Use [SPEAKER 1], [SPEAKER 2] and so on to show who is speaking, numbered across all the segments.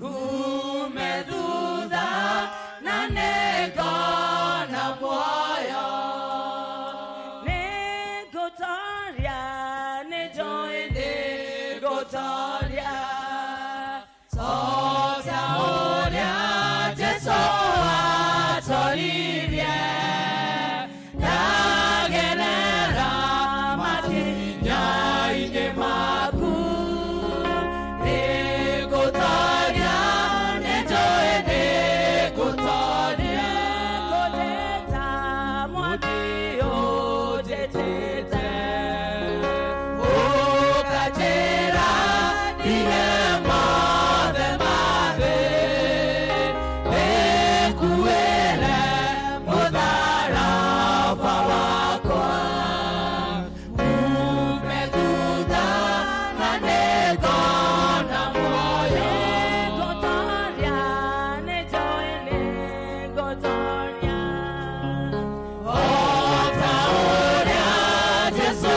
[SPEAKER 1] Kumedudha na nego na moyo Negotoria nejoende gotoria Sota oria Jesu atoribie Nagelera matinya ine maku Negotoria nejoende gotoria Koteta modi ojetete Okatera dihe mothe mabe Bekuele mudara fawakwa Umeduda na nego na moyo Gotoria nejoene gotoria Ota oria Jesu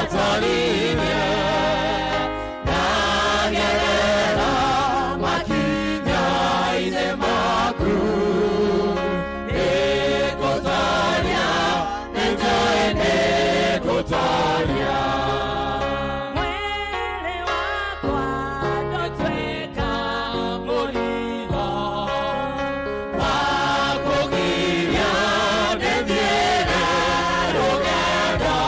[SPEAKER 1] atoribie Nagerera makinya ine maku Negotoria nejoene gotoria Mwele wakwa dotweka murigo Wakugiria nethiere rugendo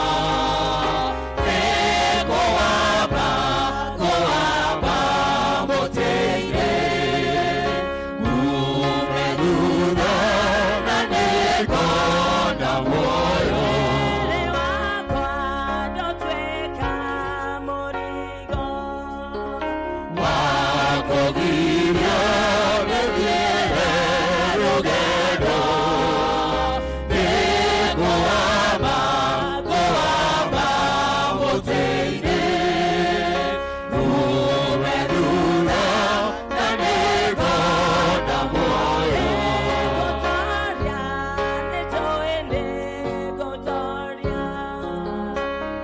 [SPEAKER 1] Nekowamba muteire Umedudha na nego na moyo Mwele wakwa dotweka murigo Wakugiria nethiere rugendo Nekowamba muteire Umedudha na nego na moyo Gotoria nejoene gotoria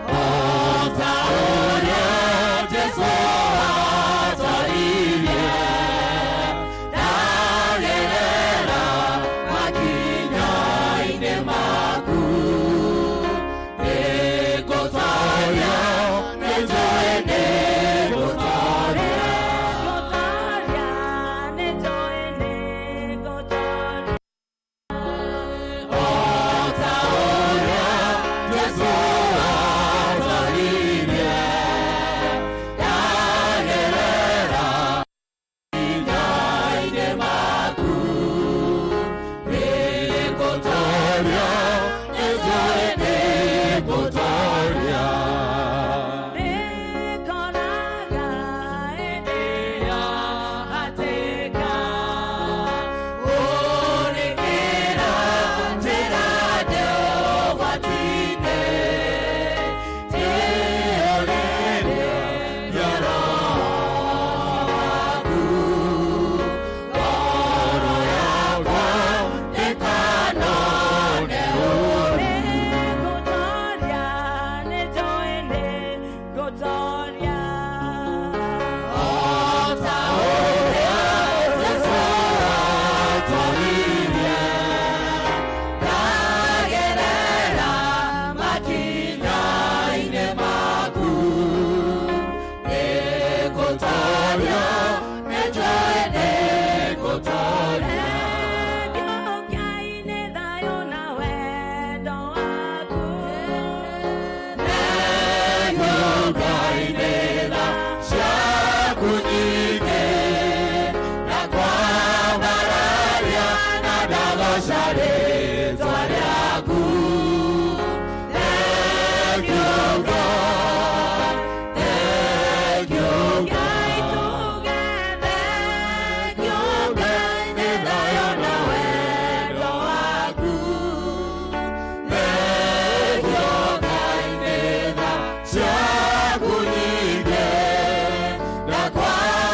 [SPEAKER 1] Ota oria Jesu atoribie Nagerera makinya ine maku Negotoria nejoene gotoria Gotoria nejoene gotoria Ota oria Jesu atoribie Nagerera makinya ine maku Negotoria nejoene gotoria Nekonaga edea ateka Orekera tera deo watine Teolele yara waku Oro yakwa nekano neuri Gotoria nejoene gotoria Ota oria Jesu atoribie Nagerera makinya ine maku Negotoria nejoene gotoria Negyokaine thayo na wendo waku Negyokaine tha ciaku nyingĩ Na kwambararia na ndagoca rĩĩtwa rĩaku Thank you God Thank you God Thank you God Nĩ thayo na wendo waku Thank you God Nĩ tha ciaku nyingĩ Na kwambararia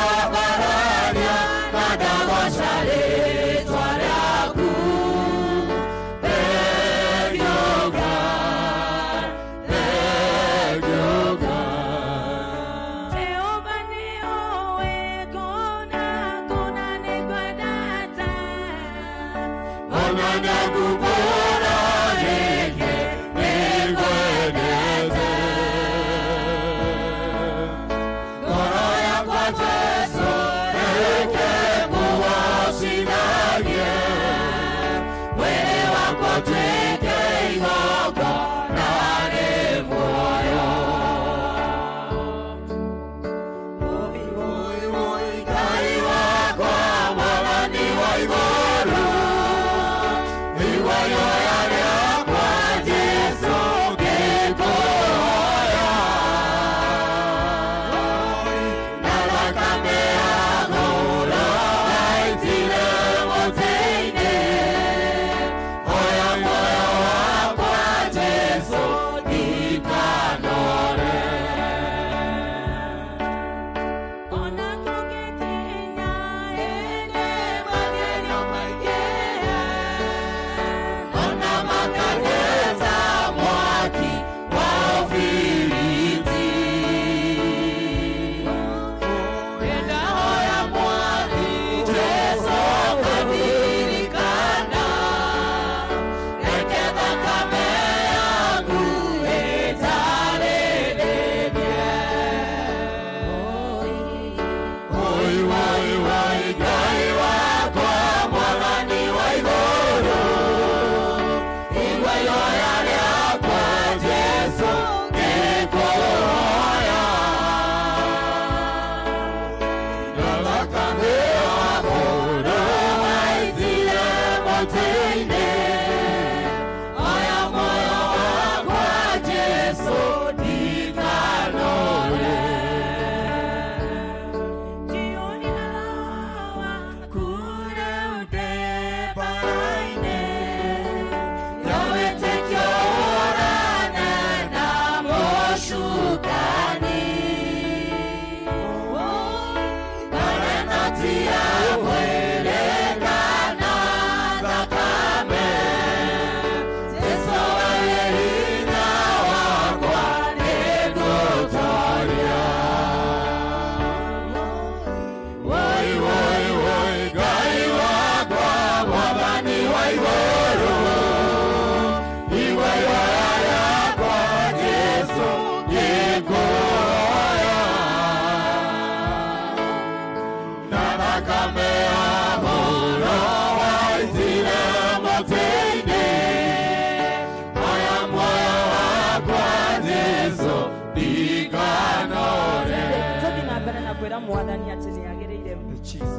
[SPEAKER 2] Mwadhani atini agereire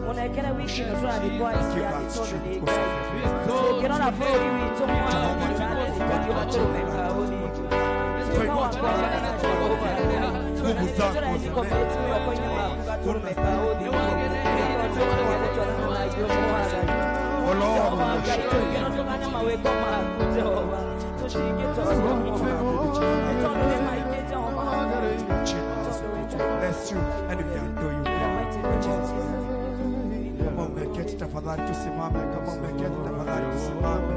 [SPEAKER 2] munekere wiki no twalikuwa isiaitone kirona furi wito mwana kwa tumeka uli kwa
[SPEAKER 3] bless you and we adore you. Kama umeketi tafadhali tusimame, kama umeketi tafadhali tusimame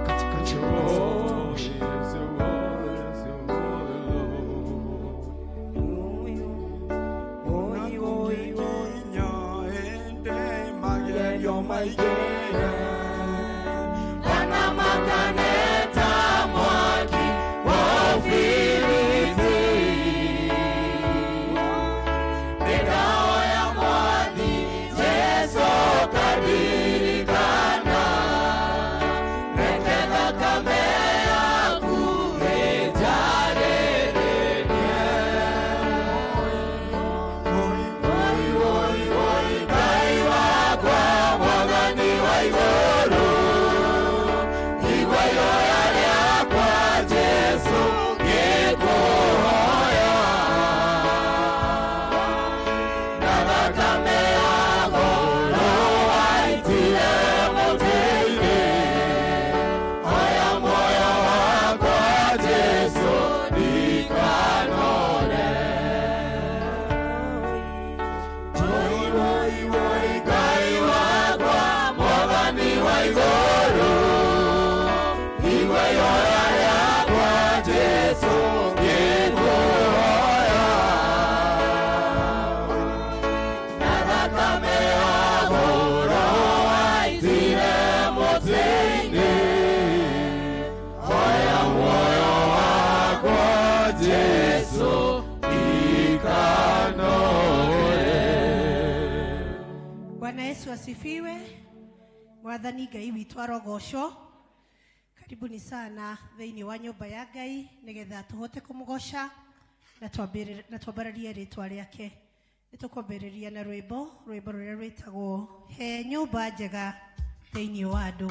[SPEAKER 3] katika jina la Yesu.
[SPEAKER 1] Sing
[SPEAKER 4] Bwana Yesu asifiwe. Mwathani Ngai witũ arogocwo. Karibuni sana thĩinĩ wa nyũmba ya Ngai nĩgetha tũhote kũmũgoca na twambararie rĩtwa rĩake. Nĩtũkwambĩrĩria na rwĩmbo rũrĩa rwĩtagwo he nyũmba njega thĩinĩ wa andũ.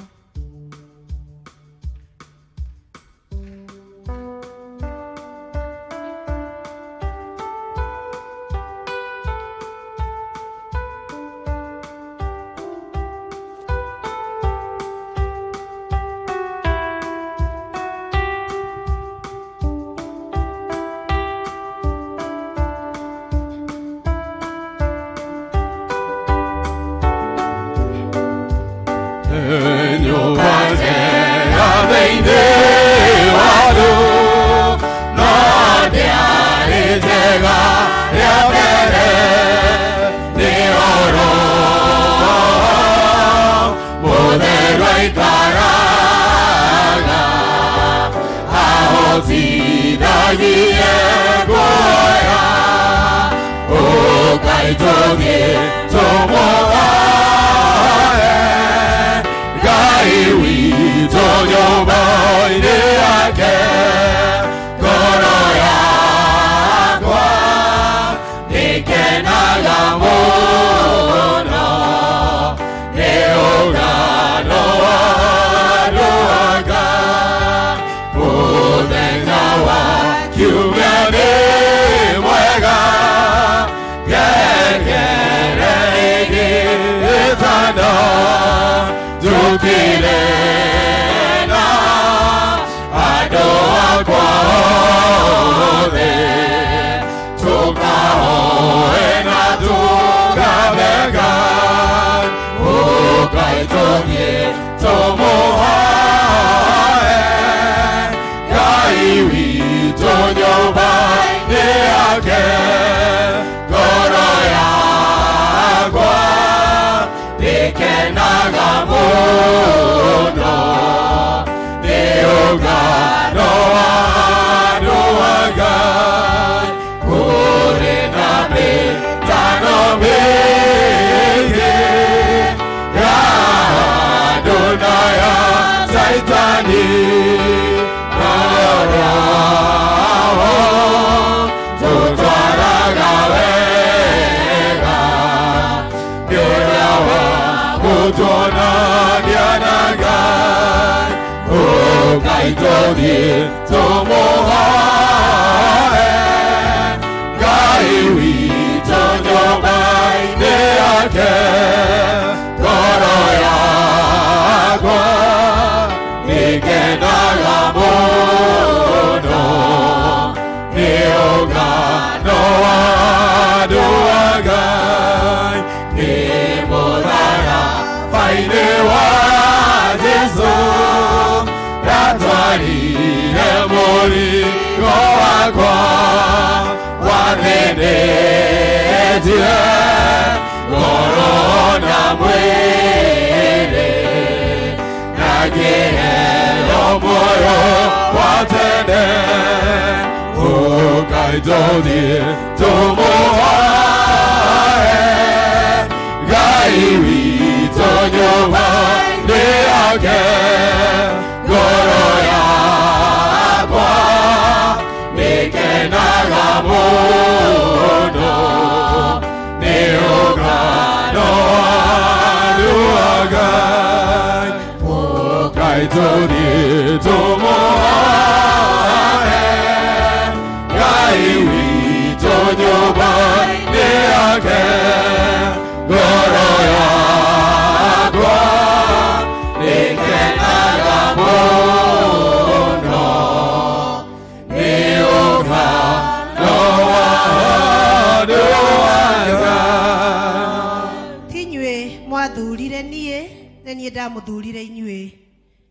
[SPEAKER 4] Muthurire inyue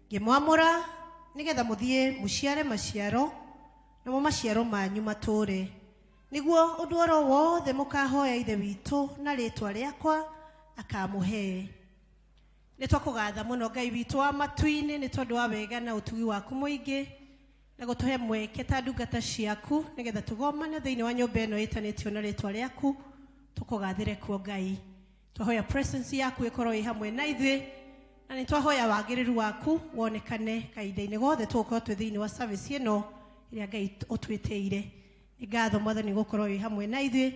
[SPEAKER 4] ngimwamura nigetha muthie muciare maciaro na mo maciaro manyu mature niguo undu oro wothe mukahoya ithe witu na ritwa riakwa akamuhe. Nitwakugatha muno Ngai witu wa matuini ni tondu wa wega na utugi waku muingi na gutuhe mweke ta ndungata ciaku nigetha tugomane thiini wa nyumba ino itanitio na ritwa riaku tukugathire kuo Ngai. twahoya presence yaku ikorwo i hamwe na ithuĩ na nĩ twahoya wagĩrĩru waku wonekane kahinda-inĩ gothe tũgũkorwo twĩ thĩinĩ wa service ĩno ĩrĩa Ngai ũtwĩtĩire. Nĩ ngatho Mwathani gũkorwo i hamwe na ithuĩ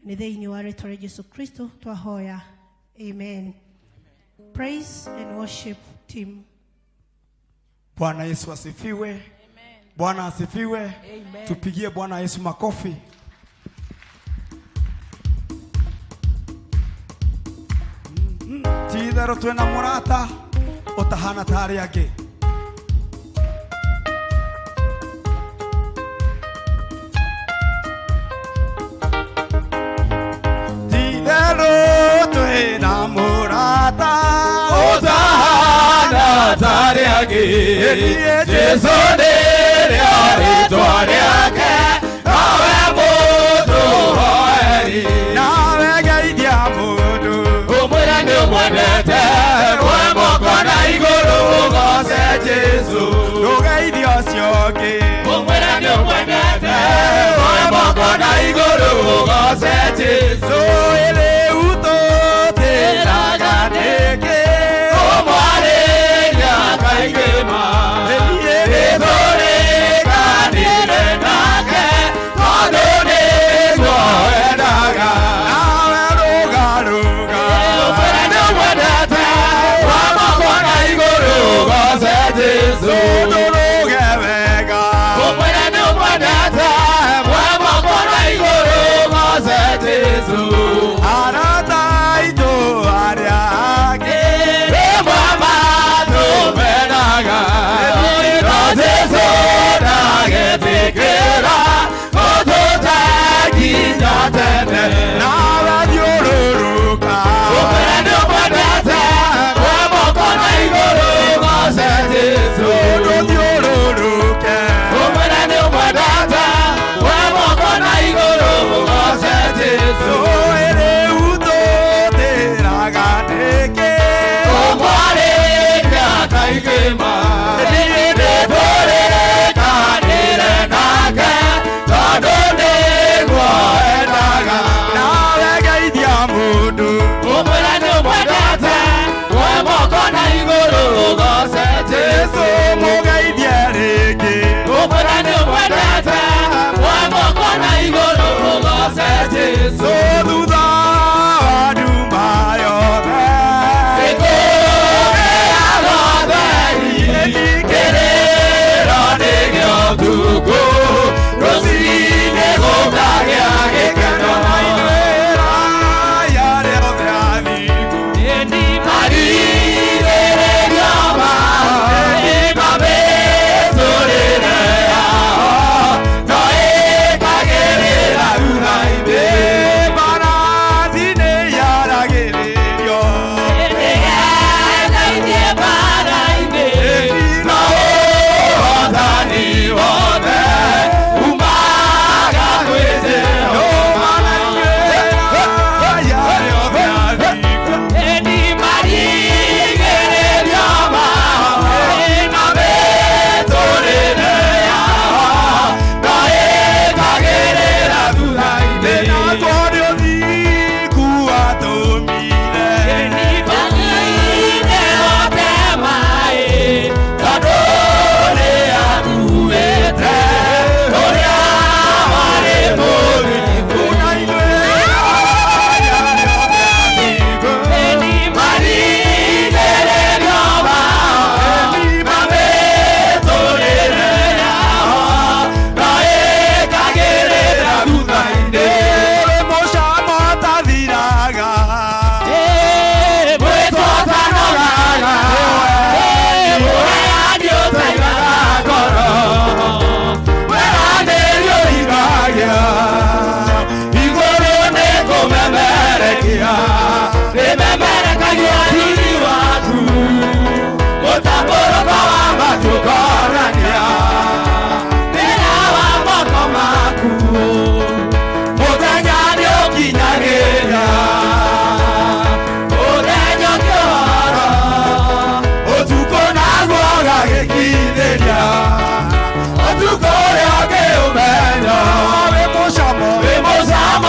[SPEAKER 4] nĩ thĩinĩ wa rĩĩtwa rĩa Jesũ Kristo twahoya. Amen. Praise and worship team.
[SPEAKER 3] Bwana Yesu asifiwe. Bwana asifiwe. Tupigie Bwana Yesu makofi. Tidaro twena murata otahana tari age. Tidaro twena murata otahana tari age. Jesu nere aritwa riake nawe mutu hoeri nawe gaidia mutu umwira ni umwendete we moko na iguru ugoce Jesu ndugaidia ciongi umwira ni umwendete we moko na iguru ugoce Jesu ili utotiraga niki umwariria kaingima
[SPEAKER 1] Vemos a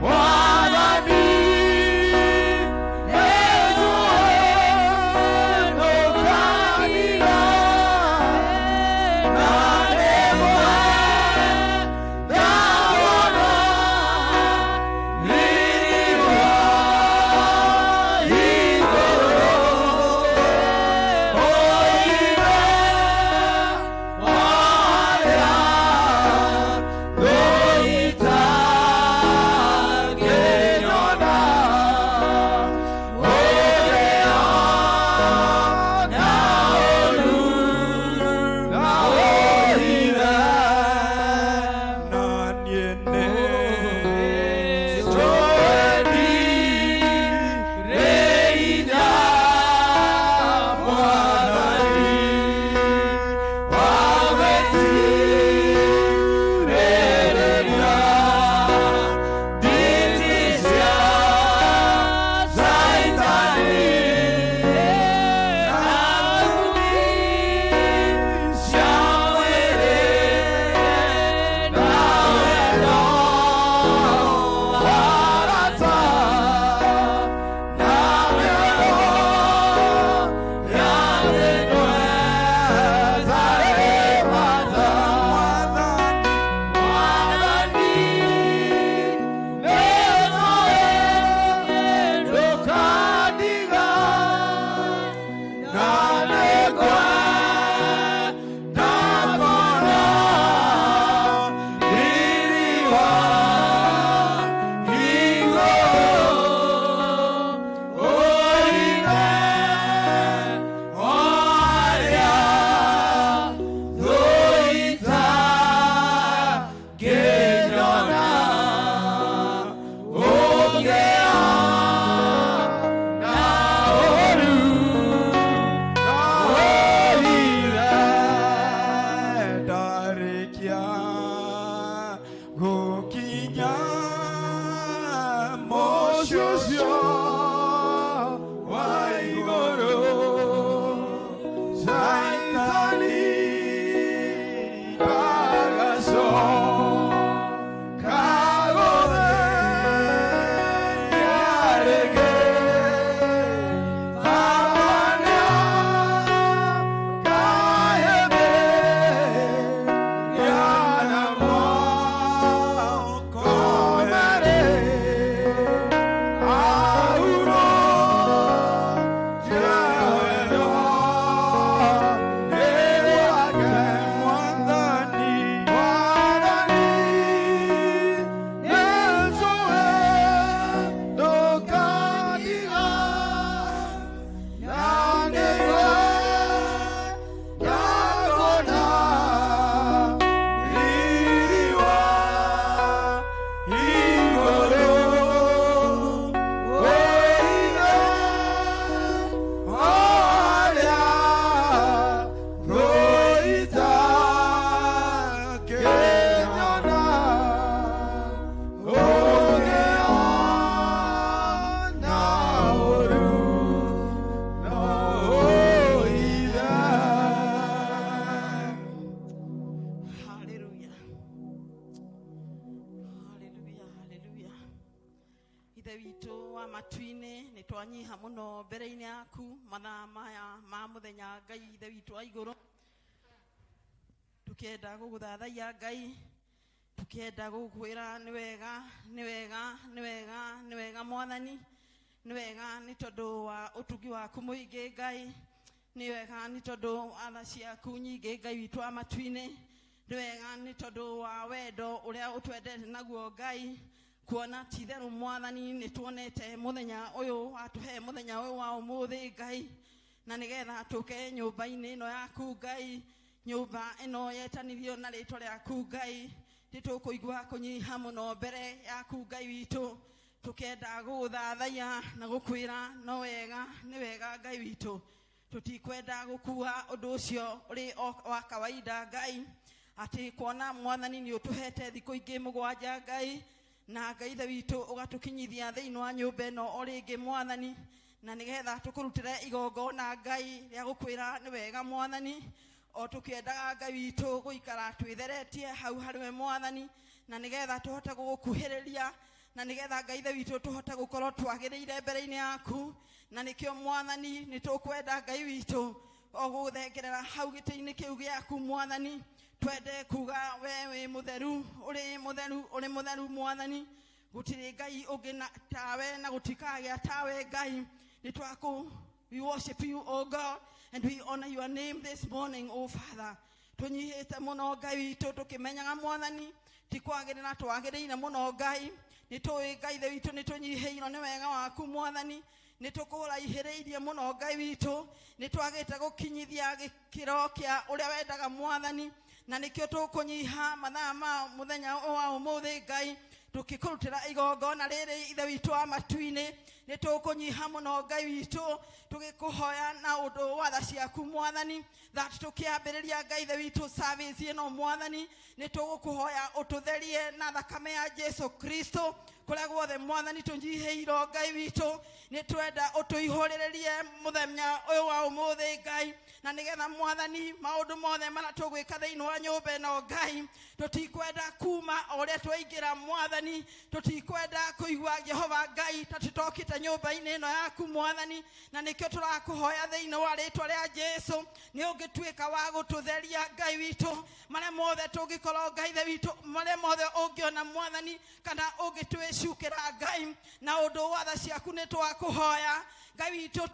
[SPEAKER 1] Why twanyiha muno mbere-ini yaku mathaa maya ma muthenya Ngai ithe witũ wa igũrũ tukienda gũgũthathaiya Ngai tukienda gũkwĩra nĩ wega nĩ wega nĩ wega nĩ wega Mwathani nĩ wega nĩ tondũ wa ũtugi waku mũingĩ Ngai nĩ wega nĩ tondũ wa tha ciaku nyingĩ Ngai witũ wa matu-inĩ nĩ wega nĩ tondũ wa wendo ũrĩa ũtwendete naguo Ngai kuona ti therũ Mwathani nĩ tuonete mũthenya ũyũ watũhe mũthenya ũyũ wa ũmũthĩ Ngai na nĩgetha tũke nyũmba-inĩ ĩno yaku Ngai nyũmba ĩno yetanithio na rĩtwa rĩaku Ngai nĩtũkũigua kũnyiha mũno mbere yaku Ngai witũ tũkĩenda gũgũthathaiya na gũkwĩra no wega nĩ wega Ngai witũ tũtikwenda gũkua ũndũ ũcio ũrĩ wa kawaida Ngai atĩ kuona Mwathani nĩ ũtũhete thikũ ingĩ mũgwanja Ngai na Ngai ithe witũ ũgatũkinyithia thĩinĩ wa nyũmba ĩno o rĩngĩ Mwathani na nĩgetha tũkũrutĩre igongona Ngai rĩa gũkwĩra nĩ wega Mwathani o tũkĩendaga Ngai witũ gũikara twĩtheretie hau harĩwe Mwathani na nĩgetha tũhote gũgũkuhĩrĩria na nĩgetha Ngai ithe witũ tũhote gũkorwo twagĩrĩire mbere-inĩ yaku na nĩkĩo Mwathani nĩtũkwenda Ngai witũ o gũgũthengerera hau gĩtĩ-inĩ kĩu gĩaku Mwathani twende kuga we wĩ mũtheru ũrĩ mũtheru Mwathani gũtirĩ Ngai ũngĩ tawe na gũtikagĩa tawe Ngai we worship you O God and we honor your name this morning O Father tunyihĩte mũno Ngai witũ tũkĩmenyaga Mwathani tikwagĩrĩra twagĩrĩire mũno Ngai nĩtũĩ Ngai ithe witũ nĩtũnyihĩirwo nĩ wega waku Mwathani nĩtũkũraihĩrĩirie mũno Ngai witũ nĩtwagĩte gũkinyithia gĩkĩro kĩa ũrĩa wendaga Mwathani na nĩkĩo tũkũnyiha mathaa ma mũthenya wa ũmũthĩ Ngai tũkĩkũrutĩra igongona rĩrĩ ithe witũ wa matu-inĩ nĩtũkũnyiha mũno Ngai witũ tũgĩkũhoya na ũndũ wa tha ciaku Mwathani that tũkĩambĩrĩria Ngai ithe witũ service ĩno Mwathani nĩtũgũkũhoya ũtũtherie na thakame ya Jesu Kristo kũrĩa guothe Mwathani tũnyihĩirwo Ngai witũ nĩtwenda ũtũihũrĩrĩrie mũthenya ũyũ wa ũmũthĩ Ngai na nĩgetha Mwathani maũndũ mothe marĩa tũgwĩka thĩinĩ wa nyũmba ĩno Ngai tũtikwenda kuma o ũrĩa twaingĩra Mwathani tũtikwenda kũigua Jehova Ngai ta tũtokĩte nyũmba-inĩ ĩno yaku Mwathani na nĩkĩo tũrakũhoya thĩinĩ wa rĩtwa rĩa Jesu nĩ ũngĩtuĩka wa gũtũtheria Ngai witũ marĩa mothe tũngĩkorwo Ngai ithe witũ marĩa mothe ũngĩona Mwathani kana ũngĩtwĩcukĩra Ngai na ũndũ wa tha ciaku nĩtwakũhoya Ngai witũ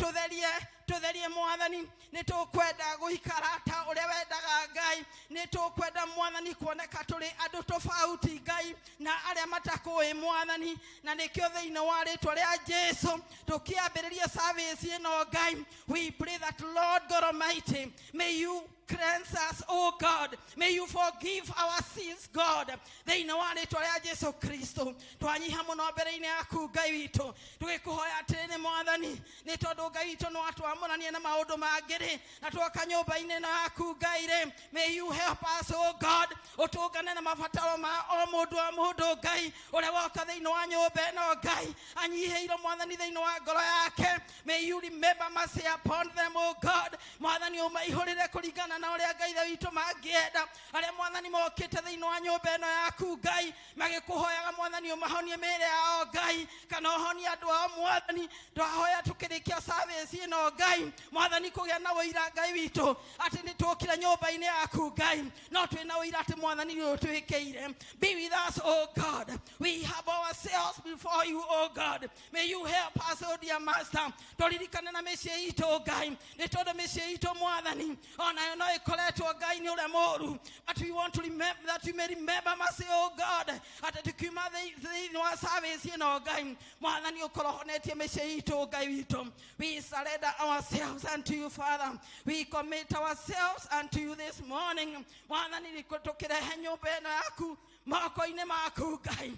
[SPEAKER 1] tũtherie Mwathani nĩtũkwenda gũikara ta ũrĩa wendaga Ngai nĩtũkwenda Mwathani kuoneka tũrĩ andũ tofauti Ngai na arĩa matakũĩ Mwathani na nĩkĩo thĩinĩ wa rĩtwa rĩa Jesu tũkĩambĩrĩria service ĩno Ngai we pray that Lord God Almighty may you cleanse us, oh God. May you forgive our sins, God. Thĩinĩ wa rĩtwa rĩa Jesu Kristo twanyiha mũno mbere-inĩ yaku Ngai witũ tũgĩkũhoya atĩrĩ nĩ Mwathani nĩ tondũ Ngai witũ nĩ watwamũrania na maũndũ mangĩ na twoka nyũmba-inĩ ĩno yaku Ngai may you help us, oh God, ũtũngane na mabataro ma o mũndũ Ngai ũrĩa woka thĩinĩ wa nyũmba ĩno Ngai anyihĩirwo Mwathani thĩinĩ wa ngoro yake. May you remember mercy upon them, oh God. Mwathani ũmaihũrĩre kũringana na ũrĩa Ngai ithe witũ mangĩenda arĩa Mwathani mokĩte thĩinĩ wa nyũmba ĩno yaku Ngai magĩkũhoyaga Mwathani ũmahonie mĩĩrĩ yao Ngai kana ũhonie andũ ao Mwathani twahoya tũkĩrĩkia service ĩno Ngai Mwathani kũgĩa na ũira Ngai witũ atĩ nĩtũkire nyũmba-inĩ yaku Ngai no twĩna ũira atĩ Mwathani nĩ ũtwĩkĩire. Be with us, oh God. We have ourselves before you, oh God. May you help us, oh dear Master. Tũririkane na mĩciĩ itũ Ngai nĩ tondũ mĩciĩ itũ Mwathani ona no ĩkoretwo Ngai nĩ ũrĩa mũũru but we want to remember that you may remember mercy, oh God, atĩ tũkiuma thĩinĩ wa service ĩno Ngai Mwathani ũkorwo honetie mĩciĩ itũ Ngai witũ. We surrender ourselves unto you, Father. We commit ourselves unto you this morning Mwathani tũkĩrehe nyũmba ĩno yaku moko-inĩ maku Ngai.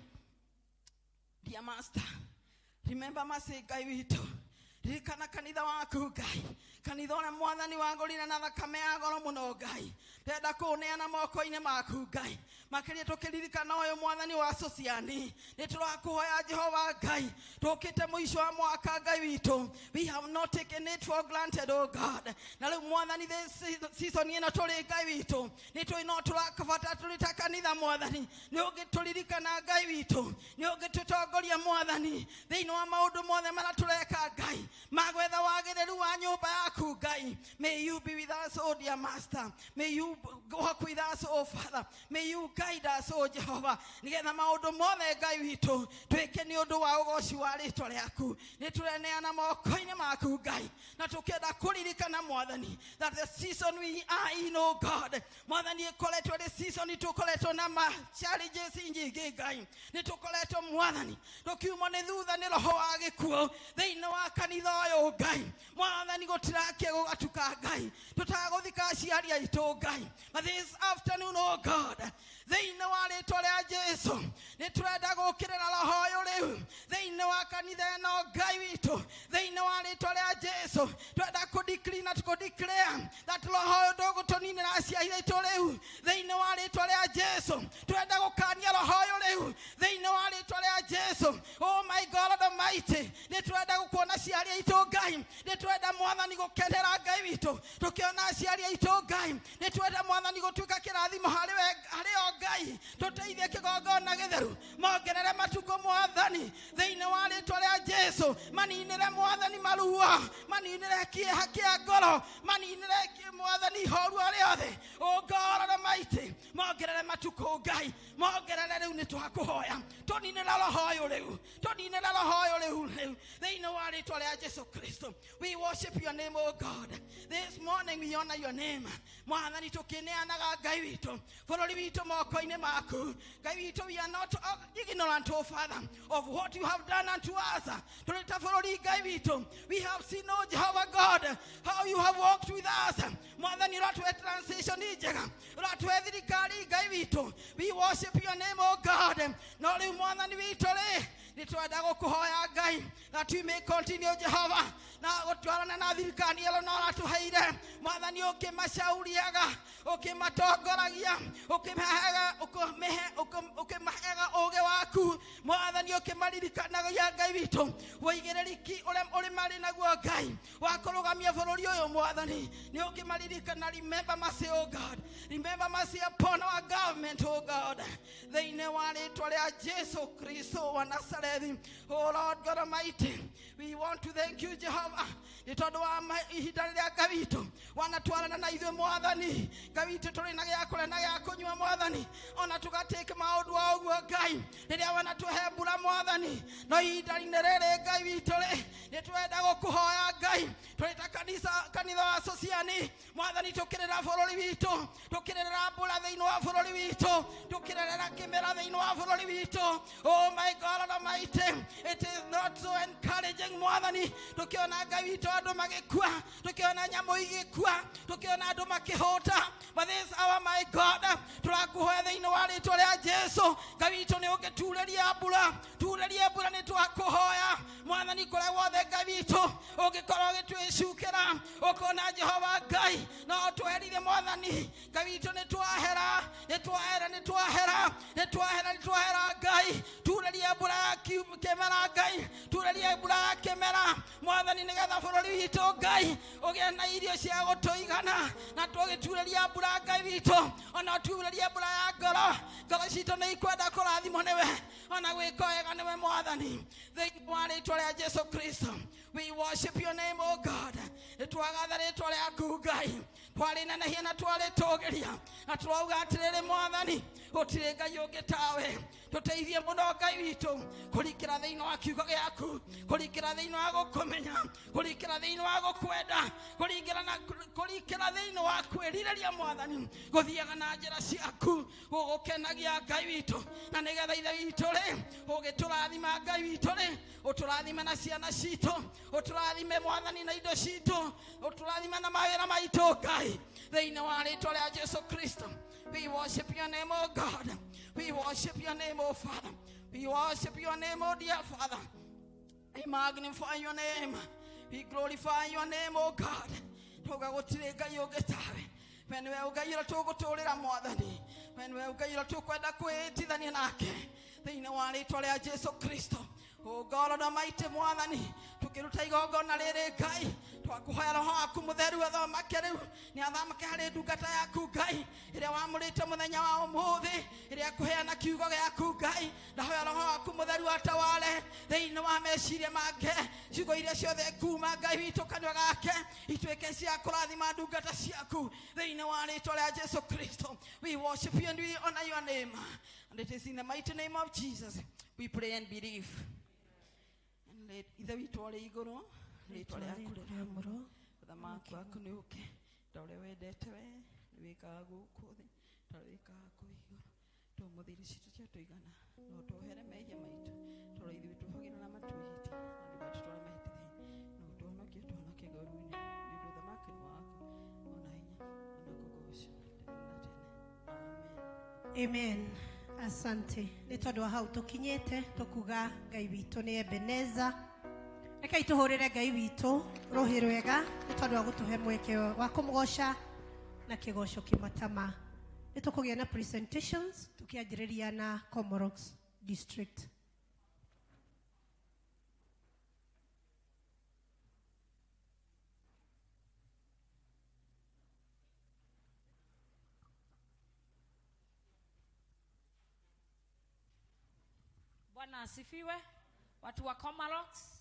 [SPEAKER 1] Dear Master, remember mercy Ngai witũ ririkana kanitha waku Ngai kanithona mwathani wangorira na thakame ya goro muno Ngai tenda kuneana moko-ini maku Ngai makiria tukiririkana uyu mwathani wa sociani ni turakuhoya Jehova Ngai tukite mwisho wa mwaka Ngai witu. We have not taken it for granted, oh God. Na riu mwathani this season ino turi Ngai witu ni twino turakabata turita kanitha mwathani ni ugituririkana Ngai witu ni ugitutongoria mwathani thiini wa maundu mothe mara tureka Ngai magwetha wagiriru wa nyumba yaku Ngai. May you be with us, oh dear Master. May you walk with us, oh Father. May you guide us, oh Jehovah. Nigetha maundu mothe Ngai witu twike ni undu wa ugoci wa ritwa riaku ni tureneana moko-ini maku Ngai na tukenda kuririkana mwathani that the season we are in, oh God, mwathani ikoletwo the season tukoletwo na challenges nyingi Ngai ni tukoletwo mwathani tukiuma ni thutha ni roho wa gikuo thiini wa kanitha uyu Ngai mwathani gutirakie gugatuka Ngai tutaguthika aciari aitu Ngai. But this afternoon, oh God, thiini wa ritwa ria Jesu ni turenda gukirira roho uyu riu thiini wa kanitha ino Ngai witu thiini wa ritwa ria Jesu turenda kudeclare na tukudeclare that roho uyu ndugutuninira aciari aitu riu thiini wa ritwa ria Jesu turenda gukania roho uyu riu thiini wa ritwa ria Jesu. Oh my God Almighty, ni turenda gukuona aciari aitu Ngai ni turenda mwathani gukenera Ngai witu tukiona aciari aitu Ngai ni turenda mwathani gutuika kirathimo hari o Ngai tuteithie kigongona githeru mongerere matuko mwathani thiini wa ritwa ria Jesu maninire mwathani marua maninire kieha kia ngoro maninire mwathani horua riothe. Oh God Almighty, mongerere matuko Ngai mongerere riu ni twakuhoya tuninire roho uyu riu tuninire roho uyu riu thiini wa ritwa ria Jesu Kristo. We worship your name, oh God. This morning we honor your name mwathani tukineanaga Ngai witu bururi witu moko-ini maku Ngai witu. We are not ignorant, oh Father, of what you have done unto us turita bururi Ngai witu. We have seen, oh Jehovah God, how you have walked with us mwathani uratwe transition njega uratwe thirikari Ngai witu. We worship your name, oh God. No riu mwathani witu ri ni twenda gukuhoya Ngai that we may continue Jehovah na gutwarana na thirikari ilo no ratuheire mwathani ukimacauriaga ukimatongoragia ukimaheaga uge waku mwathani ukimaririkanagia Ngai witu woigiriki uri mari naguo Ngai wakurugamia bururi uyu mwathani ni ukimaririkana. Remember mercy, oh God. Remember mercy upon our government, oh God. Thiini wa ritwa ria Jesu Kristo wa Nazareth. Oh Lord God Almighty, we want to thank you Jehovah ni tondu wa ihinda riria Ngai witu wanatwarana na ithuĩ mwathani Ngai witu turi na gia kuria na gia kunyua mwathani ona tugatake maundu wa uguo Ngai riria wanatuhe mbura mwathani no ihinda-ini riri Ngai witu ri ni twenda gukuhoya Ngai turita kanitha wa sociani mwathani tukirira bururi witu tukirira mbura thiini wa bururi witu tukirira kimera thiini wa bururi witu. Oh my God Almighty, it is not so encouraging mwathani tukiona Ngai witu andu magikua tukiona nyamu igikua tukiona andu makihota. But this hour my God turakuhoya thiini wa ritwa ria Jesu Ngai witu ni ugitureria mbura turerie mbura ni twakuhoya mwathani kuria wothe Ngai witu ugikorwo gitwicukira ukona Jehova Ngai no twerire mwathani Ngai witu ni twahera Ngai turerie mbura kemera Ngai turerie mbura kemera mwathani nigetha bururi witu Ngai ugie na irio cia gutuigana na tugitureria mbura Ngai witu ona turerie mbura ya ngoro citu ni ikwenda kurathimo niwe ona gwika wega niwe mwathani thiini wa ritwa ria Jesu Kristo. We worship your name, oh God. Twagatha ritwa riaku Ngai twarinanahia na twaritugiria na twauga atiriri mwathani gutiri Ngai ungi tawe tuteithie muno Ngai witu kurikira thiini wa kiugo giaku kurikira thiini wa gukumenya kurikira thiini wa gukwenda kurikira thiini wa kwirireria mwathani guthiaga na njira ciaku gugukenagia Ngai witu na nigetha ithe witu ri ugiturathima Ngai witu ri uturathime na ciana citu uturathime mwathani na indo citu uturathime na mawira maitu Ngai thiini wa ritwa ria Jesu Kristo. We worship your name, oh God. We worship your name, oh Father. We worship your name, oh dear Father. We magnify your name. We glorify your name, O God. Toga gotire ngai ungi tawe. We niwe ngai ira tuguturira mwathani. We niwe ngai ira tukwenda kwitithania nake. Thiini wa ritwa ria Jesu Kristo. Oh God Almighty mwathani. Tukiruta igongona riri ngai. Twakuhoya roho waku mutheru athomake riu. Ni athomake hari ndungata yaku ngai. Iria wamurite muthenya wa umuthi. Iria kuheana kiugo giaku ngai. Ndahoya roho waku mutheru atawale. Thiini wa meciria make. Ciugo iria ciothe kuma ngai witu kanua gake. Ituike cia kurathima ndungata ciaku. Thiini wa ritwa ria Jesu Kristo. We worship you and we honor your name. And it is in the mighty name of Jesus we pray and believe. And let either we told igoro, let all akure uthamaki waku ni uke. Tore wendete we, niwikaga gukuthi, tore wikaga kuigoro. Tumuthiricite cia tuigana. No tuhere mehia maitu. Tore ithu tuhugira na matuhiti. Na ndibati tore mehiti. No tuhonokie ngoruini. Ni uthamaki waku. Ona hinya, ona kugosha.
[SPEAKER 4] Amen. Asante. Nĩ tondũ wa hau tũkinyĩte tũkuga Ngai witũ nĩ Ebeneza. Rekei tũhũrĩre Ngai witũ rũhĩ rwega nĩ tondũ wa gũtũhe mweke wa kũmũgoca na kĩgoco kĩmatama. Nĩ tũkũgĩa na presentations tũkĩanjĩrĩria na Comoros District.
[SPEAKER 2] Bwana asifiwe. Watu wa Comoros.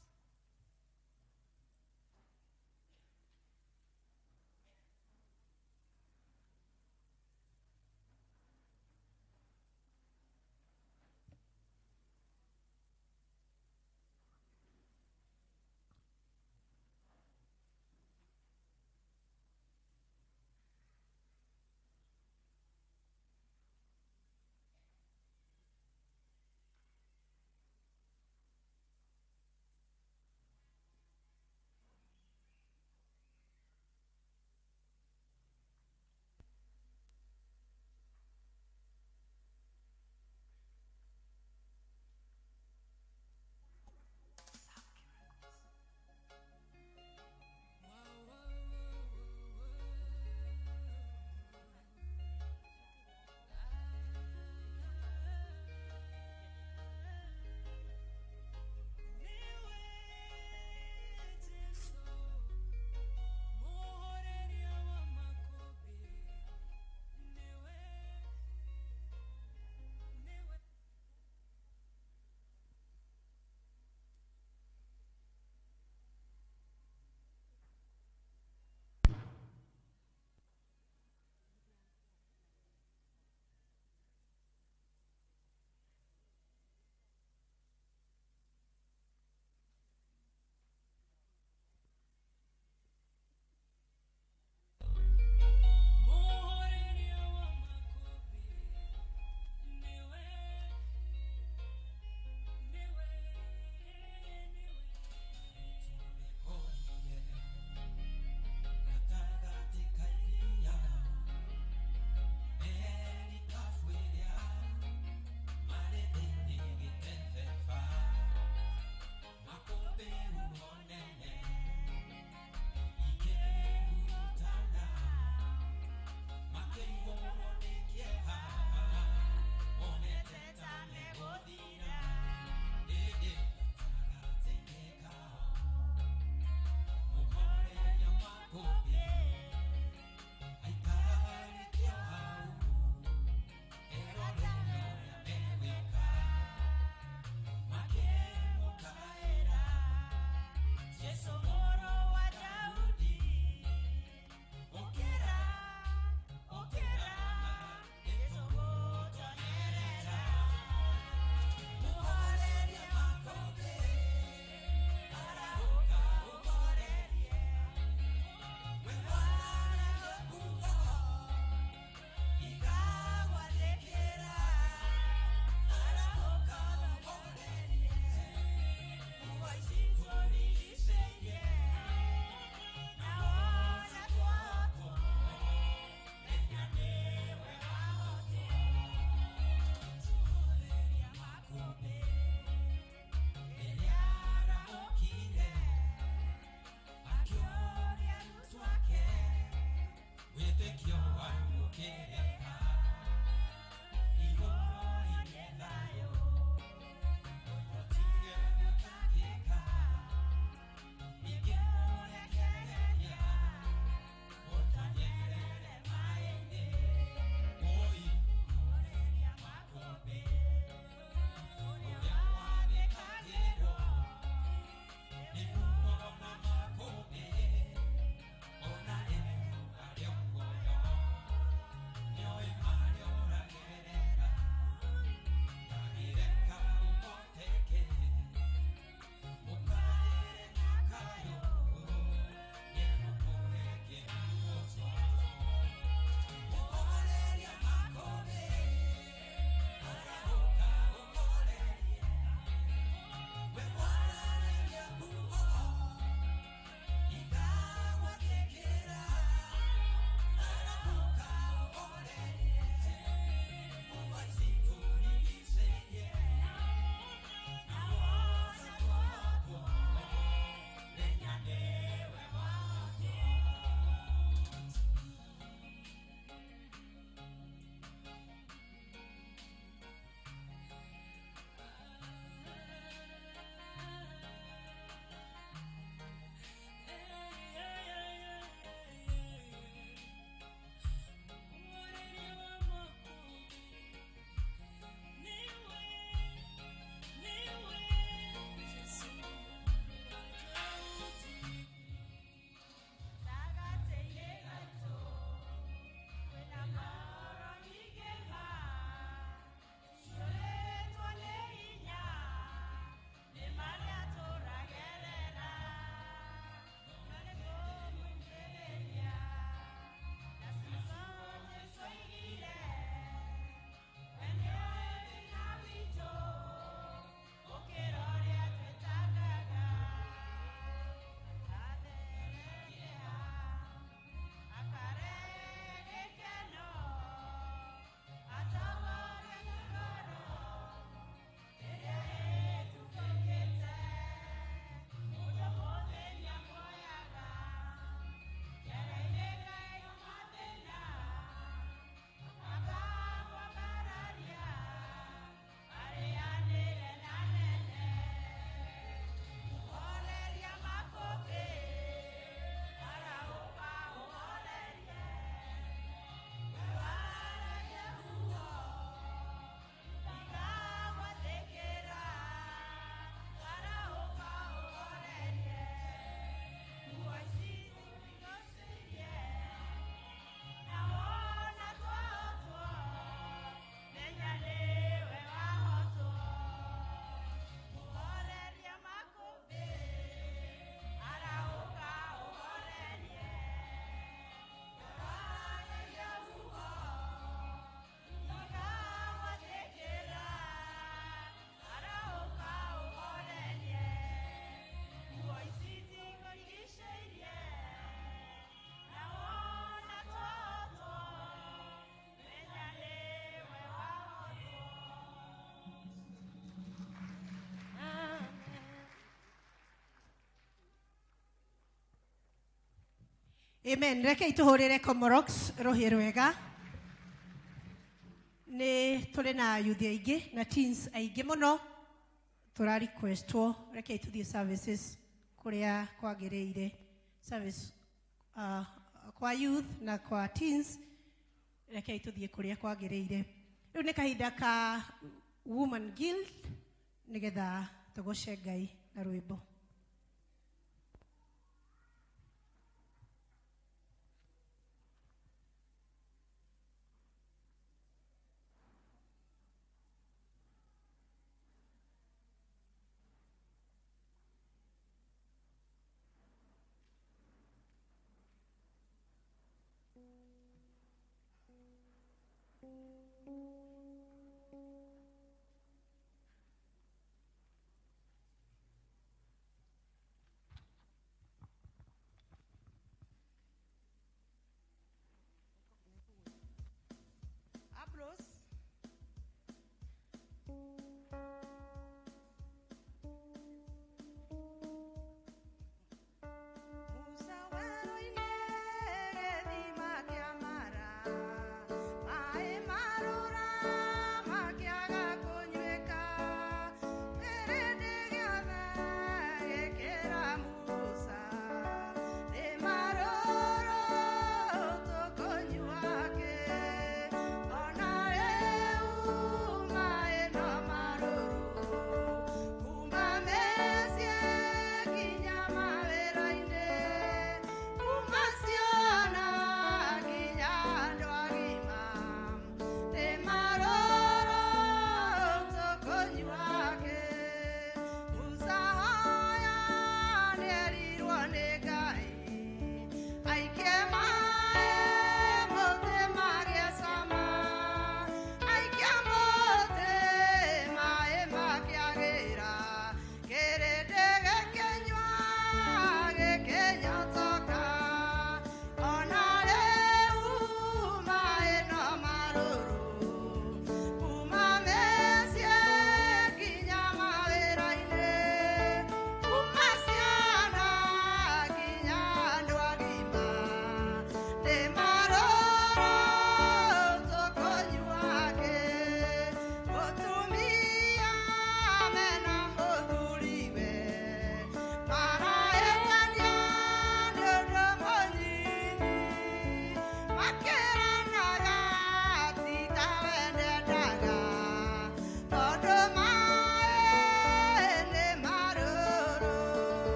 [SPEAKER 4] Amen. Reke ituhurire Comorox rohi rwega. Ni tuli na youth aingĩ na teens aingĩ mũno. Tura requestwo reke ituthie services kuria kwagĩrĩire. Service kwa youth na kwa teens reke ituthie kuria kwagĩrĩire. Rĩu nĩ kahinda ka Woman Guild nigetha tugoce Ngai na rwĩmbo.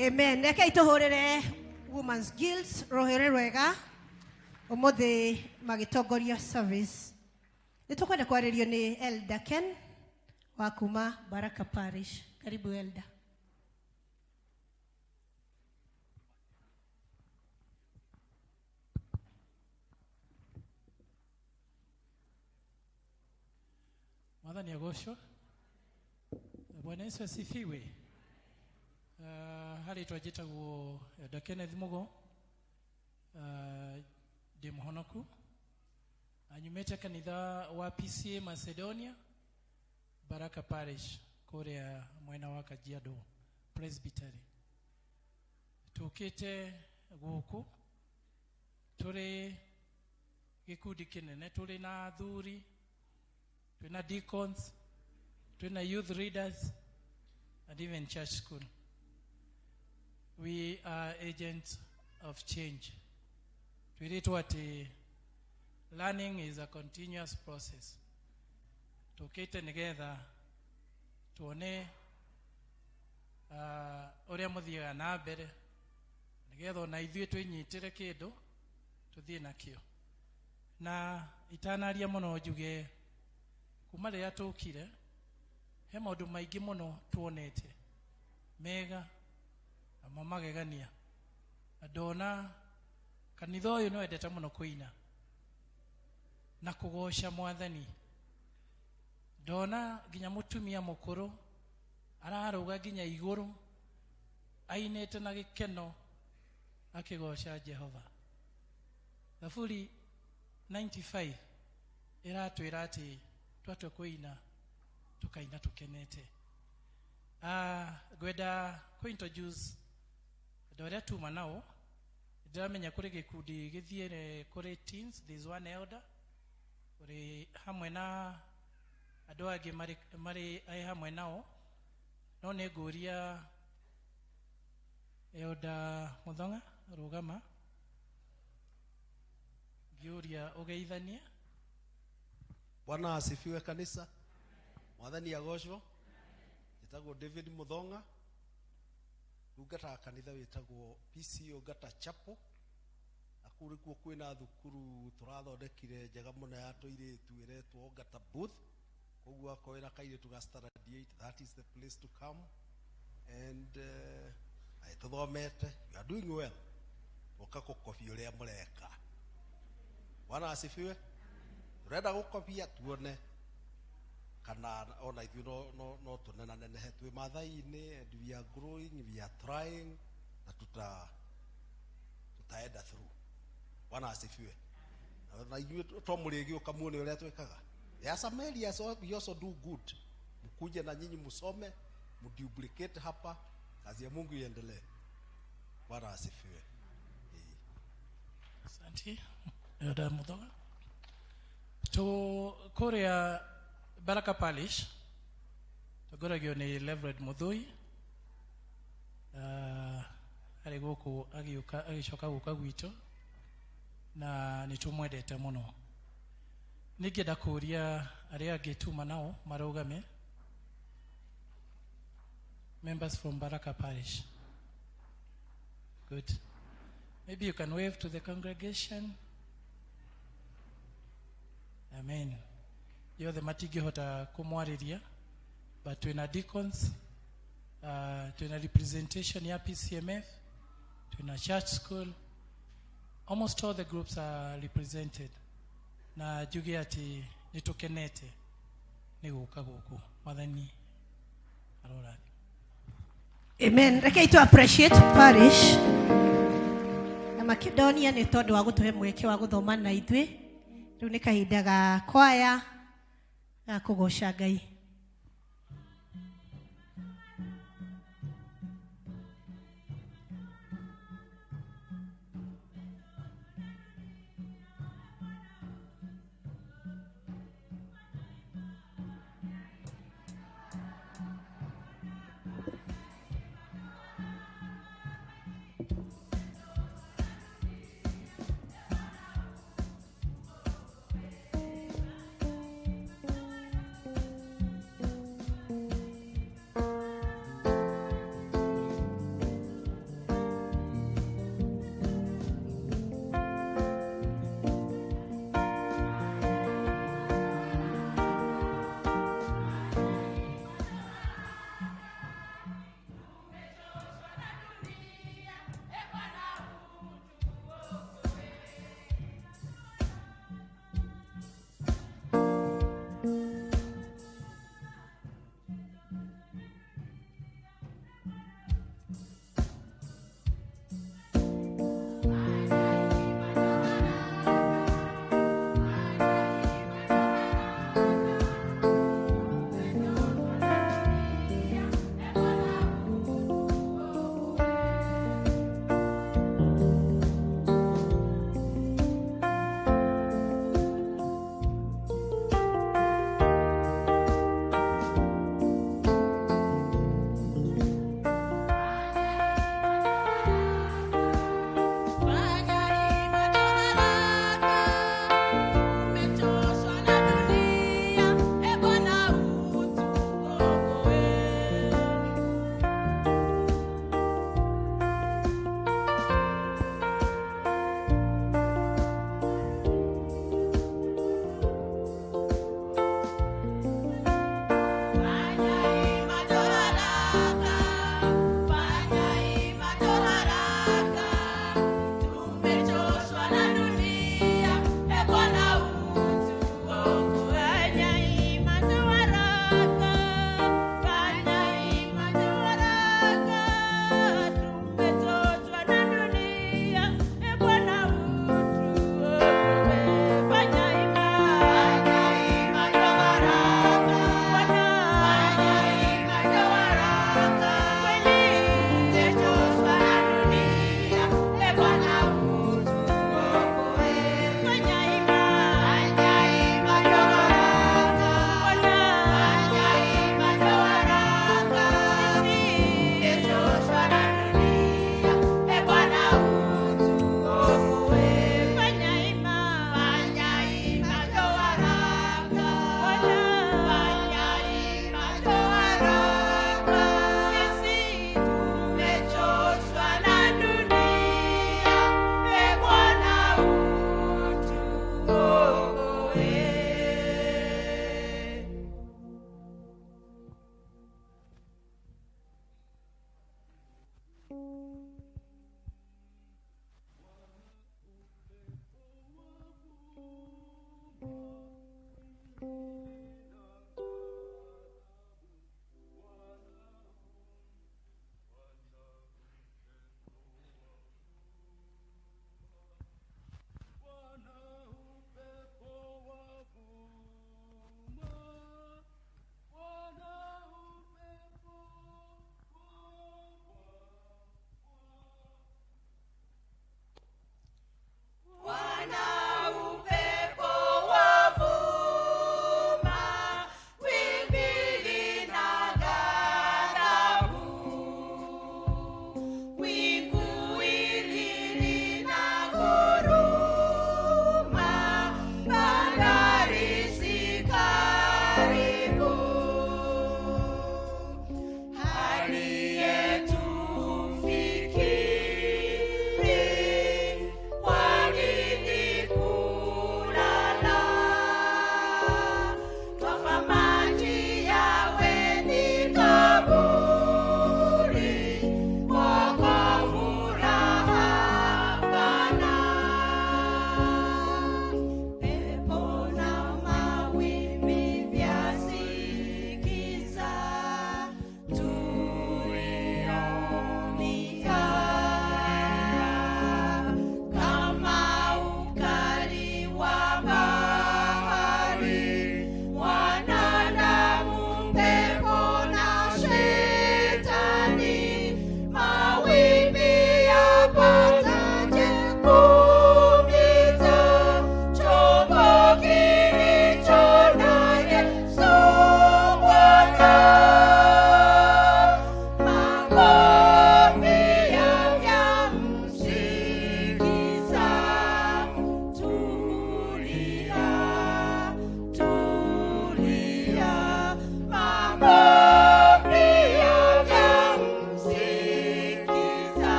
[SPEAKER 4] Amen. Reke ituhurire Women's Guilds rohere rwega umuthi magitongoria service. Nitukwenda kwaririo ni Elder Ken wa kuma Baraka Parish. Karibu Elder.
[SPEAKER 5] Mwathani agocwo. Bwana Yesu asifiwe. Hari twajitagwo Elder Kenneth Mugo. Ndi muhonoku. Anyumete kanitha wa P.C.E.A Macedonia Baraka Parish Korea mwena wa Kajiado Presbytery. Tukite guku turi gikundi kinene, turi na athuri, turi na deacons, turi na youth leaders and even church school. We are agents of change. Twiritwa ati learning is a continuous process. Tukite nigetha tuone uria muthiaga na mbere nigetha na ithuĩ twinyitire kindu tuthie nakio. Na itanaria muno njuge kuma riria tukire he maundu maingi muno tuonete mega ama magegania. Ndona kanitha uyu no endete muno kuina na kugosha Mwathani. Ndona ginya mutumia mukuru araruga ginya iguru ainete na gikeno akigosha Jehova. Thaburi 95 iratwira ati twatwe kuina tukaina tukenete. Gwenda kuintroduce doria tuma nao ndiramenya kuri gikundi githiere kuri teens. There is one elder uri hamwe na andu angi mari ai hamwe nao no ne nguria Elder Muthonga rugama ngiuria ugeithanie.
[SPEAKER 6] Bwana asifiwe kanisa. Mwathani agocwo. Njitagwo David Muthonga. Ungata kanitha witagwo P.C.E.A Ungata Chapel. Akuri kuo kwina thukuru turathondekire njega muno ya toiretu iretwo Ungata Booth. Koguo akoira kaire tuga standard 8. That is the place to come. And I tuthomete. You are doing well. Ukakokofia uria mureka. Bwana asifiwe. Turenda gukofia tuone kana ona ithu no tunena nenehe twi mathai-ini, and we are growing, we are trying, na tutaenda through. Bwana asifiwe. Na ithu tomurigi ukamuone uria twekaga. There are some areas we also do good. Mkuje na nyinyi musome, mduplicate hapa, kazi ya Mungu iendelee. Bwana asifiwe.
[SPEAKER 5] Asante. Elder Muthonga. To Korea Baraka Parish tugoragio ni Reverend Muthui. Ari guku agiuka agicoka guka gwito na nitumwendete muno. Ningenda kuria aria angituma nao marugame. Members from Baraka Parish. Good. Maybe you can wave to the congregation. Amen. You're the matigi hota kumwariria, but when a deacons, when a representation ya PCMF, when a church school, almost all the groups are represented. Na jugi ati nitukenete ni guka guku. Mwathani arora.
[SPEAKER 4] Amen. Reke itu appreciate parish na Macedonia ni tondu wa gutuhe mweke wa guthoma na ithui. Riu ni kahinda ga kwaya ga kugosha Ngai.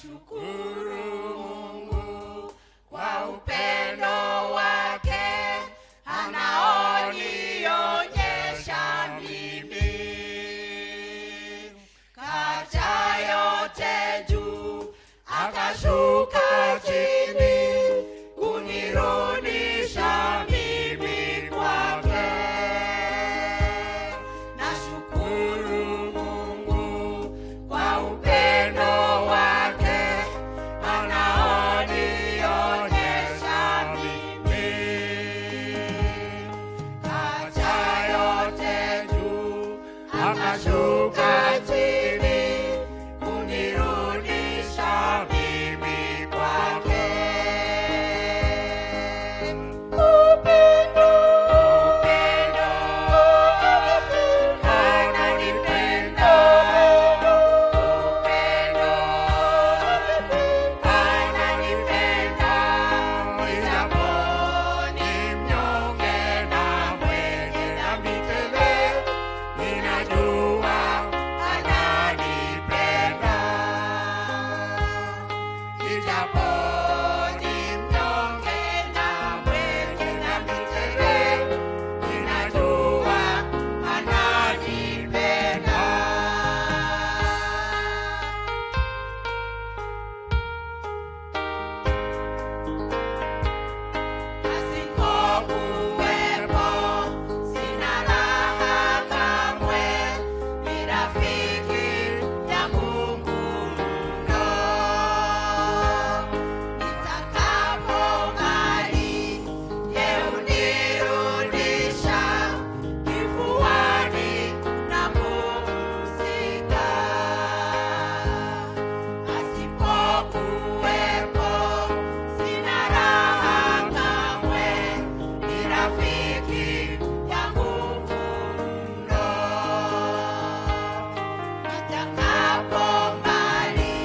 [SPEAKER 7] nashukuru Mungu kwa upendo wake anaonionyesha mimi. Kaja yote juu akashuka chini kunirudisha mimi kwake. Nashukuru Mungu kwa upendo wake anaonionyesha mimi. Kaja yote juu akashuka chini kunirudisha mimi kwake. Upendo, ananipenda. Upendo, ananipenda. Ijapo ni mnyonge na mwenye dhambi tele, ninajua ananipenda. Ijapo ni mnyonge na mwenye dhambi tele, ninajua ananipenda. Asipokuwepo sina raha kamwe, ni rafiki yangu mno. Nitakapo mbali, yeye hunirudisha kifuani na kupumzika. Asipokuwepo sina raha kamwe, ni rafiki yangu mno. Nitakapo mbali,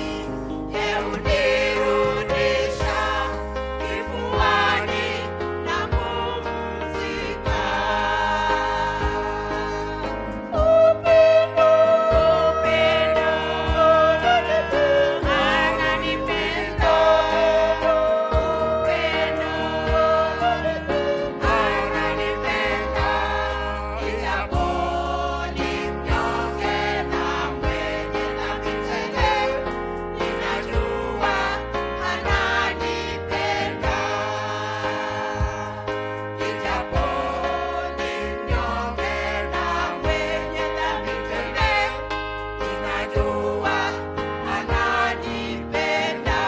[SPEAKER 7] yeye hunirudisha kifuani na kupumzika. Upendo, ananipenda. Upendo, ananipenda. Ijapo ni mnyonge na mwenye dhambi tele, ninajua ananipenda. Ijapo ni mnyonge na mwenye dhambi tele, ninajua ananipenda.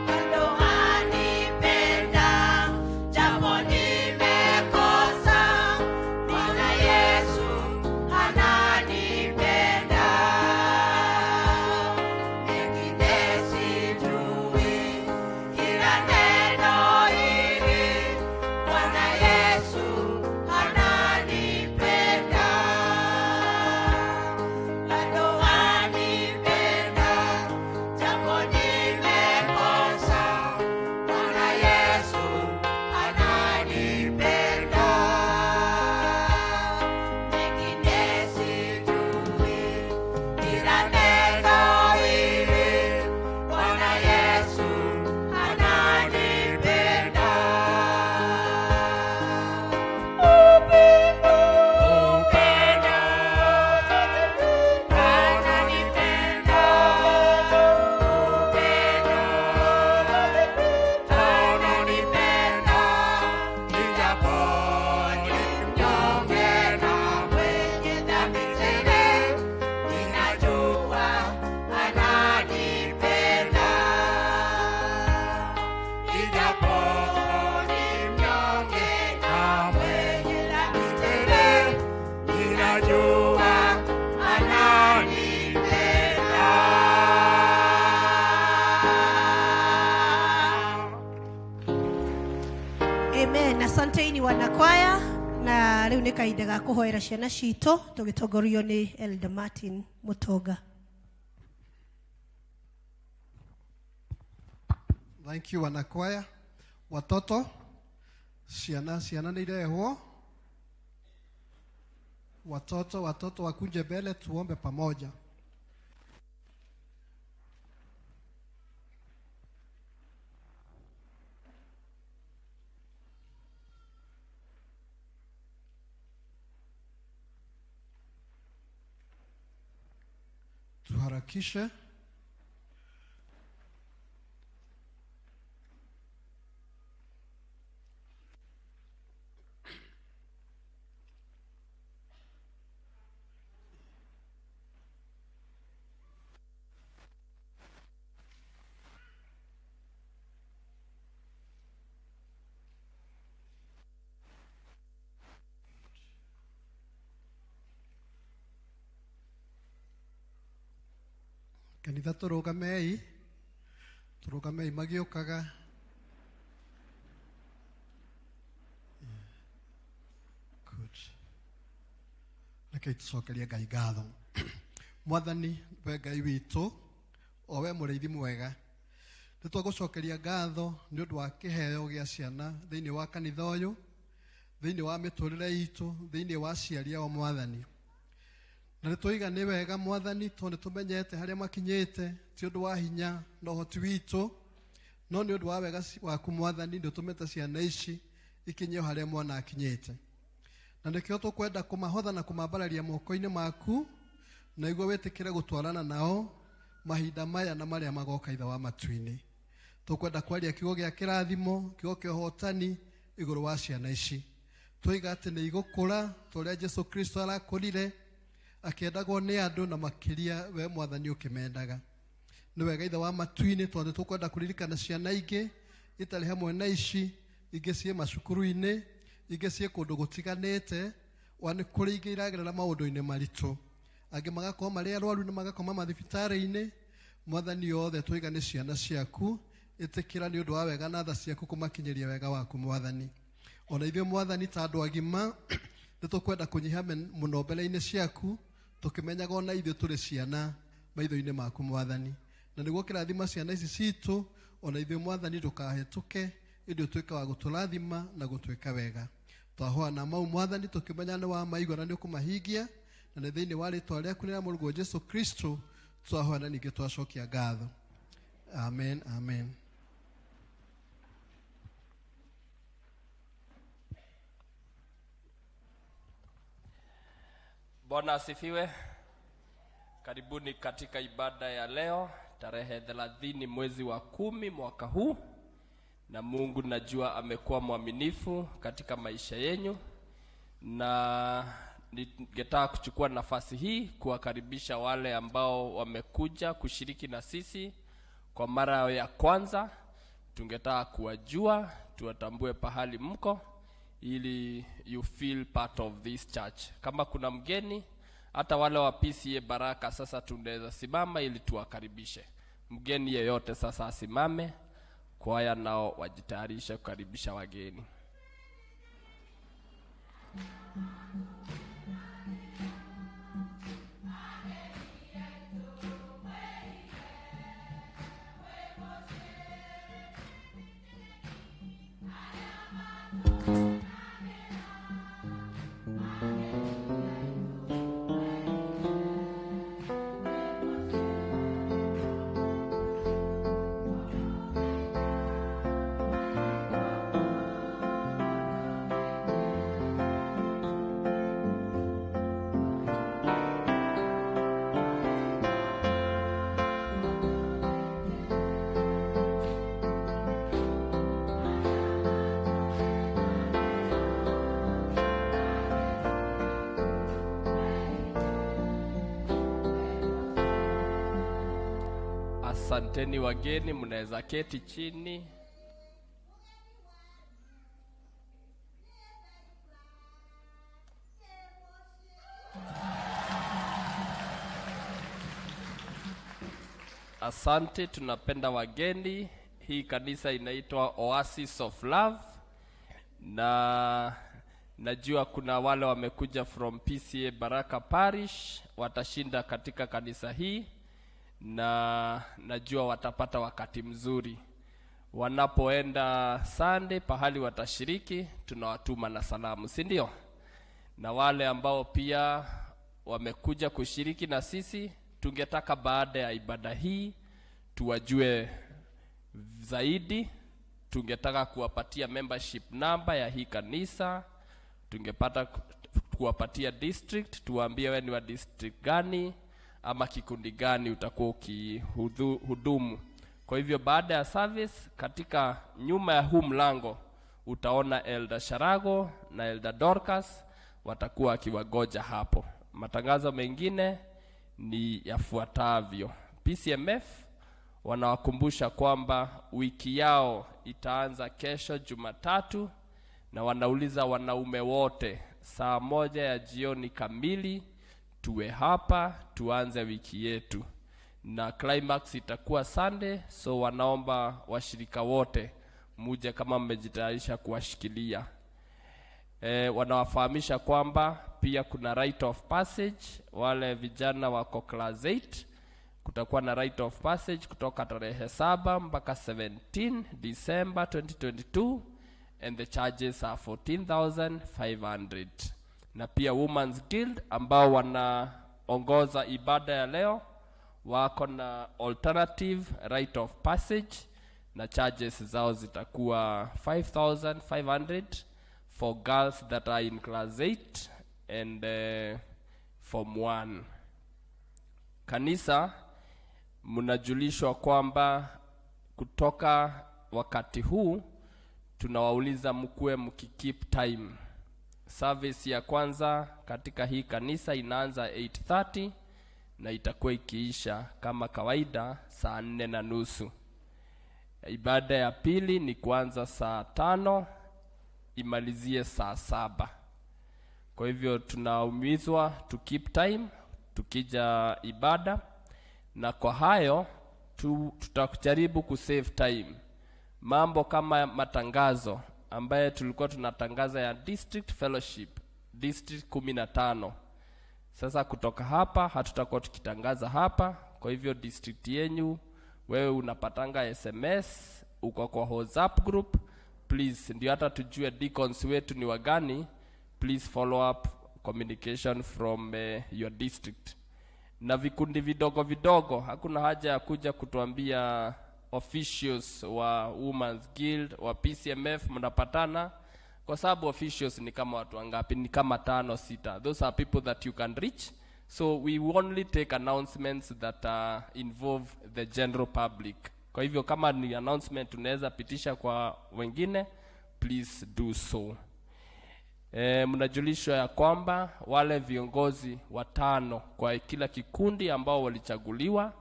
[SPEAKER 7] Bado anipenda, japo nimekosa. Bwana Yesu ananipenda. Mengine sijui, ila neno hili, Bwana Yesu ananipenda. Bado anipenda, japo nimekosa. Bwana Yesu ananipenda. Mengine sijui, ila neno hili, Bwana Yesu ananipenda. Upendo, ananipenda. Upendo, ananipenda. Ijapo ni mnyonge na mwenye dhambi tele, ninajua ananipenda. Ijapo ni mnyonge na mwenye dhambi tele, ninajua ananipenda.
[SPEAKER 4] Amen. Asanteni wanakwaya, na riu ni kahinda ga kuhoera ciana citũ tũgĩtongorio nĩ Elder Martin Mutoga.
[SPEAKER 3] Thank you wanakwaya. Watoto, siana nirehwo. Watoto wakuje mbele tuombe pamoja. Tuharakishe. Kanitha turugamei magiokaga. Good. Rekei tucokerie Ngai ngatho. Mwathani we Ngai witũ, o we mũrĩithi mwega, nĩtwagũcokeria ngatho nĩ ũndũ wa kĩheo gĩa ciana thĩinĩ wa kanitha ũyũ, thĩinĩ wa mĩtũrĩre itũ, thĩinĩ wa aciari ao Mwathani. Na nĩtũiga nĩ wega Mwathani tondũ nĩtũmenyete harĩa makinyĩte ti ũndũ wa hinya na ũhoti witũ, no nĩ ũndũ wa wega waku Mwathani nĩũtũmĩte ciana ici ikinye harĩa mwana akinyĩte. Na nĩkĩo tũkwenda kũmahotha na kũmambararia moko-inĩ maku, na igua wĩtĩkĩre gũtwarana nao mahinda maya na marĩa magoka ithe wa matu-inĩ. Tũkwenda kwaria kiugo gĩa kĩrathimo, kiugo kĩa ũhotani igũrũ wa ciana ici. Tũiga atĩ nĩ igũkũra tũrĩa Jesu Kristo arakũrire, akĩendagwo nĩ andũ na makĩria we Mwathani ũkĩmendaga. Nĩ wega ithe wa matu-inĩ tondũ tũkwenda kũririkana ciana ingĩ itarĩ hamwe na ici, ingĩ ciĩ macukuru-inĩ, ingĩ ciĩ kũndũ gũtiganĩte, nĩ kũrĩ ingĩ iragerera maũndũ-inĩ maritũ, angĩ magakorwo marĩ arwaru na magakoma mathibitarĩ-inĩ. Mwathani othe tũiga nĩ ciana ciaku, ĩtĩkĩra nĩ ũndũ wa wega na tha ciaku kũmakinyĩria wega waku Mwathani. Ona ithuĩ Mwathani ta andũ agima nĩtũkwenda kũnyiha mũno mbere-inĩ ciaku, tũkĩmenyaga ona ithuĩ tũrĩ ciana maitho-inĩ maku Mwathani. Na nĩguo kĩrathima ciana ici citũ, ona ithuĩ Mwathani ndũkahĩtũke, ĩndĩ ũtuĩke wa gũtũrathima na gũtuĩka wega. Twahoana mau Mwathani tũkĩmenya nĩ wa maigua na nĩ ũkũmahingia, na nĩ thĩinĩ wa rĩĩtwa rĩaku rĩa mũrũgwo Jesu Kristo twahoana ningĩ twacokia ngatho. Amen, amen.
[SPEAKER 8] Bwana asifiwe. Karibuni katika ibada ya leo tarehe 30 mwezi wa 10 mwaka huu. Na Mungu najua amekuwa mwaminifu katika maisha yenu, na ningetaka kuchukua nafasi hii kuwakaribisha wale ambao wamekuja kushiriki na sisi kwa mara ya kwanza. Tungetaka kuwajua, tuwatambue pahali mko, ili you feel part of this church. Kama kuna mgeni, hata wale wa P.C.E.A Baraka sasa tunaweza simama ili tuwakaribishe. Mgeni yeyote sasa asimame, kwaya nao wajitayarishe kukaribisha wageni. Asanteni wageni, mnaweza keti chini. Asante, tunapenda wageni. Hii kanisa inaitwa Oasis of Love, na najua kuna wale wamekuja from P.C.E.A Baraka Parish, watashinda katika kanisa hii, na najua watapata wakati mzuri. wanapoenda Sunday pahali watashiriki, tunawatuma na salamu, si ndio? Na wale ambao pia wamekuja kushiriki na sisi, tungetaka baada ya ibada hii tuwajue zaidi. Tungetaka kuwapatia membership number ya hii kanisa, tungepata kuwapatia district, tuwaambie wewe ni wa district gani ama kikundi gani utakuwa ukihudumu. Kwa hivyo baada ya service, katika nyuma ya huu mlango utaona Elder Sharago na Elder Dorcas watakuwa akiwagoja hapo. Matangazo mengine ni yafuatavyo. PCMF wanawakumbusha kwamba wiki yao itaanza kesho Jumatatu, na wanauliza wanaume wote saa 1 ya jioni kamili tuwe hapa tuanze wiki yetu, na climax itakuwa Sunday. So wanaomba washirika wote muje kama mmejitayarisha kuwashikilia. Wanawafahamisha kwamba pia kuna rite of passage. Wale vijana wako class 8 kutakuwa na rite of passage kutoka tarehe 7 mpaka 17 December 2022, and the charges are 14,500. Na pia Women's Guild ambao wanaongoza ibada ya leo wako na alternative rite of passage, na charges zao zitakuwa 5,500 for girls that are in class 8 and form 1. Kanisa mnajulishwa kwamba kutoka wakati huu tunawauliza mkuwe mkikeep time. Service ya kwanza katika hii kanisa inaanza 8:30 na itakuwa ikiisha kama kawaida saa 4:30. Ibada ya pili ni kuanza saa 5 imalizie saa 7. Kwa hivyo tunaumizwa to keep time tukija ibada, na kwa hayo tutajaribu kusave time. Mambo kama matangazo ambaye tulikuwa tunatangaza ya district fellowship, district 15. Sasa kutoka hapa hatutakuwa tukitangaza hapa. Kwa hivyo district yenyu wewe unapatanga SMS, uko kwa WhatsApp group, please ndio hata tujue deacons wetu ni wagani. Please follow up communication from your district. Na vikundi vidogo vidogo, hakuna haja ya kuja kutuambia officials wa Women's Guild wa PCMF mnapatana, kwa sababu officials ni kama watu wangapi? Ni kama 5 6. Those are people that you can reach. So we only take announcements that involve the general public. Kwa hivyo kama ni announcement tunaweza pitisha kwa wengine, please do so. Mnajulishwa ya kwamba wale viongozi 5 kwa kila kikundi ambao walichaguliwa,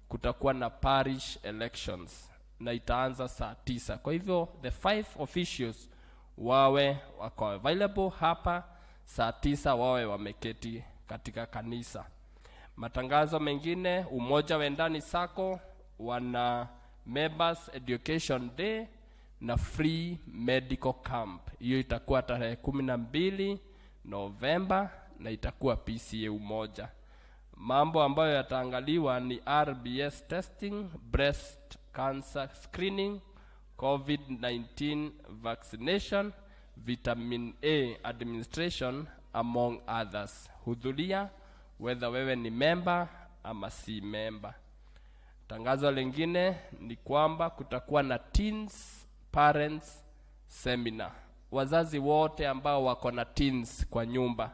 [SPEAKER 8] kutakuwa na parish elections na itaanza saa 9. Kwa hivyo the 5 officials wawe wako available hapa saa 9, wawe wameketi katika kanisa. Matangazo mengine, Umoja Wendani Sako wana members education day na free medical camp. Hiyo itakuwa tarehe 12 Novemba na itakuwa P.C.E.A Umoja. Mambo ambayo yataangaliwa ni RBS testing, breast cancer screening, COVID-19 vaccination, vitamin A administration among others. Hudhuria whether wewe ni member ama si member. Tangazo lingine ni kwamba kutakuwa na teens parents seminar. Wazazi wote ambao wako na teens kwa nyumba,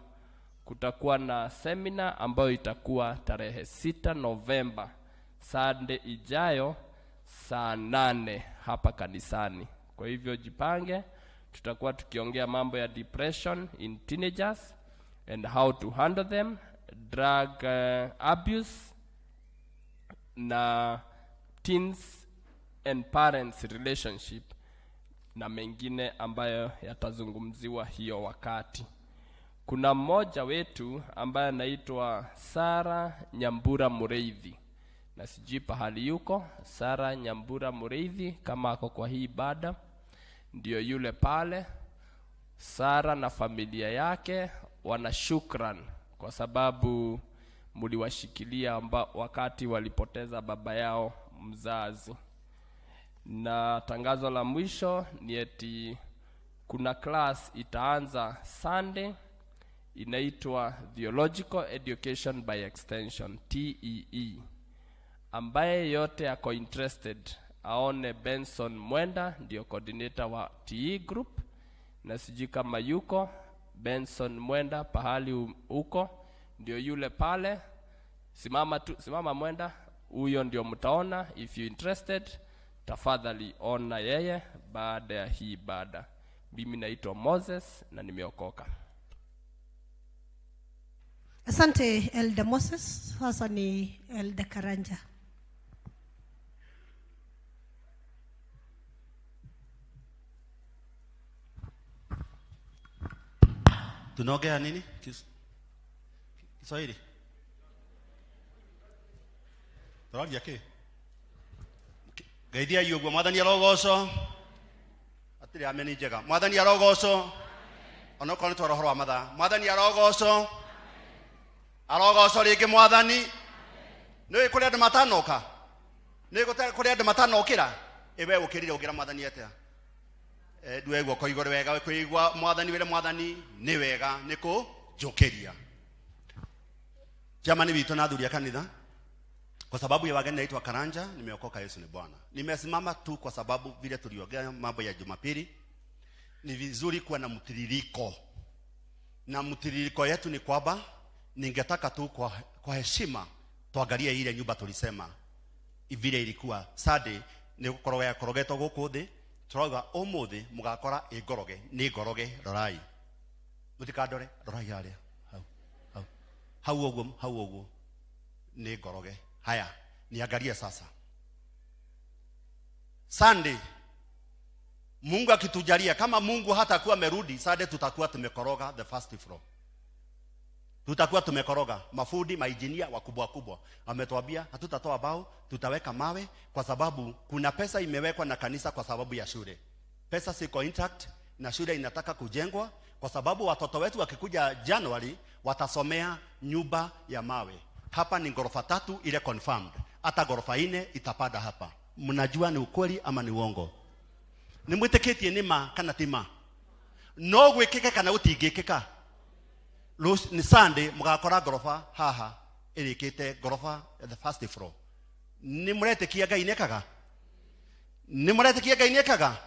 [SPEAKER 8] kutakuwa na seminar ambayo itakuwa tarehe 6 Novemba, Sunday ijayo saa 8 hapa kanisani. Kwa hivyo jipange, tutakuwa tukiongea mambo ya depression in teenagers and how to handle them, drug abuse na teens and parents relationship na mengine ambayo yatazungumziwa hiyo wakati. Kuna mmoja wetu ambaye anaitwa Sara Nyambura Mureithi, na sijui pahali yuko. Sara Nyambura Mureithi kama ako kwa hii ibada, ndio yule pale. Sara na familia yake wana shukran kwa sababu mliwashikilia wakati walipoteza baba yao mzazi. Na tangazo la mwisho ni eti kuna class itaanza Sunday inaitwa Theological Education by Extension TEE. Ambaye yote ako interested aone Benson Mwenda ndio coordinator wa TE group, na sijui kama yuko Benson Mwenda pahali uko ndio yule pale. Simama Mwenda, huyo ndio mtaona. If you interested, tafadhali ona yeye baada ya hii ibada. Mimi naitwa Moses na nimeokoka.
[SPEAKER 4] Asante Elder Moses. Sasa ni Elder Karanja.
[SPEAKER 9] Tunaongea nini? Kiswahili. Turagia ki? Gaidia yugo mwathani arogoco. Atiri ameni njega. Mwathani arogoco. Ono kono twara horo amatha. Mwathani arogoco. Arogoco ringi mwathani. Nĩ kũrĩa andũ matanoka. Nĩ kũrĩa andũ matanokĩra. Ewe ũkĩrire ũgira mwathani atia. Duwe guoko igũrũ wega kwĩigua mwathani wĩre mwathani nĩ wega nĩkũ njokeria. Jamani wito na athuri ya kanitha, kwa sababu ya wageni naitwa Karanja, nimeokoka. Yesu ni Bwana. Nimesimama tu kwa sababu vile tuliongea mambo ya Jumapili, ni vizuri kuwa na mtiririko. Na mtiririko yetu ni kwamba ningetaka tu kwa heshima tuangalie ile nyumba tulisema vile ilikuwa Sunday ni gukoroga korogeto guku thi. Turaga umuthi mugakora igoroge ni goroge rorai mutikandore rorai aria hau oguo ni goroge. Haya, niangalie sasa Sunday. Mungu akitujalia, kama Mungu hata kuwa merudi Sunday, tutakuwa tumekoroga the first floor. Tutakuwa tumekoroga mafundi mainjinia wakubwa. Wametuambia hatutatoa bao, tutaweka mawe kwa sababu kuna pesa imewekwa na kanisa kwa sababu ya shule. Pesa siko intact na shule inataka kujengwa kwa sababu watoto wetu wakikuja January watasomea nyumba ya mawe. Hapa ni ghorofa 3 ile confirmed. Hata ghorofa 4 itapanda hapa. Mnajua ni ukweli ama ni uongo? Ni mwitikitie nima kana tima? No gwikika kana utingikika? Ni Sunday mugakora gorofa haha irikite gorofa the first floor. Ni muretikia Ngai nekaga? Ni muretikia Ngai nekaga?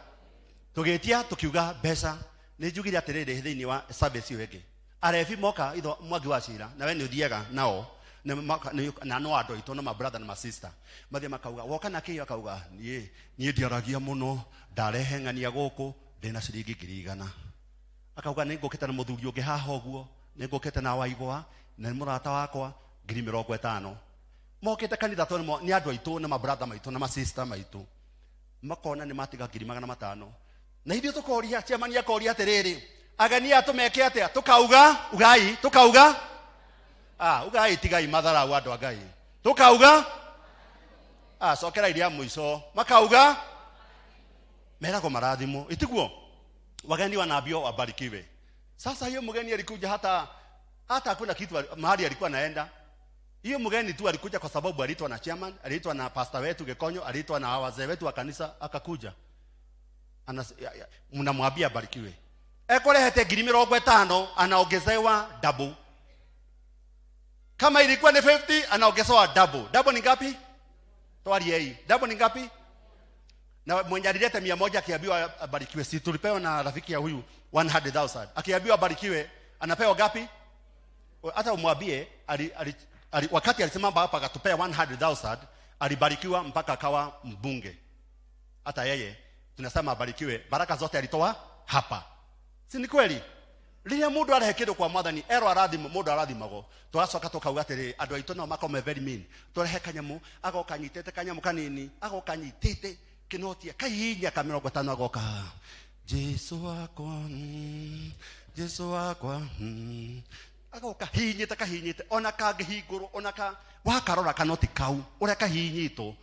[SPEAKER 9] Tugetia tukiuga besa ni njugire atiriri thiini wa service iyo ege. Arefi moka itho mwagi wa cira na we ni uthiaga nao na no ando ito no ma brother na ma sister mathia makauga woka na kii akauga nie ndiaragia muno ndarehe ngania guku ndina ciringi 100 akauga ni ngukita na muthuri ungi haha oguo ni ngukite na waigwa na murata wakwa 50 mokite kanitha to ni andu aitu na ma brother maitu na ma sister maitu makona ni matiga 500 na hivyo tukoria chamani akoria atiriri agania tumeke atia tukauga ugai tukauga ugai tigai mathara wa andu agai tukauga sokera iria muico makauga merako marathimo itiguo wageni wanaambio wabarikiwe. Sasa hiyo mgeni alikuja hata hakuna kitu mahali alikuwa naenda. Hiyo mgeni tu alikuja kwa sababu aliitwa na chairman, aliitwa na pastor wetu Gekonyo, aliitwa na wazee wetu wa kanisa akakuja. Mnamwambia barikiwe. Ekorehete 50 anaongezewa double. Kama ilikuwa ni 50 anaongezewa double. Double ni ngapi? Toari hii. Double ni ngapi? Na mwenye alileta 100 akiambiwa abarikiwe, si tulipewa na rafiki ya huyu 100,000. Akiambiwa abarikiwe anapewa ngapi? Hata umwambie wakati alisema hapa akatupea 100,000 alibarikiwa mpaka akawa mbunge. Hata yeye tunasema abarikiwe, baraka zote alitoa hapa. Si ni kweli? Ria mundu arehekido kwa mwathani ero arathimo mundu arathimago twacoka tukauga atiri andu aitu no makome very mean turehe kanyamu agokanyitete kanyamu kanini agokanyitete kinotia kahinya ka 50 agoka Jesu wakwa agoka kahinyite ona kangihinguru ona ka wakarora kanoti kau uria kahinyito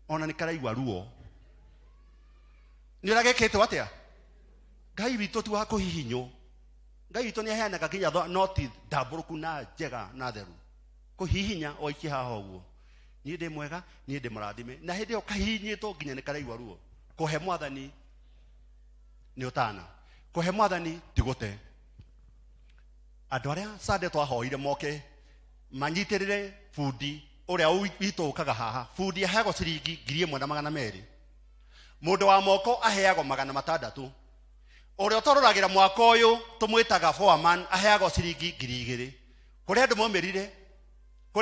[SPEAKER 9] ona ni karaigwa ruo ni uragekete atia Ngai witu tu wako hihinyo Ngai witu ni aheanaga nginya noti ndaburuku na njega na theru kuhihinya oiki haha uguo ni ndi mwega ni ndi murathime na hindi o kahinyito nginya ni karaigwa ruo kuhe mwathani ni utana kuhe mwathani tigute andu aria sande twahoire moke manyitirire fundi uria witu ukaga haha fundi aheagwo ciringi 1,200 mundu wa moko aheagwo 600 uria utororagira mwaka uyu tumwitaga foreman aheagwo ciringi 2,000 kuria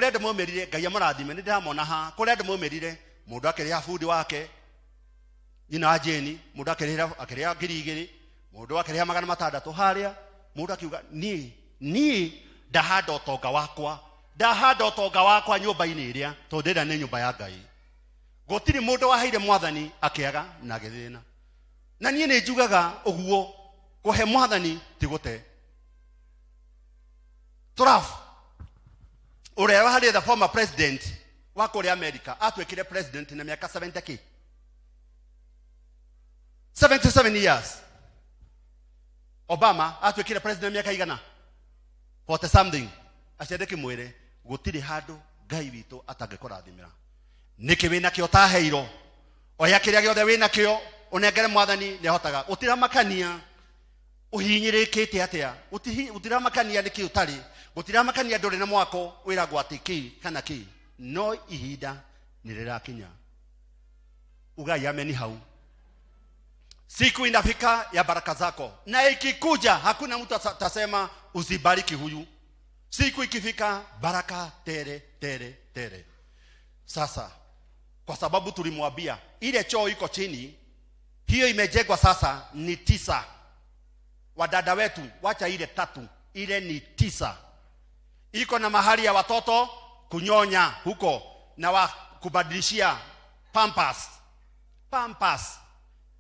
[SPEAKER 9] andu momerire ngai amurathime ni ndiramona ha kuria andu momerire mundu akiria fundi wake nyina Jeni mundu akiria 2,000 mundu akiria 600 haria mundu akiuga ni ndahanda utonga wakwa nyumba-ini iria to ndenda ni nyumba ya ngai gutiri mundu waheire mwathani akiaga na githina na nie ni njugaga uguo kuhe mwathani tigute Trump uria wahari the former president wa kuri America atwekire president na miaka 70 77 years Obama atwekire president miaka igana 40 something acendeke mwire gutiri handu ngai witu atangikurathimira niki wina kio taheiro oya kiria giothe wina kio unengere mwathani ni ahotaga utiramakania uhinyirikite atia utiramakania niki utari utiramakania nduri na mwako wiragwo atiki kana ki no ihinda nirirakinya ugai ameni hau siku inafika ya baraka zako na ikikuja hakuna mtu atasema usibariki huyu siku ikifika baraka tere sasa kwa sababu tulimwambia ile choo iko chini hiyo imejengwa sasa ni 9 wadada wetu wacha ile 3 ile ni 9 iko na mahali ya watoto kunyonya huko na wa kubadilishia pampers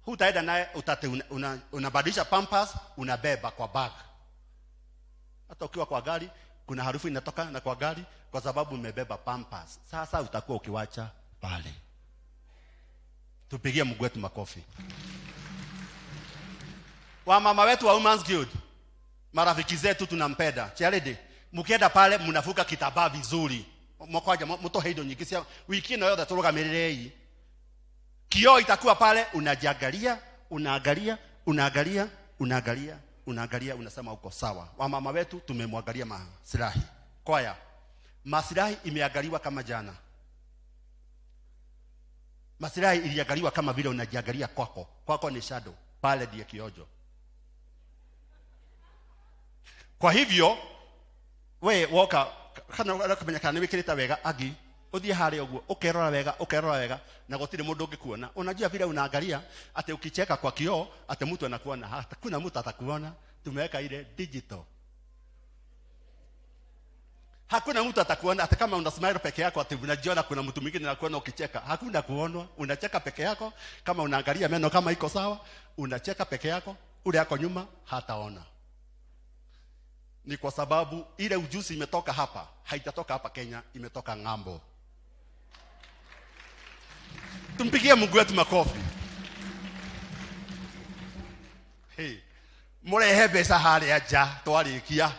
[SPEAKER 9] hutaenda naye utate unabadilisha pampers unabeba kwa bag hata ukiwa kwa gari kuna harufu inatoka na kwa gari kwa sababu umebeba pampers sasa utakuwa ukiwacha pale tupigie Mungu wetu makofi wa mama wetu wa Women's Guild marafiki zetu tunampenda charity mkienda pale mnafuka kitambaa vizuri mkwaja mtohe indo nyingi cia wiki na yote turugamirire hii kio itakuwa pale unajiangalia unaangalia unasema uko sawa wa mama wetu tumemwangalia maslahi kwaya maslahi imeangaliwa kama jana maslahi iliangaliwa kama vile unajiangalia kwako ni shadow pale ndiye kiojo kwa hivyo we woka kana kumenya kana wikirita wega agi uthie hali uguo ukerora wega na gutire mundu ungikuona unajua vile unaangalia ate ukicheka kwa kioo ate mtu anakuona hata kuna mtu atakuona tumeweka ile digital hakuna mtu atakuona hata kama una smile peke yako ate unajiona kuna mtu mwingine anakuona ukicheka hakuna kuonwa unacheka peke yako kama unaangalia meno kama iko sawa unacheka peke yako ule yako nyuma hataona ni kwa sababu ile ujuzi imetoka hapa haitatoka hapa Kenya imetoka ngambo tumpigie Mungu wetu makofi murehe mbeca haria nja twarikia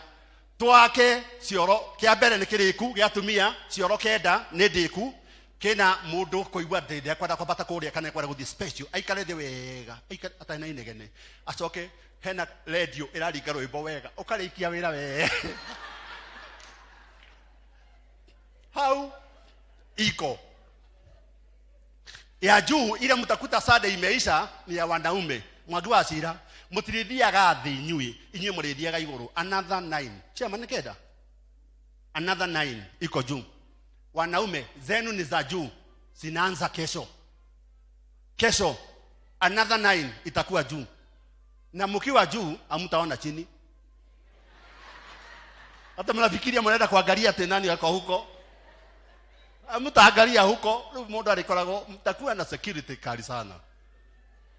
[SPEAKER 9] twake cioro kia mbere ni kiriku giatumia cioro kenda ni ndiku kina mundu kuigua ndinde kwenda kwambata kuria kana kwenda guthi special aikare thi wega atana inegene acoke hena radio iraringa rwimbo wega ukarikia wira we hau iko ya juu ile mtakuta sada imeisha ni ya wanaume mwagi wa cira mutirithiaga thi inyui murithiaga iguru another 9 chema nikenda another 9 iko juu wanaume zenu ni za juu zinaanza kesho another 9 itakuwa juu na mkiwa juu hamtaona chini hata mnafikiria mnaenda kuangalia tena nani yako huko mtaangalia huko mundu alikoragwo mtakuwa na security kali sana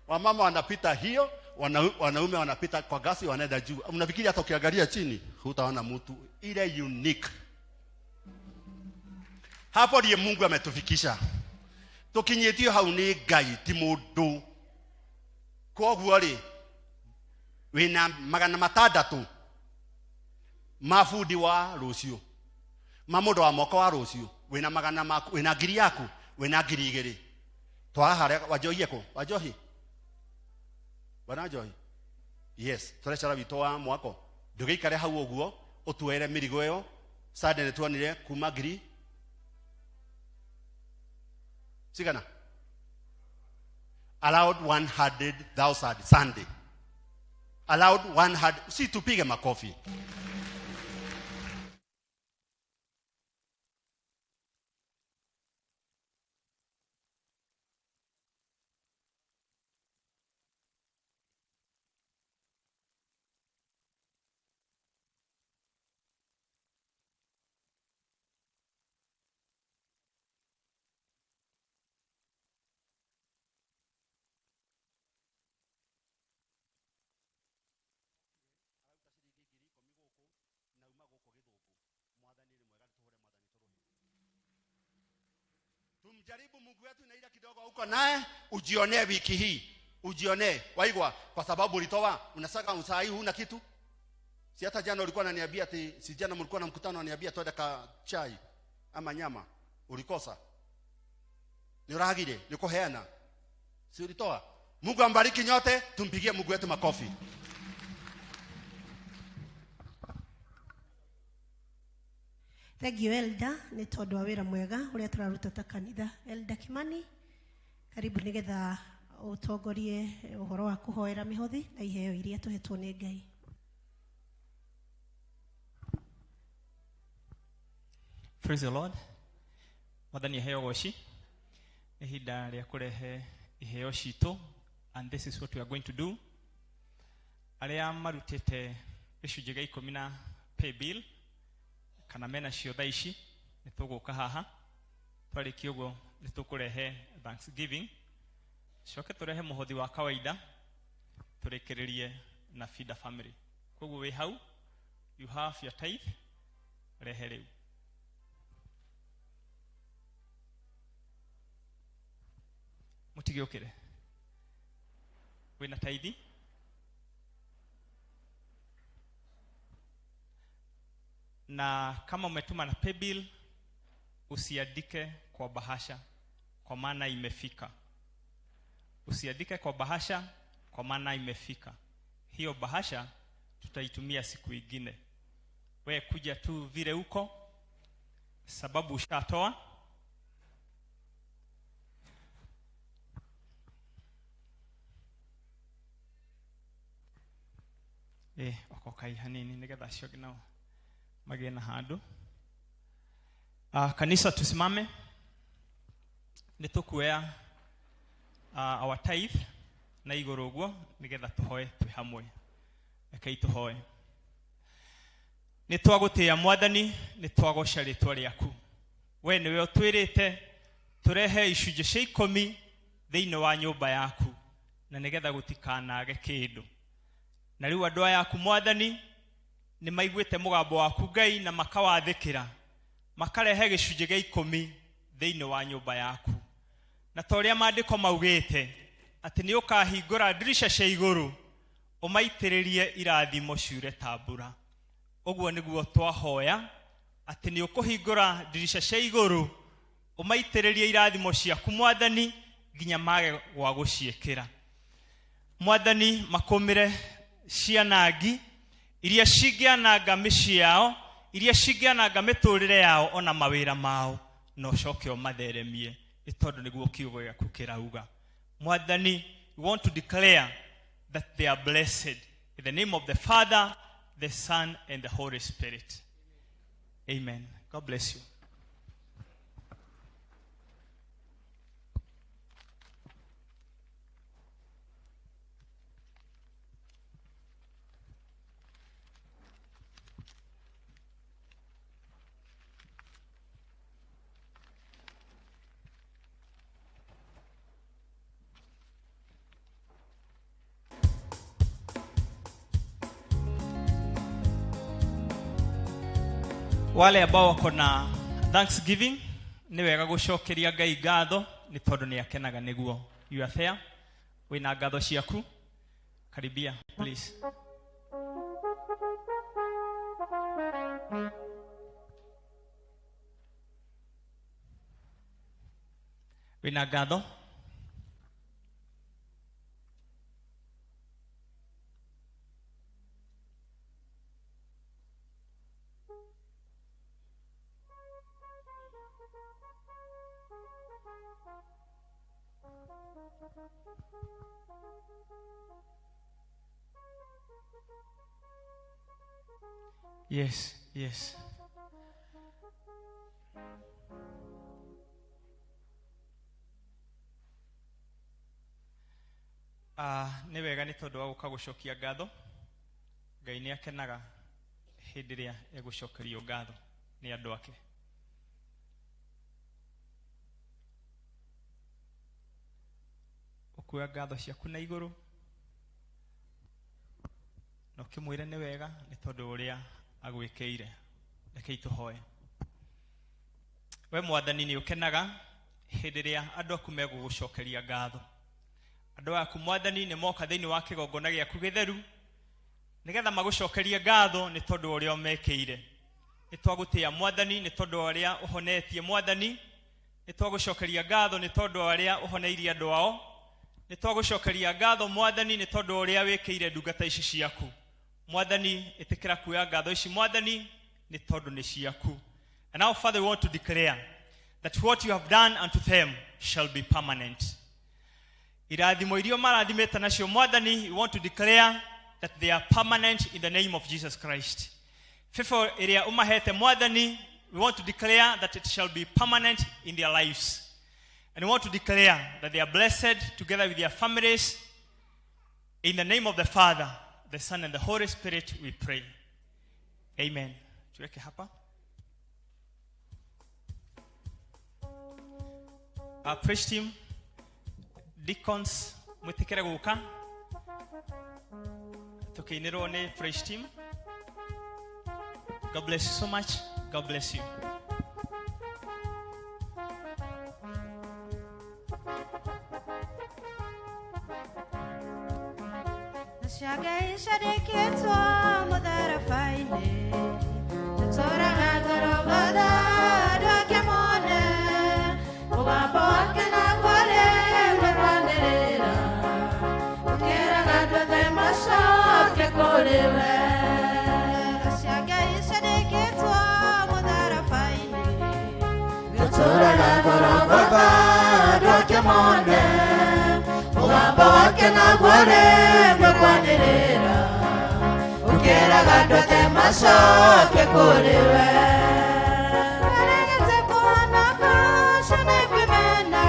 [SPEAKER 9] wamama wanapita hiyo wanaume wanapita kwa gasi wanaenda juu mnafikiria hata ukiangalia chini hutaona mtu ile unique hapo ndiye Mungu ametufikisha tukinyitio hau ni ngai ti mundu koguo ri wina 600 mafundi wa rucio mamundu wa moko wa rucio wina 100 maku wina ngiri yaku wina ngiri igiri twara haria wajohie ko wajohi Bwana Joy. Yes, turecara wito wa mwako. Ndugikare hau oguo, utuere mirigo yo. Sade ne tuonire kuma ngiri. Sigana. Allowed 100,000 Sunday. Allowed 100. Si tupige makofi. Tumjaribu Mungu wetu na ile kidogo huko naye ujionee wiki hii. Ujionee. Waigwa kwa sababu ulitoa unasaka usahii huna kitu. Si hata jana ulikuwa unaniambia ati si jana mlikuwa na mkutano unaniambia twende ka chai ama nyama. Ulikosa. Ni uragire, ni kuheana. Si ulitoa. Mungu ambariki nyote, tumpigie Mungu wetu makofi.
[SPEAKER 4] Thank you Elda ni tondu wa wira mwega uria turaruta ta kanitha. Elda Kimani, karibu nigetha utongorie uhoro wa kuhoera mihothi na iheo iria tuhetwo ni Ngai.
[SPEAKER 10] Praise the Lord. Mwathani iheo goci. Ihinda ria kurehe iheo citu, and this is what we are going to do. Aria marutite icunjĩ gĩa 10 na pay bill kana mena cio thaa ici nituguka haha twarĩkia ũguo nĩtũkũrehe Thanksgiving, coke tũrehe mũhothi wa kawaida tũrĩkĩrĩrie na feed a family. Koguo wĩ hau, you have your tithe, rehe rĩu. Mũtigĩũkĩre. Wĩna tithe? Na kama umetuma na pay bill usiandike kwa bahasha kwa maana imefika. Usiandike kwa bahasha kwa maana imefika. Hiyo bahasha tutaitumia siku ingine. Wewe kuja tu vile uko sababu ushatoa. Okokai hanini nigetha cio ginao magena handu. Kanisa tusimame. Nitukuea our tithe na iguru uguo nigetha tuhoe twi hamwe. Rekei tuhoe. Nitwagutia Mwathani, nitwagoca ritwa riaku. We niwe utwirite turehe icunjĩ cia 10 thĩinĩ wa nyũmba yaku na nigetha gutikanage kindu. Na riu andu aya yaku Mwathani ni maiguite mugambo waku Ngai na makawathikira, makarehe gĩcunjĩ gĩa 10 thĩinĩ wa nyũmba yaku. Na toria maandiko maugite ati ni ukahingũra dirisha cia iguru umaitĩrĩrie irathimo ciure tambura. Ũguo nĩguo twahoya ati ni ukuhingũra dirisha cia iguru umaitĩrĩrie irathimo ciaku Mwathani nginya mage gwa guciĩkĩra. Mwathani makomire cianangi iria cingĩananga mĩciĩ yao, iria cingĩananga mĩtũrĩre yao ona mawĩra mao, no coke ũmatheremie nĩ tondũ nĩguo kiugo gĩaku kĩrauga. Mwathani, we want to declare that they are blessed in the name of the Father, the Son and the Holy Spirit. Amen. God bless you. Wale ambao wako na Thanksgiving ni wega gucokeria Ngai ngatho ni tondu ni akenaga niguo. You are there? Wina ngatho ciaku? Karibia, please. Wina ngatho? Yes, yes. Nĩ wega nĩ tondũ wa gũka gũcokia ngatho. Ngai nĩ akenaga hĩndĩ ĩrĩa egũcokerio ngatho nĩ andũ ake. Ũkuoya ngatho ciaku na igũrũ na ũkĩmwĩra nĩ wega nĩ tondũ ũrĩa agwĩkĩire. Rekei tũhoe. We Mwathani nĩ ũkenaga hĩndĩ ĩrĩa andũ aku megũgũcokeria ngatho. Andũ aku Mwathani nĩ moka thĩinĩ wa kĩgongona gĩaku gĩtheru nĩgetha magũcokerie ngatho nĩ tondũ ũrĩa ũmekĩire. Nĩ twagũtĩĩa Mwathani nĩ tondũ ũrĩa ũhonetie Mwathani. Nĩ twagũcokeria ngatho nĩ tondũ ũrĩa ũhoneirie andũ ao. Nĩ twagũcokeria ngatho Mwathani nĩ tondũ ũrĩa wĩkĩire ndungata ici ciaku. Mwathani ĩtĩkĩra kuoya ngatho ici Mwathani nĩ tondũ nĩ ciaku. And now Father, we want to declare that what you have done unto them shall be permanent. Irathimo iria marathimĩte nacio Mwathani, we want to declare that they are permanent in the name of Jesus Christ. Favor iria umahete Mwathani, we want to declare that it shall be permanent in their lives. And we want to declare that they are blessed together with their families. In the name of the Father, the Son, and the Holy Spirit, we pray. Amen. Tuweke hapa. Our praise team, deacons, mwitikere guka. Tukiinirwo ni praise team. God bless you so much. God bless you.
[SPEAKER 11] Shagai shadeketwa modara faine Tora nagaro bada doke mone Oba kana kwale mwanderera Kera gadwa de masha ke kolewe Shagai shadeketwa modara faine Tora nagaro bada doke mone Oba kana kwale mwanderera Ukera gadwa de masha ke kolewe Regete kuana kashane kwemena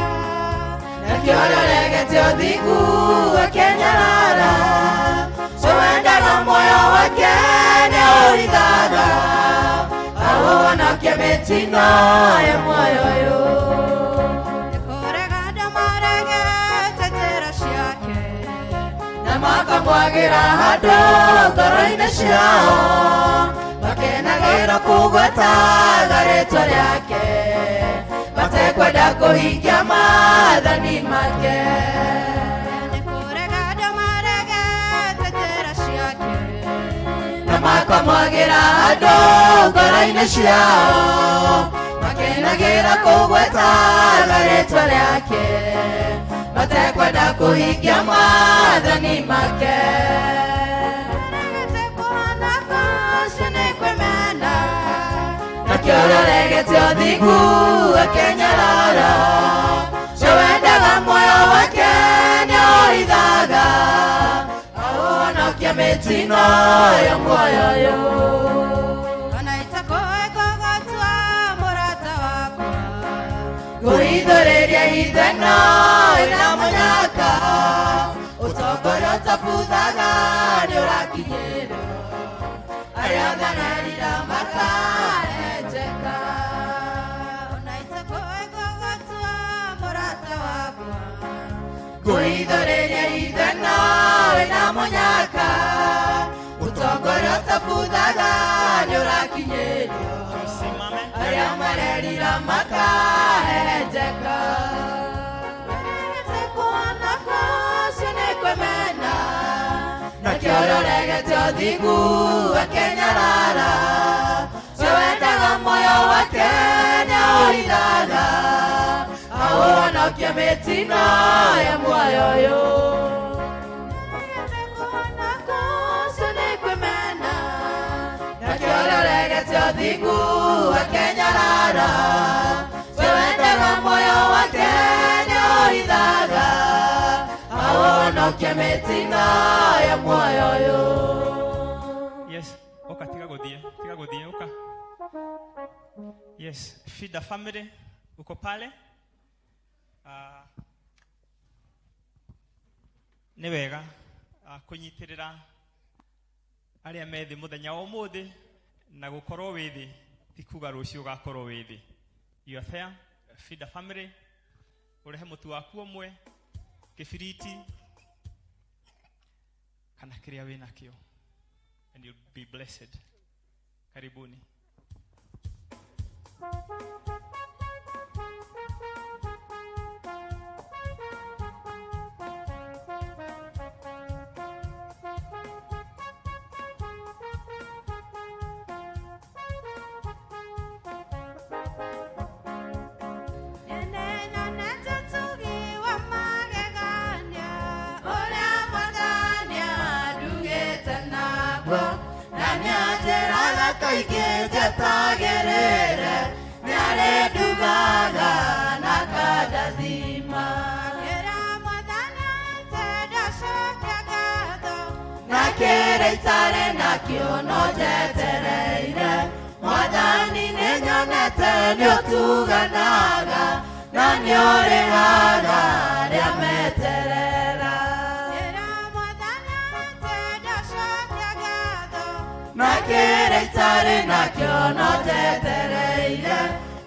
[SPEAKER 11] Nakiora regete odhigu wa Kenyarara Soenda na moyo wa Kenya oridhaga Aona kemetina ya moyo yo Ekore gada maregete tera shiake Makamwagira hado goroine ciao Makenagira kugwetaga rĩtwa rĩake Matekwenda kũhingia maathani make Nĩkũrega andũ maregete njĩra ciake Na makamwagira hado ngoro-inĩ ciao Makenagira kugwetaga rĩtwa rĩake Matekwenda kũhingia maathani make Regete kuona kũcio nĩ kwĩmena Nakĩo regete ũthingu wa Kenyarara Cio wendaga muoyo wake nĩohithaga Ahonokia mĩtino ya muoyo yo Ona itakũĩ kũgũtua mũrata wakwa Kũhithũrĩria itheno ĩna mũnyaka Ũtongoria ũtabuthaga nĩũrakinyĩra Arĩa othe makahenjeka Ona itakũĩ kũgũtua mũrata wakwa Kũhithũrĩria itheno ĩna mũnyaka Ũtongoria ũtabuthaga nĩũrakinyĩra Arĩa marerira makahenjeka Regete kuona kũcio nĩ kwĩmena Nakĩo regete ũthingu wa Kenyarara Cio wendaga muoyo wake nĩohithaga Ahonokia mĩtino ya muoyo yo Regete kuona kũcio nĩ kwĩmena Nakĩo regete ũthingu wa Kenyarara Cio wendaga muoyo wake nĩohithaga nĩũcokia mĩtino ya muoyo ũyũ.
[SPEAKER 10] Yes, oka tiga gũthiĩ oka. Yes, feed the family uko pale. Nĩ wega kũnyitirĩra arĩa methi mũthenya wa ũmũthĩ na gũkorwo wĩthĩ ti kuga rũciũ ũgakorwo wĩthĩ. You are there, feed the family, ũrehe mũtu waku ũmwe, kĩbiriti kana kĩrĩa wĩ nakĩo, and you'll be blessed. Karibuni.
[SPEAKER 11] Tagerere nyare dugaga nakadathima kera mwathana teda shokagado nakere itare nakio no jetereire mwathani nenyonete niotuganaga na niorehaga ria meterera kera mwathana teda shokagado nakere itare nakio no jetereire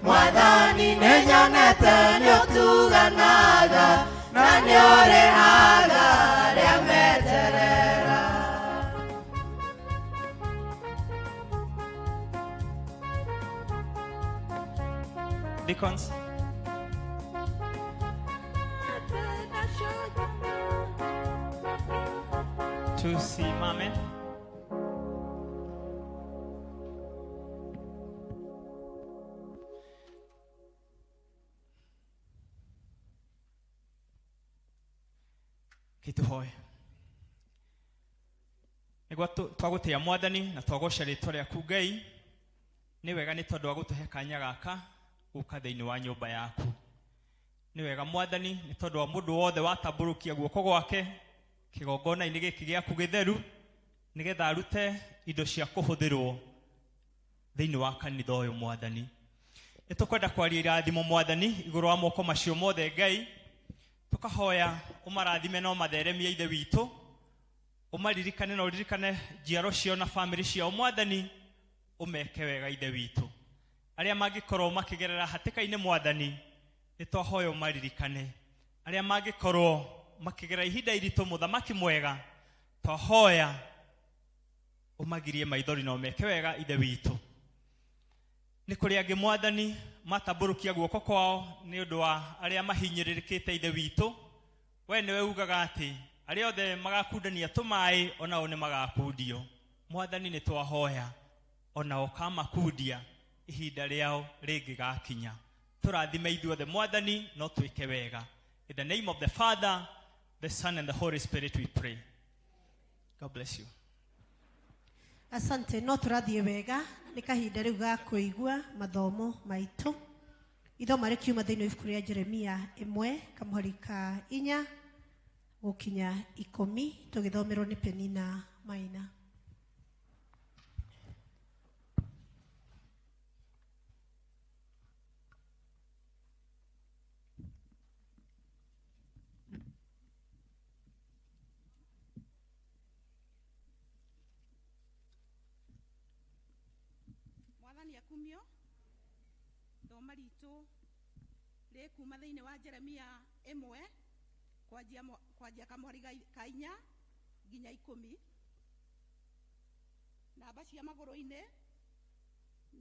[SPEAKER 11] mwathani nenyonete niotuganaga na niorehaga ria meterera.
[SPEAKER 10] Deacons. Tusimame. Kituhoe. Nĩguo twagũtĩa Mwathani na twagoca rĩĩtwa rĩaku Ngai, nĩ wega nĩ tondũ wa gũtũhe kanya gaka gũka thĩinĩ wa nyũmba yaku. Nĩ wega Mwathani nĩ tondũ wa mũndũ wothe watambũrũkia guoko gwake kĩgongona-inĩ gĩkĩ gĩaku gĩtheru nĩgetha arute indo cia kũhũthĩrwo thĩinĩ wa kanitha ũyũ Mwathani. Nĩ tũkwenda kwaria irathimo Mwathani igũrũ wa moko macio mothe Ngai, tukahoya umarathime na umatheremie ithe witũ, umaririkane na uririkane njiaro cio na family ciao Mwathani, umeke wega ithe witũ. Arĩa mangĩkorwo makĩgerera hatĩka-inĩ Mwathani, nĩ twahoya umaririkane. Arĩa mangĩkorwo makĩgerera ihinda iritũ Mũthamaki mwega, twahoya umagirie maithori na umeke wega ithe witũ. Nĩ kũrĩ angĩ Mwathani matambũrũkia guoko kwao nĩ ũndũ wa arĩa mahinyĩrĩrĩkĩte ithe witũ. We nĩwe ugaga atĩ arĩa othe magakundania tũmaĩ onao nĩ magakundio. Mwathani nĩ twahoya onao kamakundia ihinda rĩao rĩngĩgakinya. Tũrathime ithuothe Mwathani no twĩke wega. In the name of the Father, the Son and the Holy Spirit we pray. God bless you.
[SPEAKER 4] Asante, no tũrathiĩ wega nĩ kahinda rĩu ga kũigua mathomo maitũ. Ithoma rĩkiuma thĩinĩ wa ibuku rĩa Jeremia 1:4 gũkinya 10 tũgĩthomerwo nĩ Penina Maina.
[SPEAKER 1] Mwathani akumio thoma ritũ rĩkuma thĩinĩ wa Jeremia 1 kwanjia kamũhari ka 4 nginya 10. Namba cia magũrũ-inĩ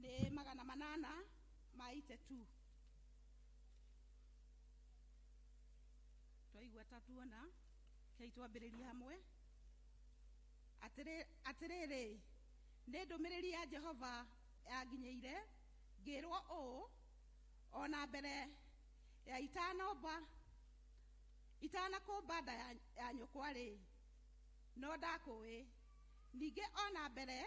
[SPEAKER 1] nĩ 882. Twaigua tatuona kei twambĩrĩria hamwe. Atĩrĩrĩ nĩ ndũmĩrĩri ya Jehova yanginyĩire ngĩrwo ũũ ona mbere ya itanakũmba nda ya nyũkwa-rĩ no ndakũĩ, ningĩ ona mbere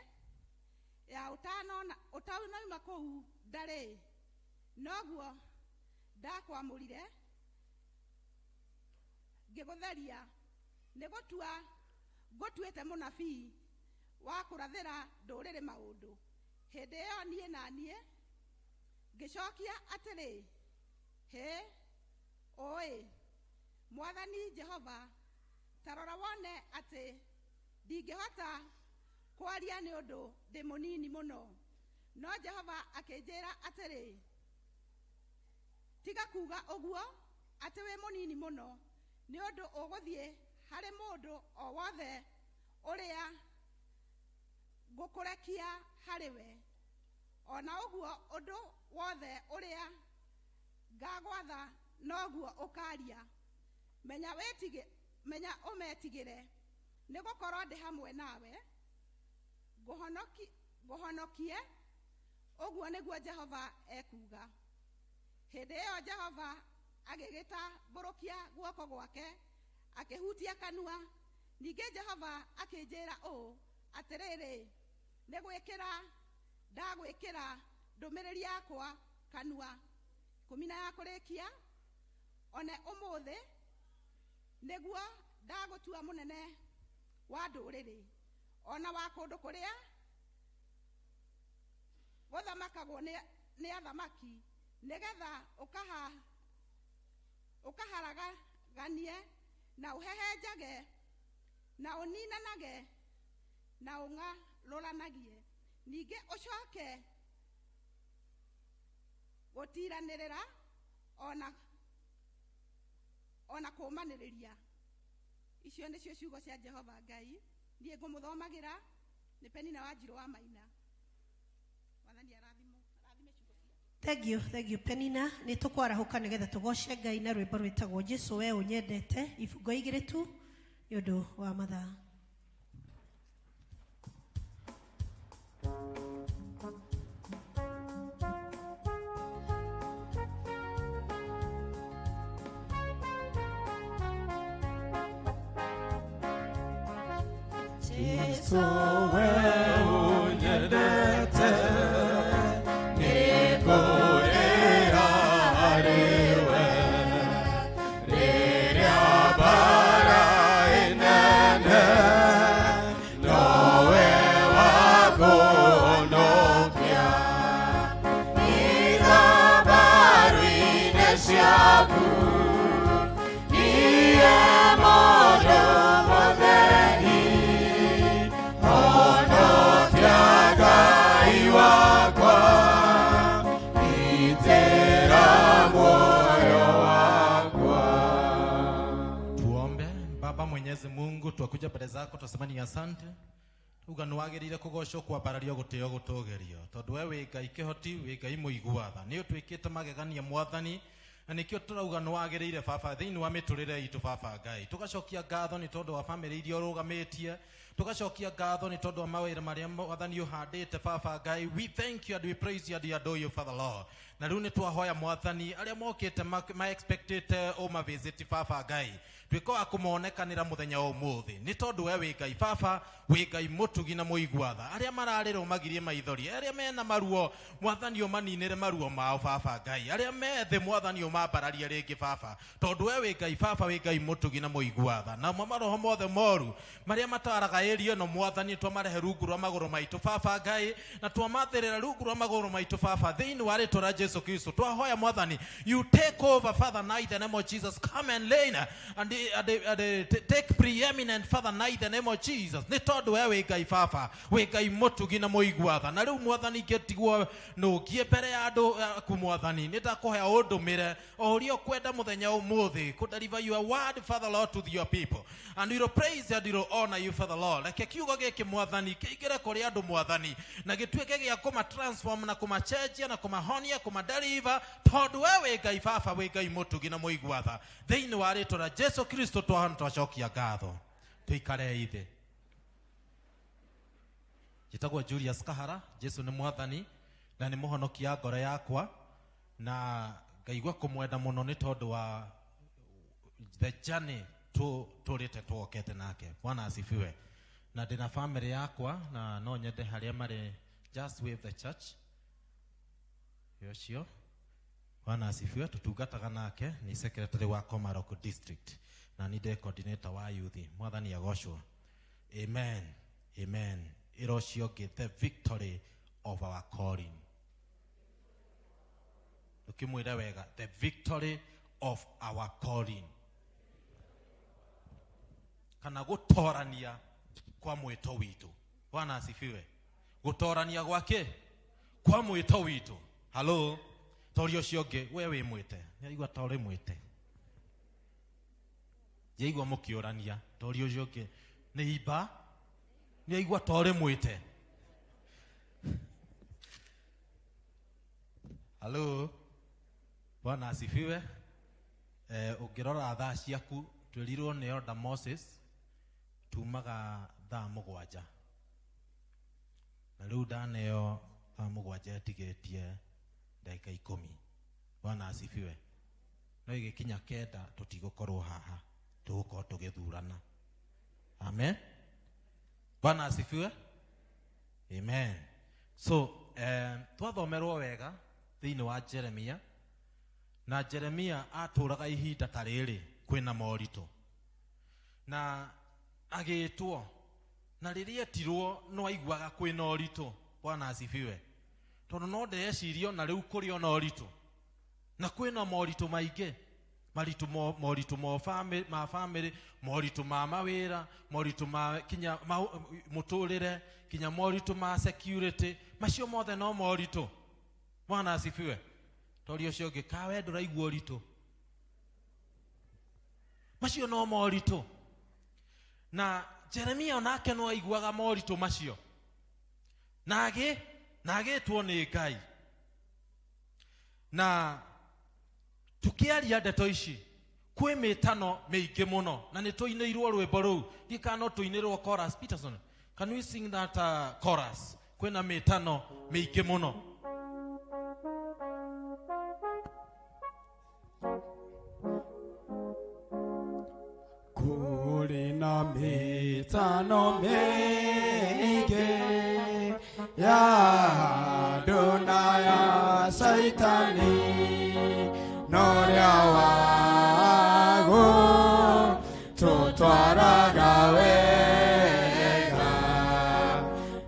[SPEAKER 1] ya ũtanoima kũu ndarĩ noguo ndakwamũrire ngĩgũtheria
[SPEAKER 12] negotua gotuete munabii wa kurathira ndurire maundu hende yo nie na nie ngicokia atiri he oi Mwathani Jehova tarora wone ati ndingihota kwaria ni undu ndi munini muno no Jehova akinjira atiri tiga kuga uguo ati we munini muno ni undu uguthie hari mundu o wothe uria ngukurekia hariwe ona uguo undu wothe uria ngagwatha noguo ukaria menya umetigire nigukorwo ndi hamwe nawe nguhonokie uguo niguo Jehova ekuga. Hindi iyo Jehova agigita burukia guoko gwake akihutia kanua ninge Jehova akinjira atiriri nigwikira ndagwikira ndumiriri yakwa kanua kumina ya kurikia one umuthi niguo ndagutua munene wa nduriri ona wa kundu kuria guthamakagwo ni athamaki nigetha ukaharaganie na uhehenjage na uninanage na ung'arũranagie ninge ucoke gutiranirira ona kumaniriria. Icio nicio ciugo cia Jehova Ngai nie ngumuthomagira ni Penina wa Njiro wa Maina. Mwathani arathime ciugo cia.
[SPEAKER 4] Thank you Penina. Ni tukwarahuka nigetha tugoce Ngai na rwimbo rwitagwo Jesu we unyendete ibungo igire tu ni undu wa mathaa.
[SPEAKER 7] Jesu we unyendete nikurira ariwe riria bara inene nowe wakuhonokia ithabaru-ine ciaku niye mũndũ mũtheri honokia Ngai wakwa itĩra moyo wakwa.
[SPEAKER 13] Tuombe. Baba Mwenyezi Mungu, twakuja mbele zako twasema ni asante uga nĩwagĩrĩire kũgocwo kwambarario gũtĩo gũtũgerio tondũ we wĩ Ngai kĩhoti wĩ Ngai mũiguatha nĩ ũtwĩkĩte magegania Mwathani na nikio turauga nĩwagĩrĩire Baba thĩinĩ wa mĩtũrĩre itũ Baba Ngai tugacokia ngatho nĩ tondũ wa family iria ũrũgamĩtie tugacokia ngatho nĩ tondũ wa mawĩra marĩa Mwathani ũhandĩte Baba Ngai. We thank you and we praise you and we adore you Father Lord. Na rĩu nĩ twahoya Mwathani arĩa mokĩte ma expected visit Baba Ngai twĩka wa kũmonekanĩra mũthenya ũmũthĩ nĩ tondũ we wĩ Ngai Baba wĩ Ngai mũtugi na mũiguatha arĩa mararĩrwo magirie maithori arĩa mena maruo Mwathani ũmaninĩre maruo mao Baba Ngai arĩa methe Mwathani ũmambararie rĩngĩ Baba tondũ we wĩ Ngai Baba wĩ Ngai mũtugi na mũiguatha na maroho mothe moru marĩa mataraga ĩrio no Mwathani twamarehe rungu rwa magũrũ maitũ Baba Ngai na twamathĩrĩra rungu rwa magũrũ maitũ Baba thĩinĩ wa rĩtwa rĩa Jesu Kristo twahoya Mwathani you take over Father now in the name of Jesus. Come and reign and take preeminent Father now in the name of Jesus. Nĩ tondũ we wĩ Ngai Baba wĩ Ngai mũtugi na mũiguatha na rĩu Mwathani ngĩtigwo nũngie mbere ya andũ aku Mwathani nĩ ndakũhoya ũndũmĩre o ũrĩa ũkwenda mũthenya ũmũthĩ deliver your word Father Lord to your people and we will praise and we will honor you Father Lord. Reke kiugo gĩkĩ Mwathani kĩingĩre kũrĩ andũ Mwathani na gĩtuĩke gĩa kũmatransform na kũmachenjia na kũmahonia kũmadeliver tondũ we wĩ Ngai Baba wĩ Ngai mũtugi na mũiguatha thĩinĩ wa rĩtwa rĩa Jesu Kristo twacokia ngatho tuikare ithe. Jitagwo Julius Kahara. Jesu nĩ Mwathani na nĩ mũhonokia ngoro yakwa na ngaigua kũmwenda mũno nĩ tondũ wa the journey tũrĩte twokete nake. Bwana asifiwe. Na ndĩna family yakwa na no nyende harĩa marĩ just with the church yocio. Bwana asifiwe. Tutungataga nake ni secretary wa Komaroko district na ninde coordinator wa youth. Mwathani agoshwo. Amen. Amen. Irocio get the victory of our calling. Ukimwira wega, the victory of our calling. Kana gutorania kwa mwito witu. Bwana asifiwe. Gutorania gwake kwa mwito witu. Hello. Torio cionge wewe mwite. Yaigwa tore mwite. Yaigwa mukiorania. Torio cionge ni iba. Yaigwa tore mwite. Hello. Bwana asifiwe. Ungirora thaa ciaku twirirwo ni Elder Moses tumaga thaa mugwanja. Na riu ndaneo thaa mugwanja tigetie ndagika 10. Bwana asifiwe. No igikinya kenda tutigokorwo haha tugukorwo tugithurana. Amen. Bwana asifiwe. Amen. So twathomerwo wega thiini wa Jeremia. Na Jeremia aturaga ihinda ta riri kwina morito. Na agitwo na riria etirwo no aiguaga kwina orito. Bwana asifiwe. Tondu no ndecirio na riu kuri ona orito. Na kwina morito maingi. Morito ma family, morito ma mawira, morito ma kinya muturire, kinya morito ma security, macio mothe no morito. Bwana asifiwe. Torio cionge kawe nduraigua orito. Macio no morito. Na Jeremia onake no aiguaga morito macio. Nage tuone Ngai. Na tukiaria ndeto ici kwi mitano miingi muno na ni tuinirwo rwimbo ruu dikano tuinirwo chorus. Peterson, can we sing that chorus? Kwina mitano miingi muno.
[SPEAKER 7] Kulina mitano miingi ya duna ya Saitani noria wago tutwaraga wega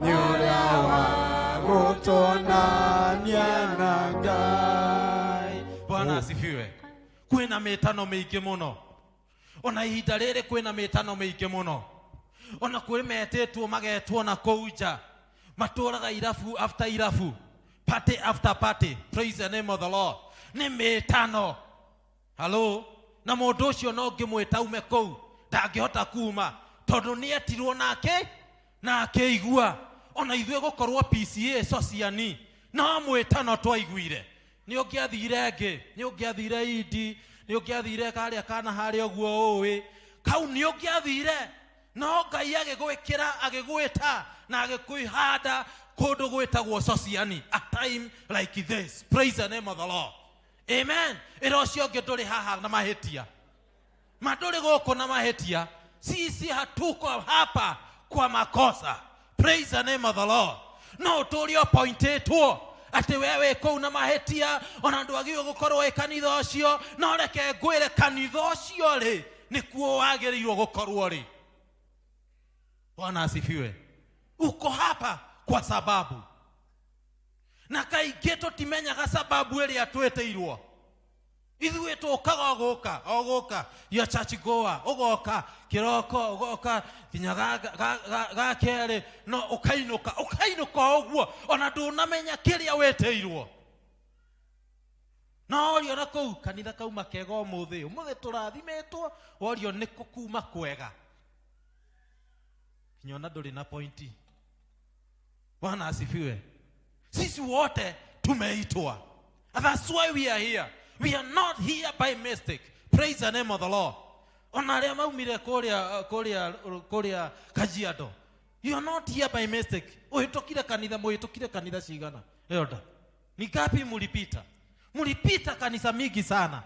[SPEAKER 7] noria wago tonania na Ngai.
[SPEAKER 13] Bwana asifiwe. Kwina mitano miingi muno. Ona ihinda riri kwina mitano miingi muno. Ona kuri metetwo magetwo na kouja maturaga irafu after irafu, party after party. Praise the name of the Lord. Ni mitano. Hello. Na mundu ucio no ngimwita ume kou ndangihota kuma tondu ni etirwo nake na akeigua. Ona ithwe gukorwo P.C.E.A sociani no mwitano twaiguire. Ni ungiathire ngi, ni ungiathire idi, ni ungiathire karia kana haria oguo uwi kau ni ungiathire no Ngai agigwikira agigwita na agikuihanda kundu gwitagwo sociani a time like this. Praise the name of the Lord. Amen. Irocio ngi nduri haha na mahitia. Maduri goko na mahitia. Sisi hatuko hapa kwa makosa. Praise the name of the Lord. No tulio pointetwo ati wewe ko na mahitia ona ndwagio gukorwo e kanitha ucio no reke ngwire kanitha ucio ri nikuo wagirirwo gukorwo ri. Bwana asifiwe. Uko hapa kwa sababu na kaingĩ tũtimenyaga sababu ĩrĩa twĩtĩirwo. Ithuĩ tũkaga ogoka ya church goa ogoka kiroko ogoka kinya ga kere no ukainuka ũguo ona ndũnamenya kĩrĩa wĩtĩirwo. No orio na kũu kanitha kauma kega ũmũthĩ tũrathimetwo orio nĩ kuma kwega. Kinyona ndũrĩ na pointi. Bwana asifiwe. Sisi wote tumeitwa. That's why we are here. We are not here by mistake. Praise the name of the Lord. Onaria maumire koria Kajiado. You are not here by mistake. Uhitokire kanitha cigana. Elder. Ni ngapi mulipita? Mulipita kanisa mingi sana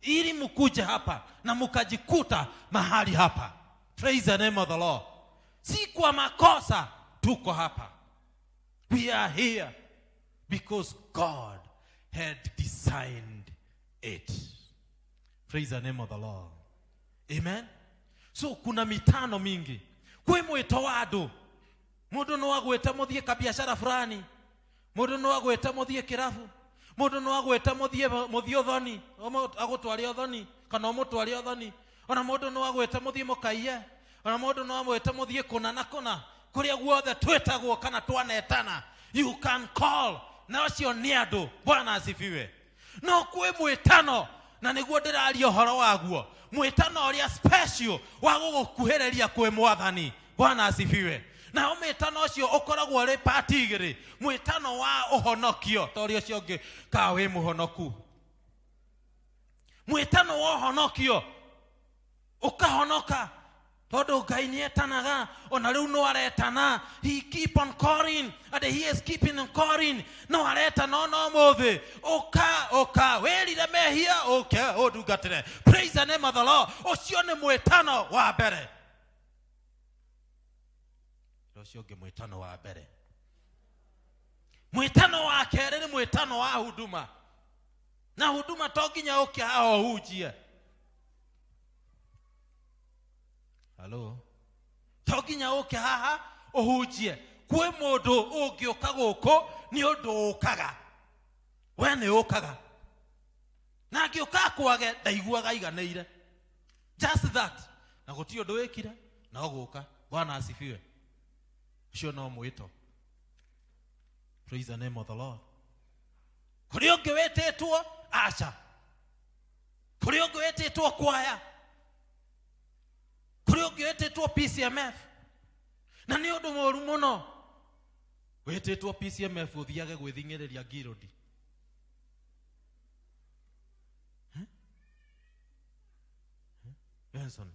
[SPEAKER 13] ili mukuje hapa na mukajikuta mahali hapa. Praise the name of the Lord. Si kwa makosa tuko hapa. We are here because God had designed it. Praise the name of the Lord. Amen. So kuna mitano mingi. Kwe mwito wadu. Mundu no agweta muthie kabiashara fulani. Mundu no agweta muthie kirafu. Mundu no agweta muthie othoni. Agutwari othoni. Kana mutwari othoni. Ona mundu no agweta muthie mukaiye. Ona mundu no agweta muthie kuna na kuna. Kuria guothe twetagwo kana twanetana. You can call. Na ucio ni andu. Bwana asifiwe. No kwe mwitano. Na niguo ndiraria horo waguo. Mwitano uria special wa gugukuhereria kwe mwathani. Bwana asifiwe. Na mwitano ucio ukoragwo ri party igiri. Mwitano wa uhonokio. Tori ucio ngi ka wi muhonoku. Mwitano wa uhonokio. Ukahonoka. Todo Ngai ni etanaga. Ona riu no aretana. He keep on calling. And he is keeping on calling. No areta no mothe. Oka. Werire mehia. Okay. Odugatire. Praise the name of the Lord. Ucio ni mwitano wa mbere. Ucio ngi mwitano wa mbere. Mwitano wa kere ni mwitano wa huduma. Na huduma toginya ukia hao hujie. Hello. Toginya ukia haha ohujie. Kwe mundu ungioka guko ni undu ukaga. We ni ukaga. Na ngioka kwage ndaiguaga iganeire. Just that. Na guti undu wikire na guka. Bwana asifiwe. Ucio no mwito. Praise the name of the Lord. Kuri ungi wetetwo acha. Kuri ungi wetetwo kwaya. Kuri ungi wetetwo P.C.E.A. Na ni undu moru muno. Wetetwo P.C.E.A. uthiage gwithingereria girodi. Benson.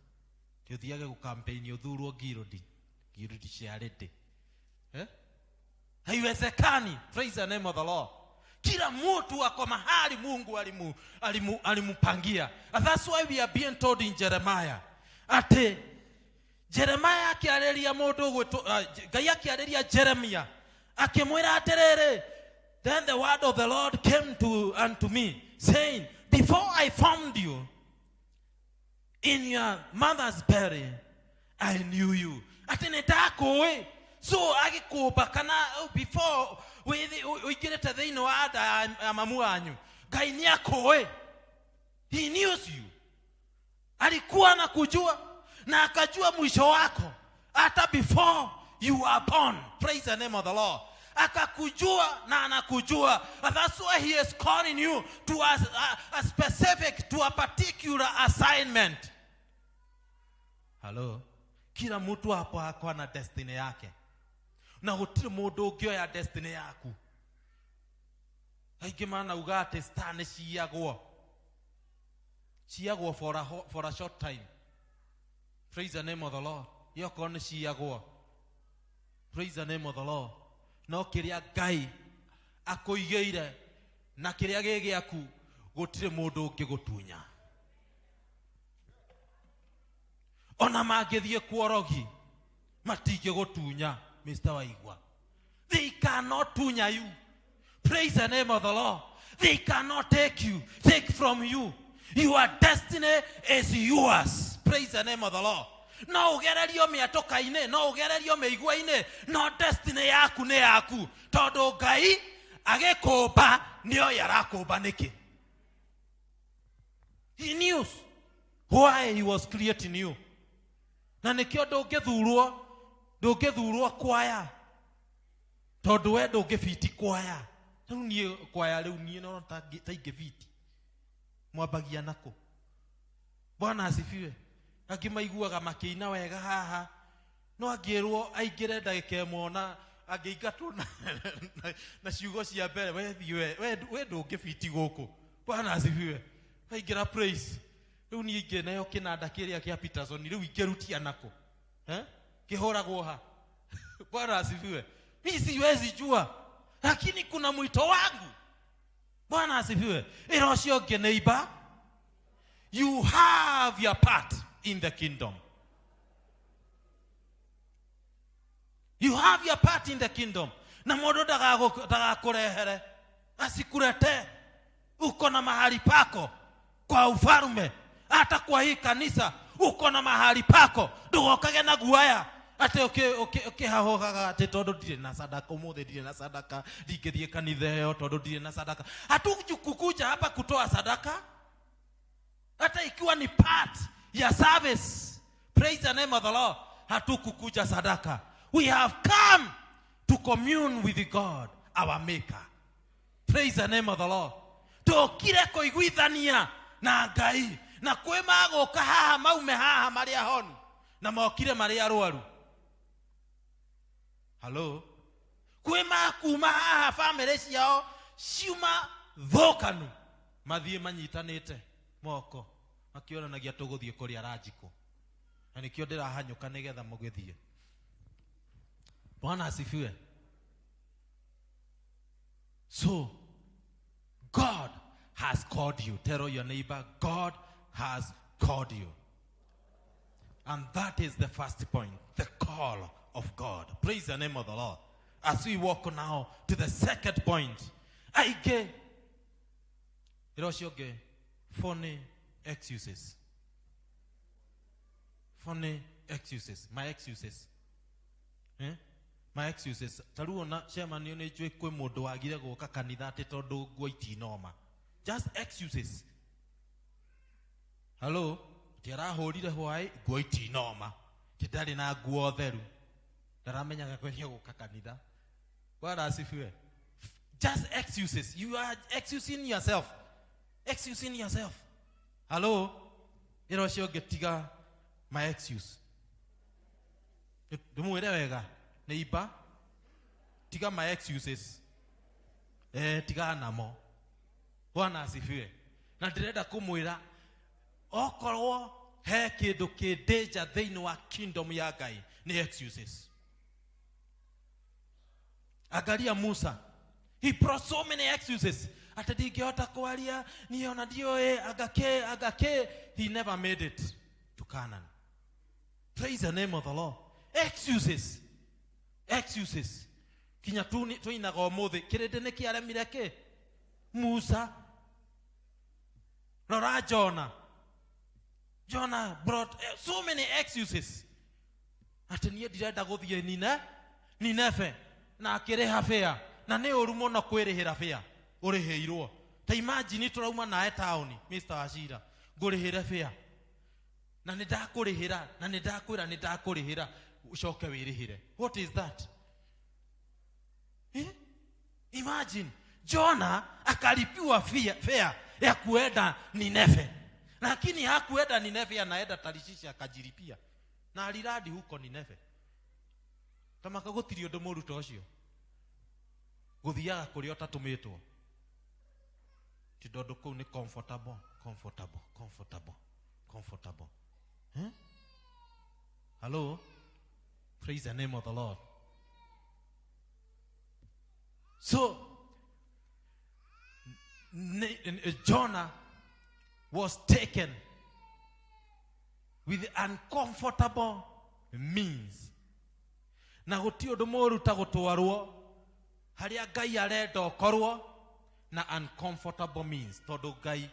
[SPEAKER 13] Ti uthiage ku campaign uthurwo girodi. Girodi ciarete. Haiwezekani. Praise the name of the Lord. Kila mtu ako mahali Mungu alimupangia. And that's why we are being told in Jeremiah. Ate Jeremiah akiareria mundu Ngai akiareria Jeremiah akimwira atiriri. Then the word of the Lord came unto me saying, before I formed you in your mother's belly, I knew you. Ate nitakuwi. So agikuba kana before we get it the no ada mamu anyu. Ngai ni akoe. He knows you. Alikuwa anakujua na akajua mwisho wako hata before you are born. Praise the name of the Lord. Akakujua na anakujua. And that's why he is calling you to a specific, to a particular assignment. Hello. Kila mtu hapo hako na destiny yake. Na gutire mundu ungioya destiny yaku. Haige mana ugate stane ciagwo for a short time. Praise the name of the Lord. Yoko ne ciagwo. Praise the name of the Lord. No kiria Ngai akoigeire na kiria gigiaku gutire mundu ungigutunya. Ona magithie kuorogi matige gutunya. Mr. Waigwa. They cannot tunya you. Praise the name of the Lord. They cannot take from you. Your destiny is yours. Praise the name of the Lord. No ugererio miatokaine, no ugererio meiguaine, no destiny yaku ne yaku. Todo Ngai agekoba nio yarakoba niki. He knew why he was creating you. Na nikio ndungithurwo kwaya. Tondu we ndungifiti kwaya. Riu nie kwaya riu nie no ta ingifiti. Mwabagia nako. Bwana asifiwe. Agimaiguaga makiina wega haha. No agirwo aingire ndagike mona agiingatwo na ciugo cia mbere we ndungifiti guku. Bwana asifiwe. Aingira praise. Riu nie ingi nayo kinanda kiria kia Peterson riu ingirutia nako. Kihoragwo ha. Bwana asifiwe. Mimi siwezi jua. Lakini kuna mwito wangu. Bwana asifiwe. Erocio neighbor. You have your part in the kingdom. You have your part in the kingdom. Na mundu ndagakurehere. Asikurete. Uko na mahali pako kwa ufalme. Hata kwa hii kanisa uko na mahali pako ndugokage na guaya ate hahogaga ate tondu ndire na sadaka umuthe ndire na sadaka ndingithie kanitha yo tondu ndire na sadaka. Hatukukuja hapa kutoa sadaka hata ikiwa ni part ya service. Praise the name of the Lord. Hatukukuja sadaka. We have come to commune with God, our maker. Praise the name of the Lord. Tokire koiguithania na Ngai na kwema goka haha maume haha mari ahonu na mokire mari arwaru. Hello. Kwema kuma haha family ciao ciuma thokanu mathie manyitanite moko makionanagia tuguthie kuri arajiko na nikio ndirahanyuka nigetha mugithie. Bwana asifiwe. So God has called you. Tell your neighbor, God has called you. And that is the first point, the call of God. Praise the name of the Lord. As we walk now to the second point, I get funny excuses. Funny excuses. My excuses. My excuses. Taruona chairman you ne jwe kwe mundu wagire goka kanitha ati tondu nguo itinoma. Just excuses. Hello, tirahurire hwai nguo itinoma. Tidari na nguo theru. Ndaramenyaga kweria goka kanitha. Bwana asifiwe. Just excuses. You are excusing yourself. Excusing yourself. Hello, irosho getiga my excuse. Dumwire wega. Neighbor, tiga my excuses. Tiga namo. Bwana asifiwe. Na ndirenda kumwira okorwo he kindu ki danger thiini wa kingdom ya Ngai ni excuses. Angalia Musa. He brought so many excuses. Ati ndingehota kwaria niona ndio agake. He never made it to Canaan. Praise the name of the Lord. Excuses. Excuses. Kinya tuinaga omuthe kirinde ni kiaremire ki Musa. Rora Jonah brought so many excuses. Ati nie ndirenda guthie Nineve na akireha fare na ne orumo no kwirihira fare uriheirwo. Ta imagine turauma nae town Mr. Washira ngurihire fare na nindakurihira na nindakwira nindakurihira ushoke wirihire. What is that? Imagine Jonah akalipiwa fare ya kuenda Nineve, lakini hakuenda Nineve, anaenda Tarishishi akajilipia na aliradi huko Nineve. Kama kagutirio ndo muruto ucio guthiaga kuri otatumitwo kidodo ko ni comfortable. Hello, praise the name of the Lord. So Jonah was taken with uncomfortable means. Na gutio ndo moruta gutwarwo haria Ngai arenda okorwo na uncomfortable means. Tondu Ngai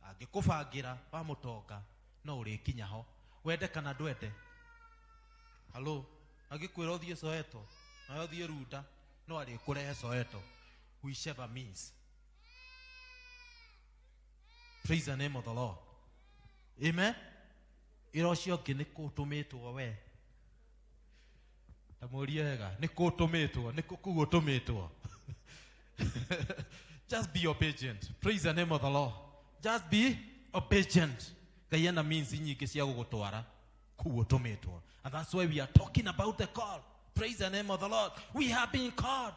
[SPEAKER 13] angikubangira wa mutonga no urikinya ho wende kana ndwende. Hello, agikwira uthie Soweto na uthie Runda no ari kurehe Soweto, whichever means. Praise the name of the Lord. Amen. Irosio kinikutumitwo we tamuriega nikutumitwo nikugutumitwo. Just be obedient. Praise the name of the Lord. Just be obedient. Kayana means nyingi cia gugutwara kugutumitwo. And that's why we are talking about the call. Praise the name of the Lord. We have been called.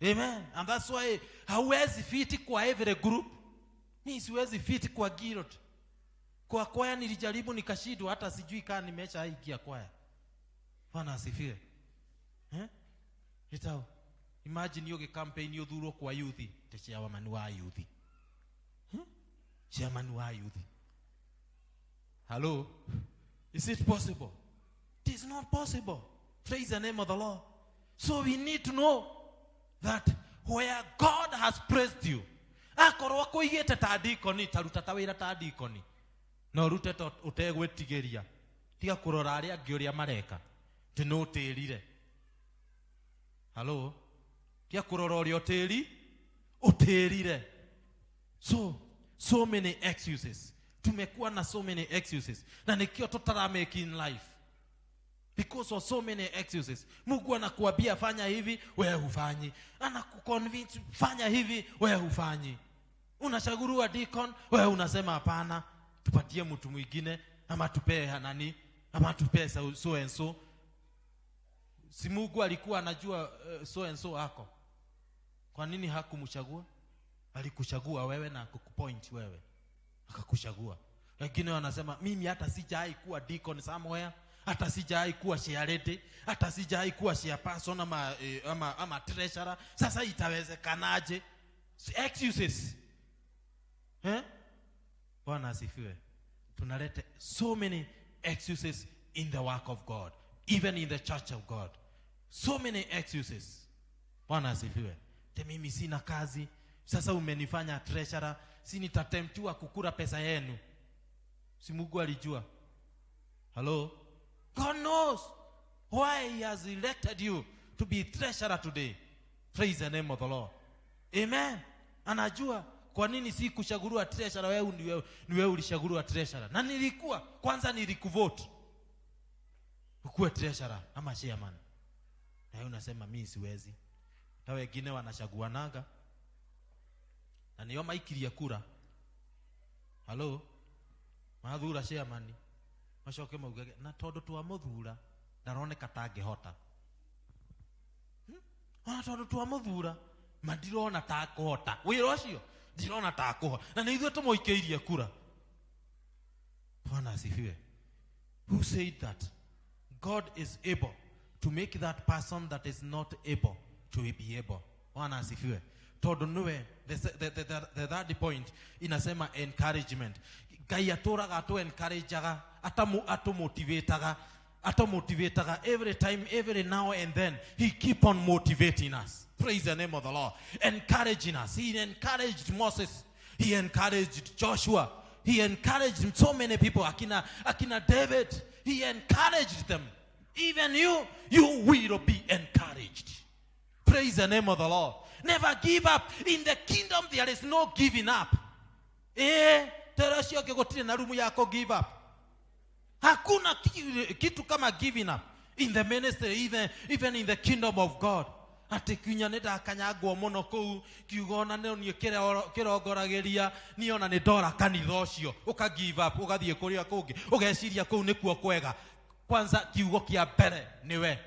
[SPEAKER 13] Amen. And that's why hauwezi fiti kwa every group. Mimi siwezi fiti kwa guild. Kwa kwaya nilijaribu nikashindwa, hata sijui kama nimeshaingia kwaya. Bwana asifiwe. Itao. Imagine yoge campaign yodhuro kwa youth. Teshawa manua youth. Chairman wa youth. Hello. Is it possible? It is not possible. Praise the name of the Lord. So we need to know that where God has placed you, akorwo kuigite ta deacon taruta ta wira ta deacon no rute utegwetigeria tiga kurora aria angi uria mareka tinotirire. Hello, tiga kurora uria utirire. So many excuses. Tumekuwa na so many excuses, na nikio tutara make in life because of so many excuses. Mungu anakuambia fanya hivi, wewe hufanyi. Anakuconvince fanya hivi, wewe hufanyi. Unachagua deacon, wewe unasema hapana, tupatie mtu mwingine ama tupee nani ama tupee so and so. Si Mungu alikuwa anajua so and so hako. Kwa nini hakumchagua? Alikuchagua wewe na kukupoint wewe. Akakuchagua. Wengine wanasema mimi hata sijai kuwa deacon somewhere, hata sijai kuwa chairlady, hata sijai kuwa chairperson ama treasurer. Sasa itawezekanaje? Excuses. Bwana asifiwe. Tunaleta so many excuses in the work of God, even in the church of God. So many excuses. Bwana asifiwe. Mimi sina kazi, sasa umenifanya treasurer, si nitatemptiwa kukura pesa yenu. Si Mungu alijua? Hello? God knows why he has elected you to be treasurer today. Praise the name of the Lord. Amen. Anajua kwa nini si kuchaguliwa treasurer, wewe ni wewe ulichaguliwa treasurer. Na nilikuwa kwanza nilikuvote ukuwe treasurer ama chairman. Na wewe unasema mimi siwezi. Na wengine wanachaguanaga na niyo maikiria kura. Hello? Mathura chairman. Mashoke maugage na tondu twa muthura ndaroneka tangihota. Ona tondu twa muthura mandirona ta kuhota. Wira ucio ndirona ta kuhota. Na nĩ ithuĩ tũmoikĩirie kura. Bwana asifiwe. Who said that? God is able to make that person that is not able to be able. Bwana asifiwe. Tondu niwe the third point inasema encouragement. Ngai atũraga atu encourageaga, atomotivateaga every time, every now and then. He keep on motivating us. Praise the name of the Lord. Encouraging us. He encouraged Moses. He encouraged Joshua. He encouraged so many people. Akina David. He encouraged them. Even you will be encouraged. Praise the name of the Lord. Never give up. In the kingdom there is no giving up. Terasio kegotine na rumu yako give up. Hakuna kitu kama giving up. In the ministry, even in the kingdom of God. Ati kunyaneda kanyagwo muno kou kiugona ne ni kirogorageria ni ona ni dora kanitha ucio uka give up ugathie kuria kungi ugeciria kou nikuo kwega. Kwanza kiugo kia mbere niwe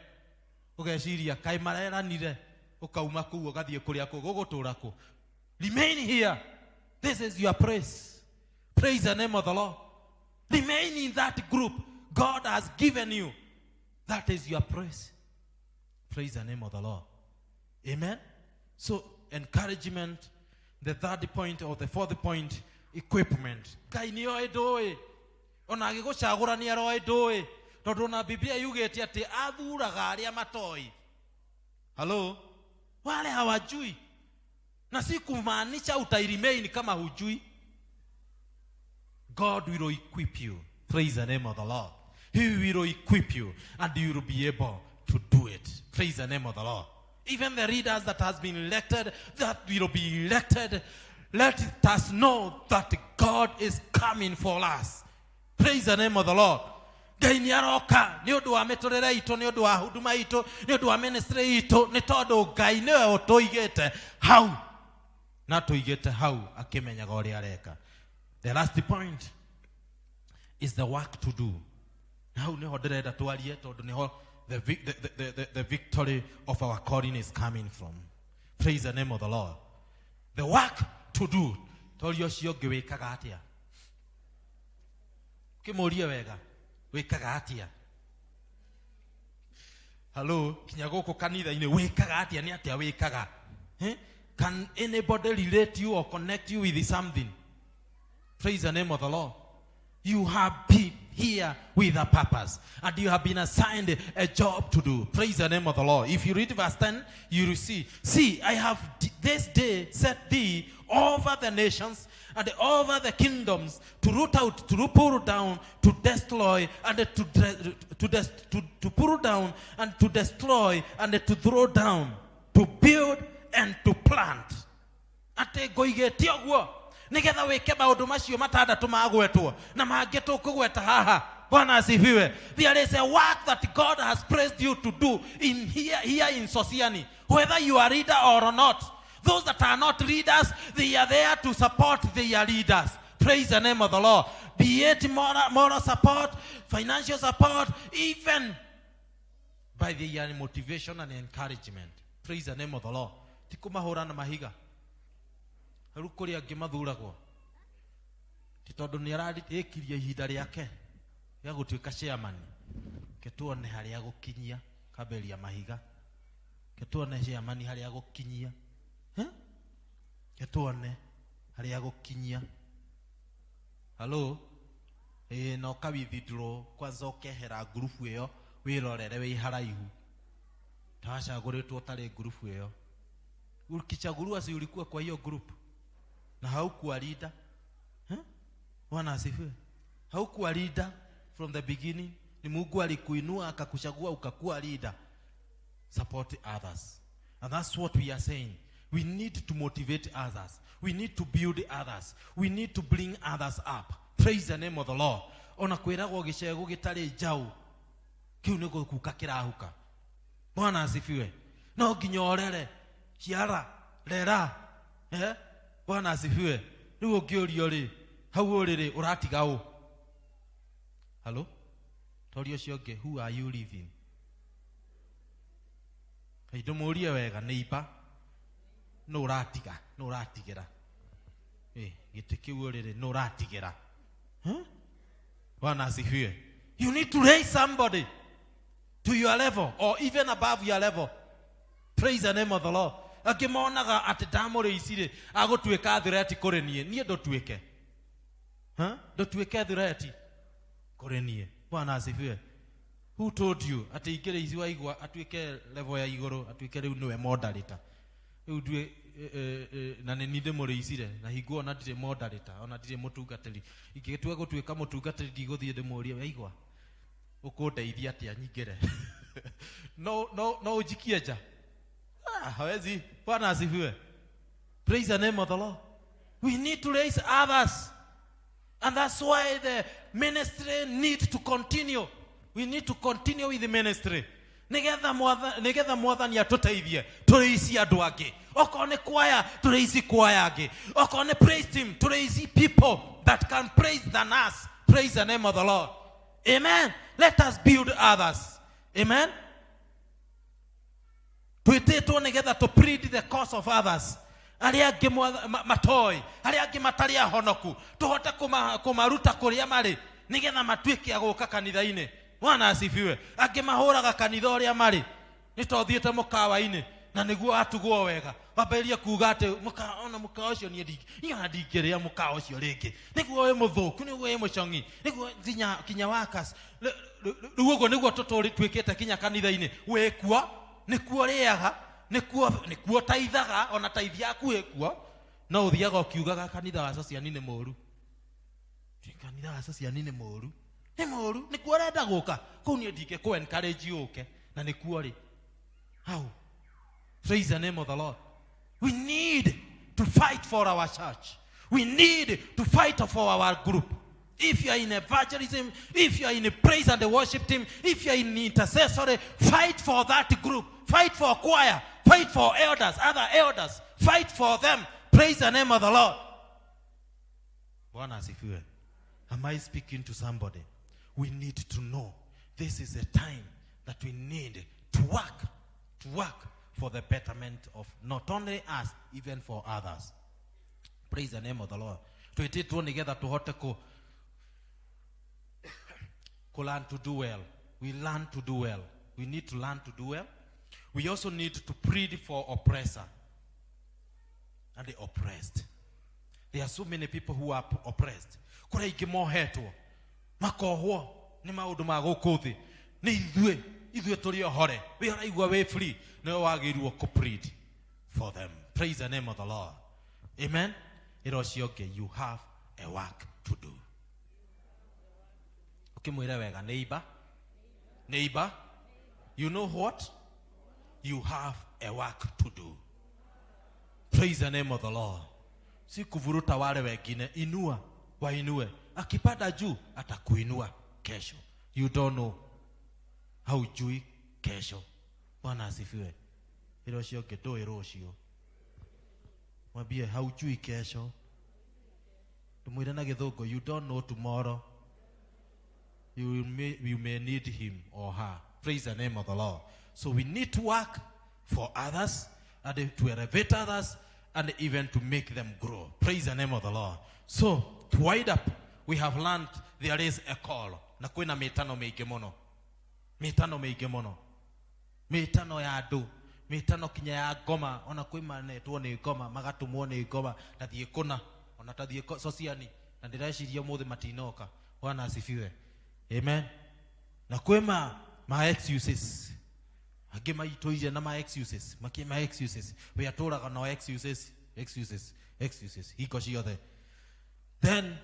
[SPEAKER 13] ugeciria kai mareranire ukauma kou ugathie kuria kungi ugutura ku. Remain here. This is your praise. Praise the name of the Lord. Remain in that group God has given you. That is your praise. Praise the name of the Lord. Amen. So encouragement. The third point or the fourth point, equipment. Kai ni oe doe. Ona agigucagura ni aroe doe. Tondu na Biblia yugete ati athuraga aria matoi. Hello? Wale hawajui. Na si kumaanisha utai-remain kama hujui. God will equip you. Praise the name of the Lord. He will equip you and you will be able to do it. Praise the name of the Lord. Even the leaders that has been elected, that will be elected, let us know that God is coming for us. Praise the name of the Lord. Ngai ni aroka ni undu wa miturire itu, ni undu wa huduma itu, ni undu wa ministry itu, ni tondu Ngai niwe utuigite hau na tuigite hau akimenyaga uria areka. The last point is the work to do. Now niho ndirenda twarie tondu niho the victory of our calling is coming from. Praise the name of the Lord. The work to do. Torio cio ngiwikaga atia. Kimurie wega. Wikaga atia. Hello, kinya guku kanitha-ini wikaga atia ni atia wikaga? Can anybody relate you or connect you with something? Praise the name of the Lord. You have here with a purpose. And you have been assigned a job to do. Praise the name of the Lord. If you read verse 10, you will see. See, I have this day set thee over the nations and over the kingdoms to root out, to pull down, to destroy, and to pull down, and to destroy, and to throw down, to build and to plant. Ate goigetie oguo nigetha wike maundu macio matandatu magwetwo na mangetu kugweta haha. Bwana asifiwe. There is a work that God has praised you to do in here in Sosiani, whether you are a leader or not. Those that are not leaders, they are there to support their leaders. Praise the name of the Lord. Be it moral support, financial support, even by their motivation and encouragement. Praise the name of the Lord. Tikumahora na mahiga. Harukuri agimathuragwo. Titondu ni ararikirie ihinda riake ya gutuika chairman. Ketuone haria gukinyia kaberia mahiga. Ketuone chairman haria gukinyia. Ketuone haria gukinyia. Hello? No ka withdraw kwanza ukehera group iyo wirorere wi haraihu. Tawacagũrĩtwo tari group iyo. Ukichagulwa si ulikuwa kwa hiyo group na haukuwa leader. Bwana asifiwe. Haukuwa leader from the beginning. Ni Mungu alikuinua akakuchagua ukakuwa leader. Support others. And that's what we are saying. We need to motivate others. We need to build others. We need to bring others up. Praise the name of the Lord. Ona kwiragwo gicego gitari njau. Kiu ni gukuka kirahuka. Bwana asifiwe. No nginya orere. Kiara, lera. Bwana asifiwe. Riu ngiorio ri, hau uriri uratiga u. Hello? Torio cionge, who are you living? Kaito murie wega neighbor. No uratiga, no uratigera. Gite kiu uriri no uratigera. Bwana asifiwe. You need to raise somebody to your level or even above your level. Praise the name of the Lord. Akimonaga ati damore isire agotweka threat korenie nie ndotweke. Ndotweke threat korenie. Bwana asifiwe. Who told you ati igere ici waigwa atweke level ya igoro atweke riu niwe moderator. Riu ndwe na ni ndemore isire na higuo na ndire moderator ona ndire mutungatiri. Ingitwa gotweka mutungatiri ndiguthie ndemorie waigwa. Ukundeithia ati anyingere. No ujikie ja. Hawezi. Bwana asifiwe. Praise the name of the Lord. We need to raise others. And that's why the ministry needs to continue. We need to continue with the ministry. Nigetha mwathani atuteithie tureisi andu angi. Okone choir tureisi choir angi. Okone praise team tureisi people that can praise than us. Praise the name of the Lord. Amen. Let us build others. Amen. Twititwo nigetha to plead the cause of others. Aria angi matoi, aria angi matari ahonoku, tuhote kumaruta kuria mari nigetha matwike aguka kanitha-ini. Bwana asifiwe. Angi mahuraga kanitha uria mari. Nitothiete mukawa-ini na niguo atugwo wega. Waberia kuga ati mukaona mukawa ucio nie ndingi. Iga ndingiria mukawa ucio ringi. Niguo we muthuku, niguo we muchongi, niguo kinya wakas. Rugo niguo tuturi twikite kinya kanitha-ini. Wekua nikuo riaga, nikuo taithaga, ona taithia aku ekuo. No uthiaga ukiugaga kanitha wa Sosiani ni moru. Kanitha wa Sosiani ni moru. Ni moru, nikuo renda guka. Kau nie ndike ku encourage uke na nikuo ri. How? Praise the name of the Lord. We need to fight for our church. We need to fight for our group. If you are in evangelism, if you are in a praise and the worship team, if you are in intercessory, fight for that group. Fight for choir. Fight for elders, other elders. Fight for them. Praise the name of the Lord. Bwana asifiwe. Am I speaking to somebody? We need to know this is a time that we need to work for the betterment of not only us, even for others. Praise the name of the Lord. Twititwo nigetha tuhote learn to do well. We learn to do well. We need to learn to do well. We also need to plead for oppressor and the oppressed. There are so many people who are oppressed. Kura ingimohetwo makohwo ni maundu ma gukuthi ni ithuĩ tũrĩ ohore we araigua we free no wagĩrĩirwo ku plead for them. Praise the name of the Lord. Amen. Okay, you have a work to do. Ukimwĩra wega neighbor, you know what? You have a work to do. Praise the name of the Lord. Si kuvuruta wale wengine, inua wainue. Akipanda juu atakuinua kesho. You don't know how jui kesho. Bwana asifiwe. Hiroshio keto hiroshio. Mwambie haujui kesho. Tumwire na githungu, you don't know tomorrow. You may need him or her. Praise the name of the Lord. So we need to work for others and to elevate others and even to make them grow. Praise the name of the Lord. So to wind up, we have learned there is a call. Na kwina mitano meige mono. Mitano ya adu. Mitano kinya ya goma. Ona kwima netwo ni goma. Magatumwo ni goma. Tathie kuna. Ona tathie sociani. Na ndireciria muthe matinoka. Bwana asifiwe. Amen. Na kwima my excuses. Agema itoije na my excuses. Makima excuses. We are told no excuses. Hiko ciothe. Then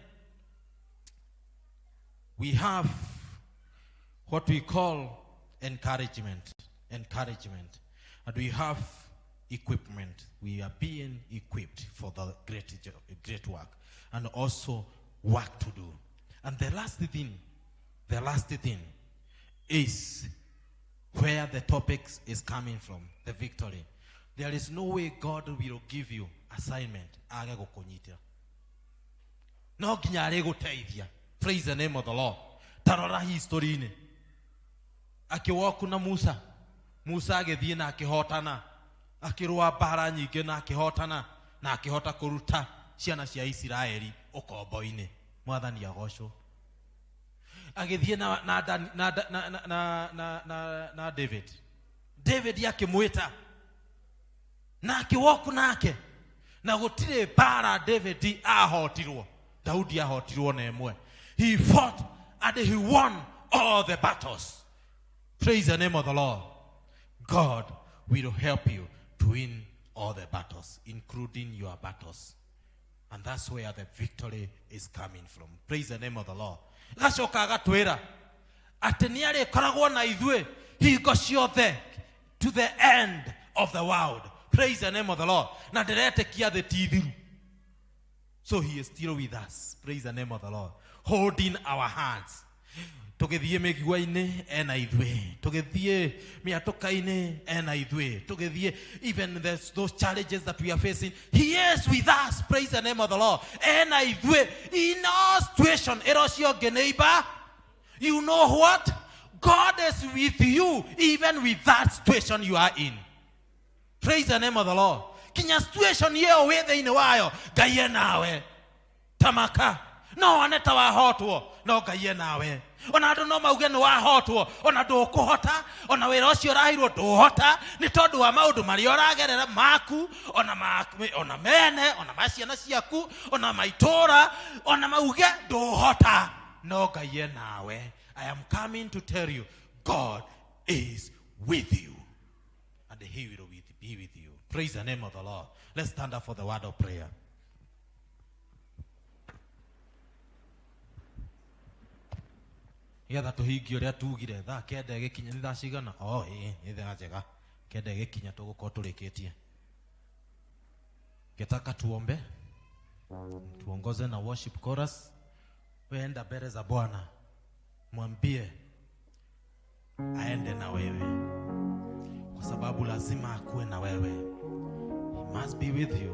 [SPEAKER 13] we have what we call encouragement. And we have equipment. We are being equipped for the great work. And also work to do. And the last thing is where the topics is coming from, the victory. There is no way God will give you assignment age gukonyita. No ginya ari guteithia. Praise the name of the Lord. Tarora history ni. Akiwoku na Musa agithie na akihotana. Akirwa bara nyingi na akihotana na akihota kuruta ciana cia Isiraeli ukombo-ini. Mwathani agocwo. Agithie na David akimwita na akiwoku nake na gutire bara David ahotirwo. Daudi ahotirwo na emwe. He fought and he won all the battles. Praise the name of the Lord. God will help you to win all the battles, including your battles. And that's where the victory is coming from. Praise the name of the Lord. Gacoka agatwira ati ni ari koragwo na ithue hingo ciothe to the end of the world. Praise the name of the Lord. Na ndiretekia the tithiru. So he is still with us. Praise the name of the Lord. Holding our hands. Tugethie migwa-ini ena ithue. Tugethie miatoka-ini ena ithue. Tugethie even those challenges that we are facing. He is with us. Praise the name of the Lord. Ena ithue. In all situation. Erocio neighbor. You know what? God is with you even with that situation you are in. Praise the name of the Lord. Kinya situation yeo wethe ine wayo. Gaye nawe. Tamaka. No aneta wa hotwo. No gaye nawe. Ona andu no mauge ni wahotwo. Ona ndukuhota. Ona wira ucio urahirwo nduhota. Ni tondu wa maundu mari uragerera maku. Ona mene. Ona maciana ciaku. Ona maitura. Ona mauge nduhota. No gaye nawe. I am coming to tell you, God is with you. And he will be with you. Praise the name of the Lord. Let's stand up for the word of prayer. Yatha tuhingi uria tugire tha kenda gikinya ni tha cigana ni tha njega kenda gikinya tugukorwo turikitie. Ketaka tuombe tuongoze na worship chorus. Weenda mbele za Bwana mwambie aende na wewe kwa sababu lazima akuwe na wewe. He must be with you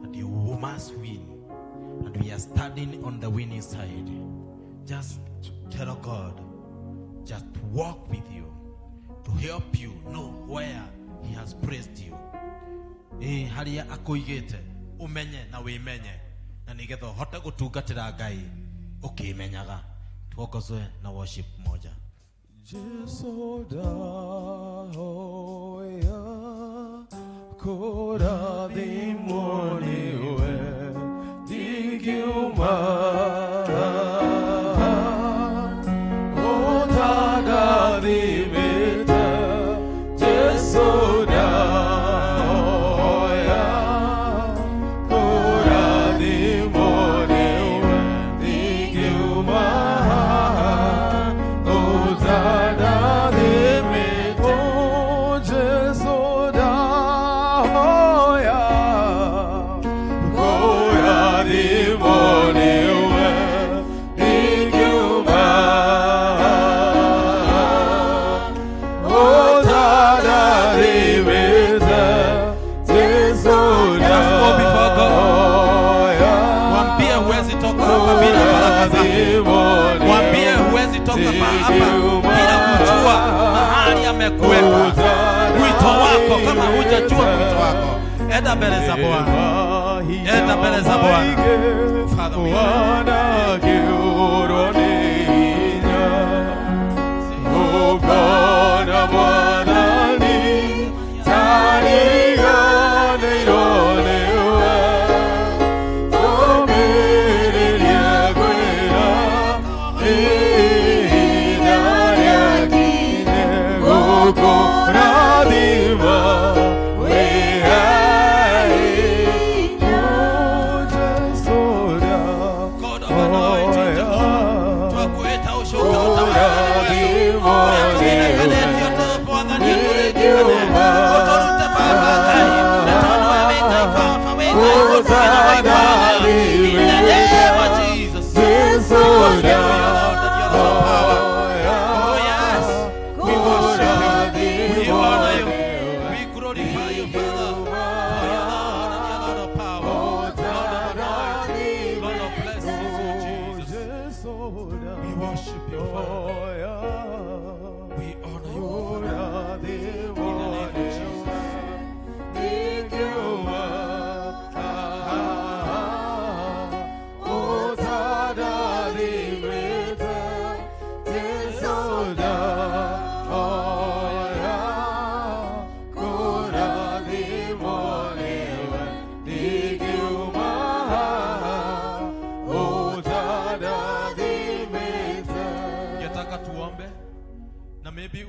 [SPEAKER 13] and you must win, and we are standing on the winning side. Just tell God, just walk with you to help you know where he has placed you. Haria akuigete umenye na wimenye na nigetha hote gutungatira Ngai ukimenyaga. Tuongozwe na worship moja.
[SPEAKER 7] Jesu dahoya kurathimwo niwe ndingiuma
[SPEAKER 13] kutoka hapa bila kujua mahali amekuweka. Wito wako kama hujajua wito wako, enda mbele za Bwana. Enda mbele za Bwana. Father, we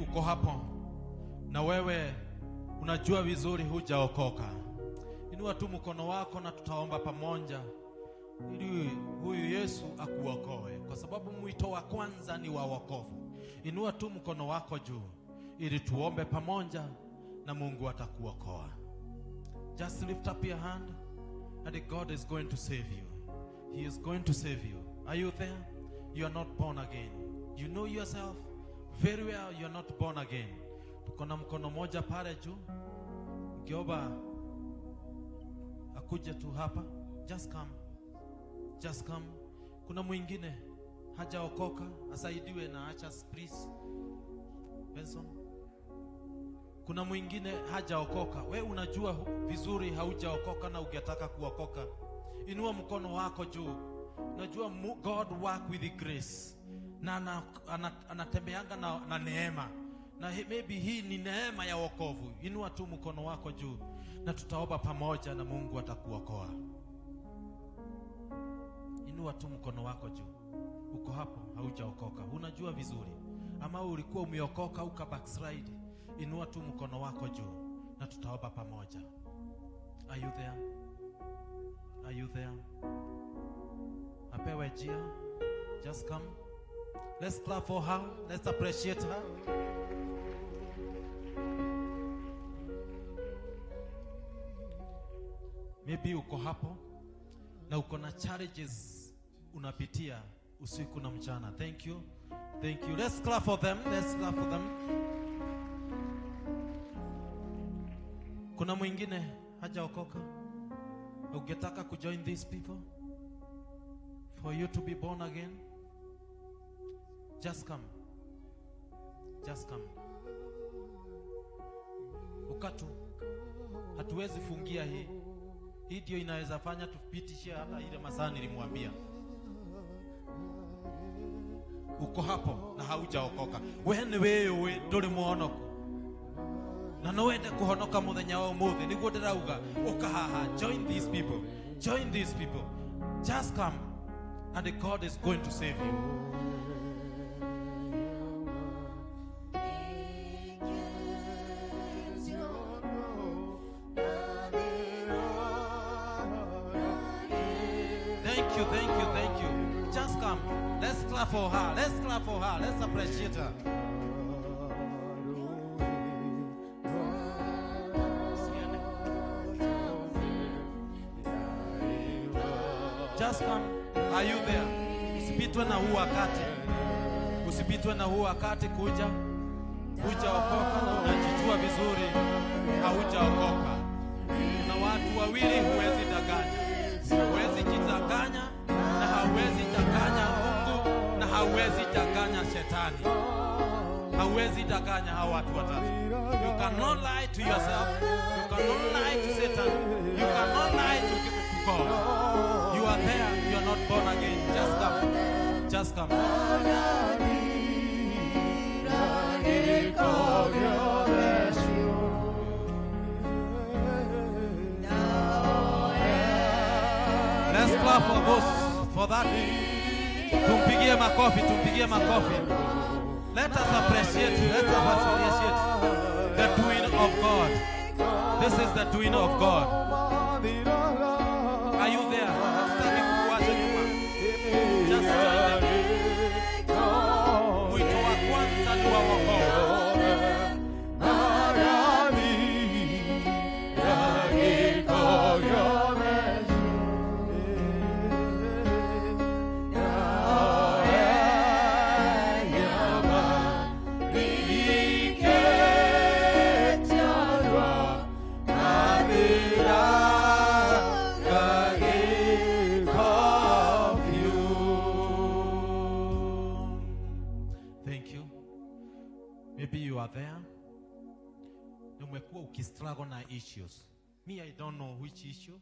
[SPEAKER 13] uko hapo na wewe unajua vizuri hujaokoka, inua tu mkono wako na tutaomba pamoja ili huyu Yesu akuokoe, kwa sababu mwito wa kwanza ni wa wokovu. Inua tu mkono wako juu ili tuombe pamoja na Mungu atakuokoa. Just lift up your hand and God is going to save you. He is going to save you. Are you there? You are not born again. You know yourself very well, you are not born again. Tuko na mkono moja pale juu. Geoba akuje tu hapa. Just come. Just come. Kuna mwingine hajaokoka, asaidiwe na achas please. Benson. Kuna mwingine hajaokoka. We unajua vizuri haujaokoka na ungetaka kuokoka. Inua mkono wako juu. Unajua God work with grace. Na anatembeanga na neema. Na maybe hii ni neema ya wokovu. Inua tu mkono wako juu na tutaomba pamoja na Mungu atakuokoa. Inua tu mkono wako juu. Uko hapo haujaokoka. Unajua vizuri. Ama ulikuwa umeokoka uka backslide. Inua tu mkono wako juu na tutaomba pamoja. Are you there? Are you there? Apewe jia. Just come. Let's clap for her. Let's appreciate her. Maybe uko hapo na uko na challenges unapitia usiku na mchana. Thank you. Thank you. Let's clap for them. Let's clap for them. Kuna mwingine hajaokoka, ungetaka kujoin these people for you to be born again? Just come. Just come. Ukatu. Hatuwezi fungia hii. Hii ndio inaweza fanya tupitishe hata ile masaa nilimwambia. Uko hapo na haujaokoka. Wewe nduri muonoku. Na no wende kuhonoka muthenya wa umuthi niguo ndirauga ukahaha. Join these people. Join these people. Just come and God is going to save you. Thank you. Just come. Let's clap for her. Let's clap for her. Let's appreciate her. Just come. Are you there? Usipitwe na huu wakati. Usipitwe na huu wakati kuja. Hujaokoka na unajijua vizuri haujaokoka. Kuna watu wawili huwezi danganya. Huwezi jidanganya na hauwezi danganya Mungu na hauwezi danganya shetani, hauwezi danganya hao watu watatu. You cannot lie to yourself, you cannot lie to Satan, you cannot lie to God. You are there, you are not born again. Just come, just come. Let's clap for those, for that. Tumpigie makofi, tumpigie makofi. Let us appreciate, let us appreciate the doing of God. This is the doing of God. Are you there? Just join them. Wito wa kwanza ni wa wokovu. Maybe you are there. Umekuwa ukistruggle na issues. Me, I don't know which issue.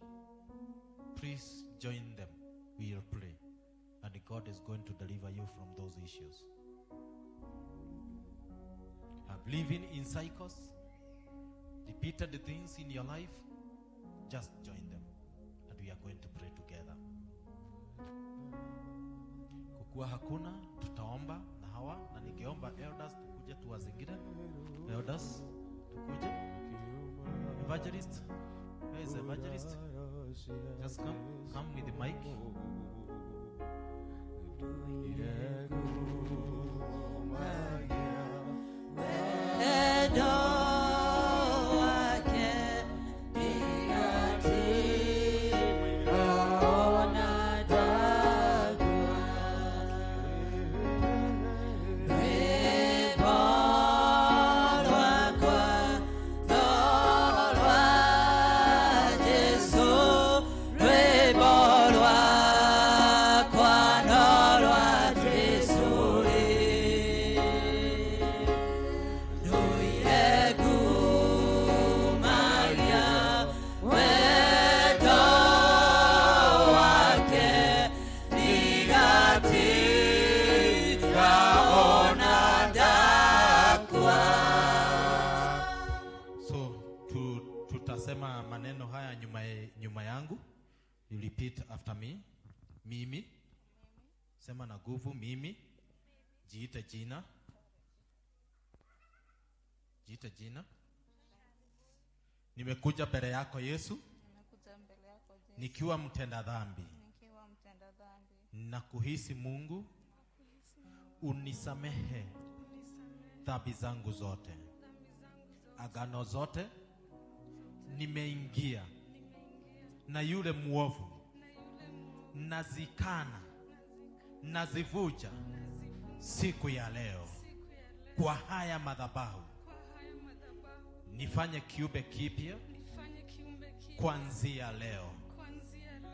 [SPEAKER 13] Please join them. We will pray. And God is going to deliver you from those issues. Have living in cycles, repeated things in your life, just join them. And we are going to pray together. Kukua hakuna, tutaomba na hawa. Na ningeomba elders tukuje tuwazingire. Elders, tukuje. Evangelist, where is evangelist? Just come with the mic. Maneno haya nyuma yangu. You repeat after me. Mimi. Sema na nguvu. Mimi. Jiite jina. Jiite jina. Nimekuja mbele yako Yesu. Nikiwa mtenda dhambi. Na kuhisi Mungu unisamehe dhambi zangu zote. Agano zote nimeingia na yule muovu, nazikana, nazivuja siku ya leo kwa haya madhabahu. Nifanye kiumbe kipya kuanzia leo.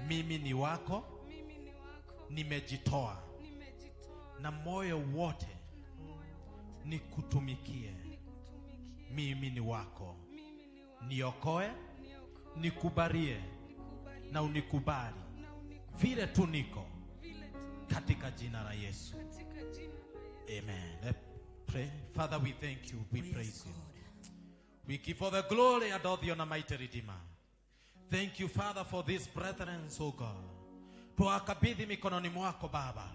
[SPEAKER 13] Mimi ni wako, nimejitoa na moyo wote nikutumikie. Mimi ni wako, niokoe, nikubarie na unikubali vile tu niko, katika jina la Yesu. Amen. Let's pray. Father, we thank you, we praise you. We give all the glory and all the honor, mighty Redeemer. Thank you, Father, for these brethren, so God. Tuwakabidhi mikononi mwako Baba.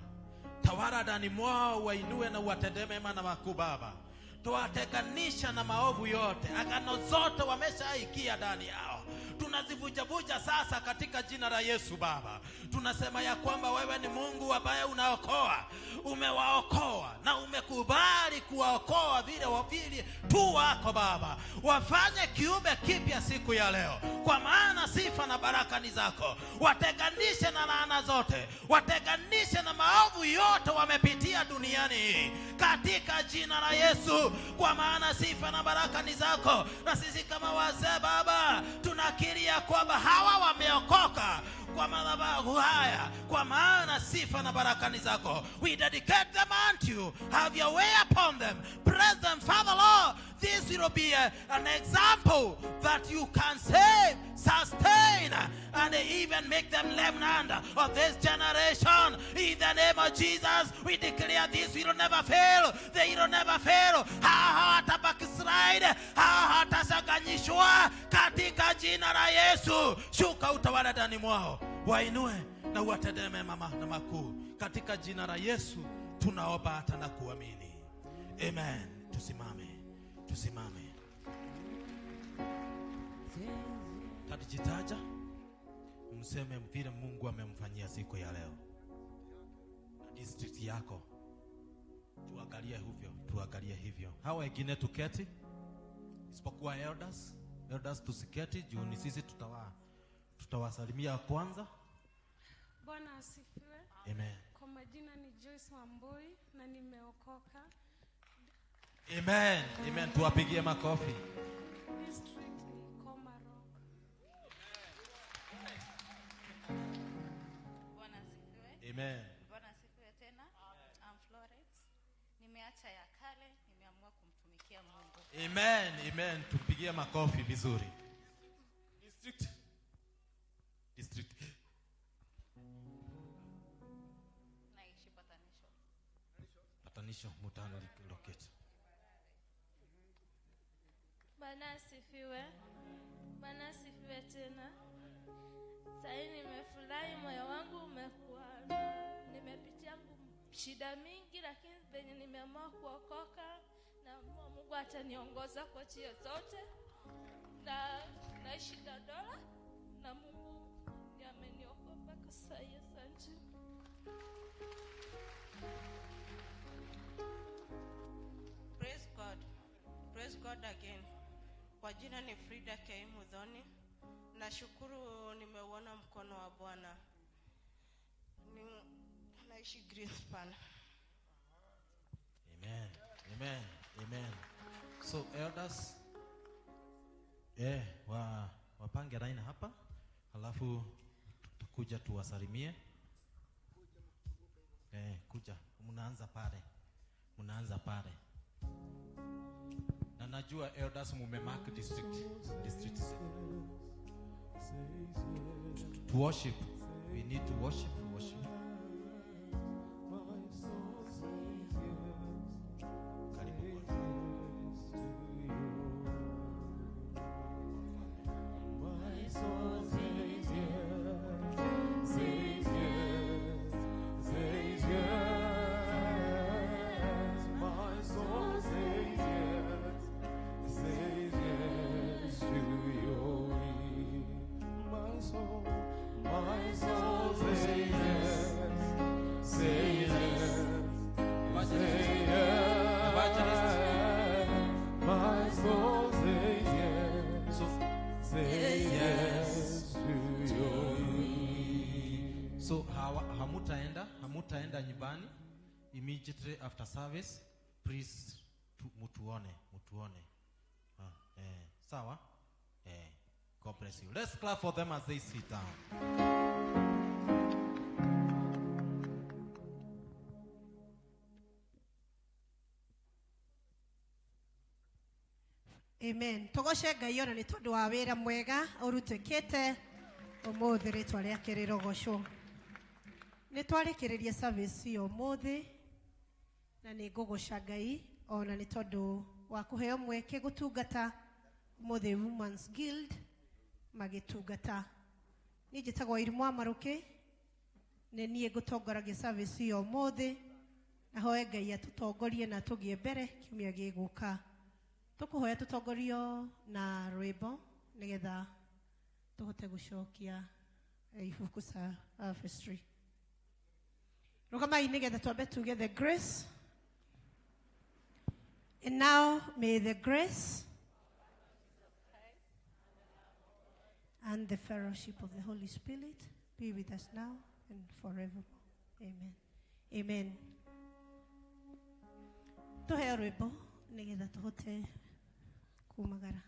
[SPEAKER 13] Tawala ndani mwao, wainue na uwatendee mema na makuu Baba. Tuwatenganisha na maovu yote. Agano zote wameshaikia ndani yao, tunazivuja sasa katika jina la Yesu Baba. Tunasema ya kwamba wewe ni Mungu ambaye unaokoa. Umewaokoa na umekubali kuwaokoa vile tu wako Baba. Wafanye kiumbe kipya siku ya leo, kwa maana sifa na baraka ni zako. Watenganishe na laana zote, watenganishe na maovu yote wamepitia duniani hii, katika jina la Yesu, kwa maana sifa na baraka ni zako. Na sisi kama wazee Baba, tunakiria kwamba hawa wameokoka kwa madhabahu haya, kwa maana sifa na baraka ni zako. We dedicate them unto you. Have your way upon them. Bless them, Father Lord. This will be an example that you can save, sustain, and even make them remnant of this generation. In the name of Jesus, we declare this will never fail. They will never fail. Hata backslide, hata saganyishwa, katika jina la Yesu. Shuka utawala ndani mwao, wainue na uwatendee mema na makuu, katika jina la Yesu tunaomba hata na kuamini. Amen. Tusimame. Tajitaja, mseme vile Mungu amemfanyia siku ya leo na district yako. Tuangalie hivyo. Hawa wengine tuketi, isipokuwa elders tusiketi, juu ni sisi tutawasalimia kwanza.
[SPEAKER 14] Bwana asifiwe.
[SPEAKER 13] Amen.
[SPEAKER 14] Kwa majina ni Joyce Wamboi na nimeokoka.
[SPEAKER 13] Amen. Tuwapigie makofi.
[SPEAKER 14] District ni Komarok.
[SPEAKER 15] Bwana asifiwe.
[SPEAKER 13] Amen.
[SPEAKER 15] Bwana asifiwe tena. I'm Florence. Nimeacha ya kale, nimeamua kumtumikia Mungu.
[SPEAKER 13] Amen. Tupigie makofi vizuri. District.
[SPEAKER 15] Naishi
[SPEAKER 13] Patanisho mutano locate.
[SPEAKER 14] Bwana asifiwe. Bwana asifiwe tena. Sasa nimefurahi, moyo wangu umekuwa, nimepitia shida mingi, lakini venye nimeamua kuokoka na Mungu ataniongoza kwa njia zote. Na naishi Dola na Mungu ndiye ameniokoa mpaka sasa. Asante.
[SPEAKER 1] Praise God again. Kwa jina ni Frida K. Mudhoni. Nashukuru nimeuona mkono wa Bwana. Naishi Greenspan.
[SPEAKER 13] Amen. So elders, wapange line hapa, halafu tutakuja tuwasalimie. Kuja, mnaanza pale. Na najua elders mumemark district. To worship, we need to worship. Hamutaenda nyumbani. Immediately after service, please mutuone. Sawa? God bless you. Let's clap for them as they sit down.
[SPEAKER 4] Amen. Togoshe Ngai ona ni tondu wa wira mwega urutekete umuthi ritwa riake rirogocwo. Ni twarikiriria service yo muthi na ni ngugoca Ngai ona ni tondu wa kuheo mweke gutungata muthi Women's Guild magitungata. Ni njitagwo Irimwa Maruki, ni nie ngutongoragia service yo muthi na hoe Ngai atutongorie na tugie mbere kiumia giguka. Tukuhoya tutongorio na rwimbo nigetha tuhote gucokia ibuku sa history. Rugamai nigetha twambe tuge the grace And now may the grace and the fellowship of the Holy Spirit be with us now and forevermore. Amen. Amen. Tuheo rwimbo nigetha tuhote kumagara.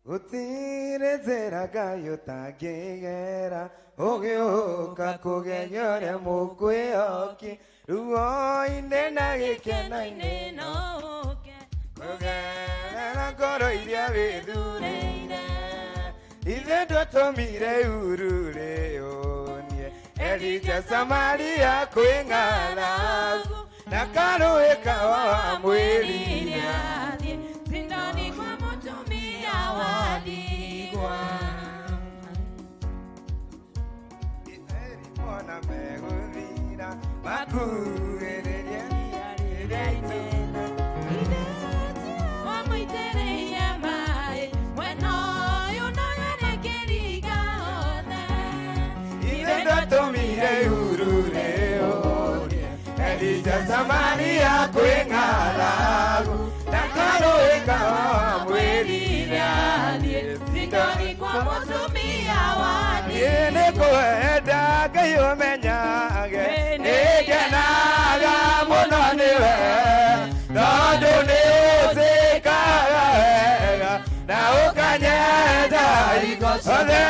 [SPEAKER 16] Gutire nzira Ngai ũtangĩgera ũgĩũka kũgeria ũrĩa mũkwĩhoki ruo-inĩ na gĩkeno-inĩ no ũke kũgerera ngoro iria wĩthuurĩire ithuĩ ndũtũmire urure ũnie Elija Samaria kwĩ ng'aragu na karũĩ kawa mwĩrire
[SPEAKER 11] Zindani kwa mutumia waligwa
[SPEAKER 16] Mwana megũthira makuhĩrĩria rĩrĩa itũna
[SPEAKER 11] Wamũitĩrĩirie maĩ mwena ũyũ no nĩkĩringa othe
[SPEAKER 16] Ithe ndũtũmire urure ũrie Elija Samaria kwĩ ng'aragu na karũĩ kawa mwĩrire
[SPEAKER 11] Zindani kwa mutumia waligwa
[SPEAKER 16] Nĩ kwenda Ngai ũmenyage nĩngenaga mũno nĩwe tondũ nĩũthĩkaga wega na ũkanyenda hingo ciothe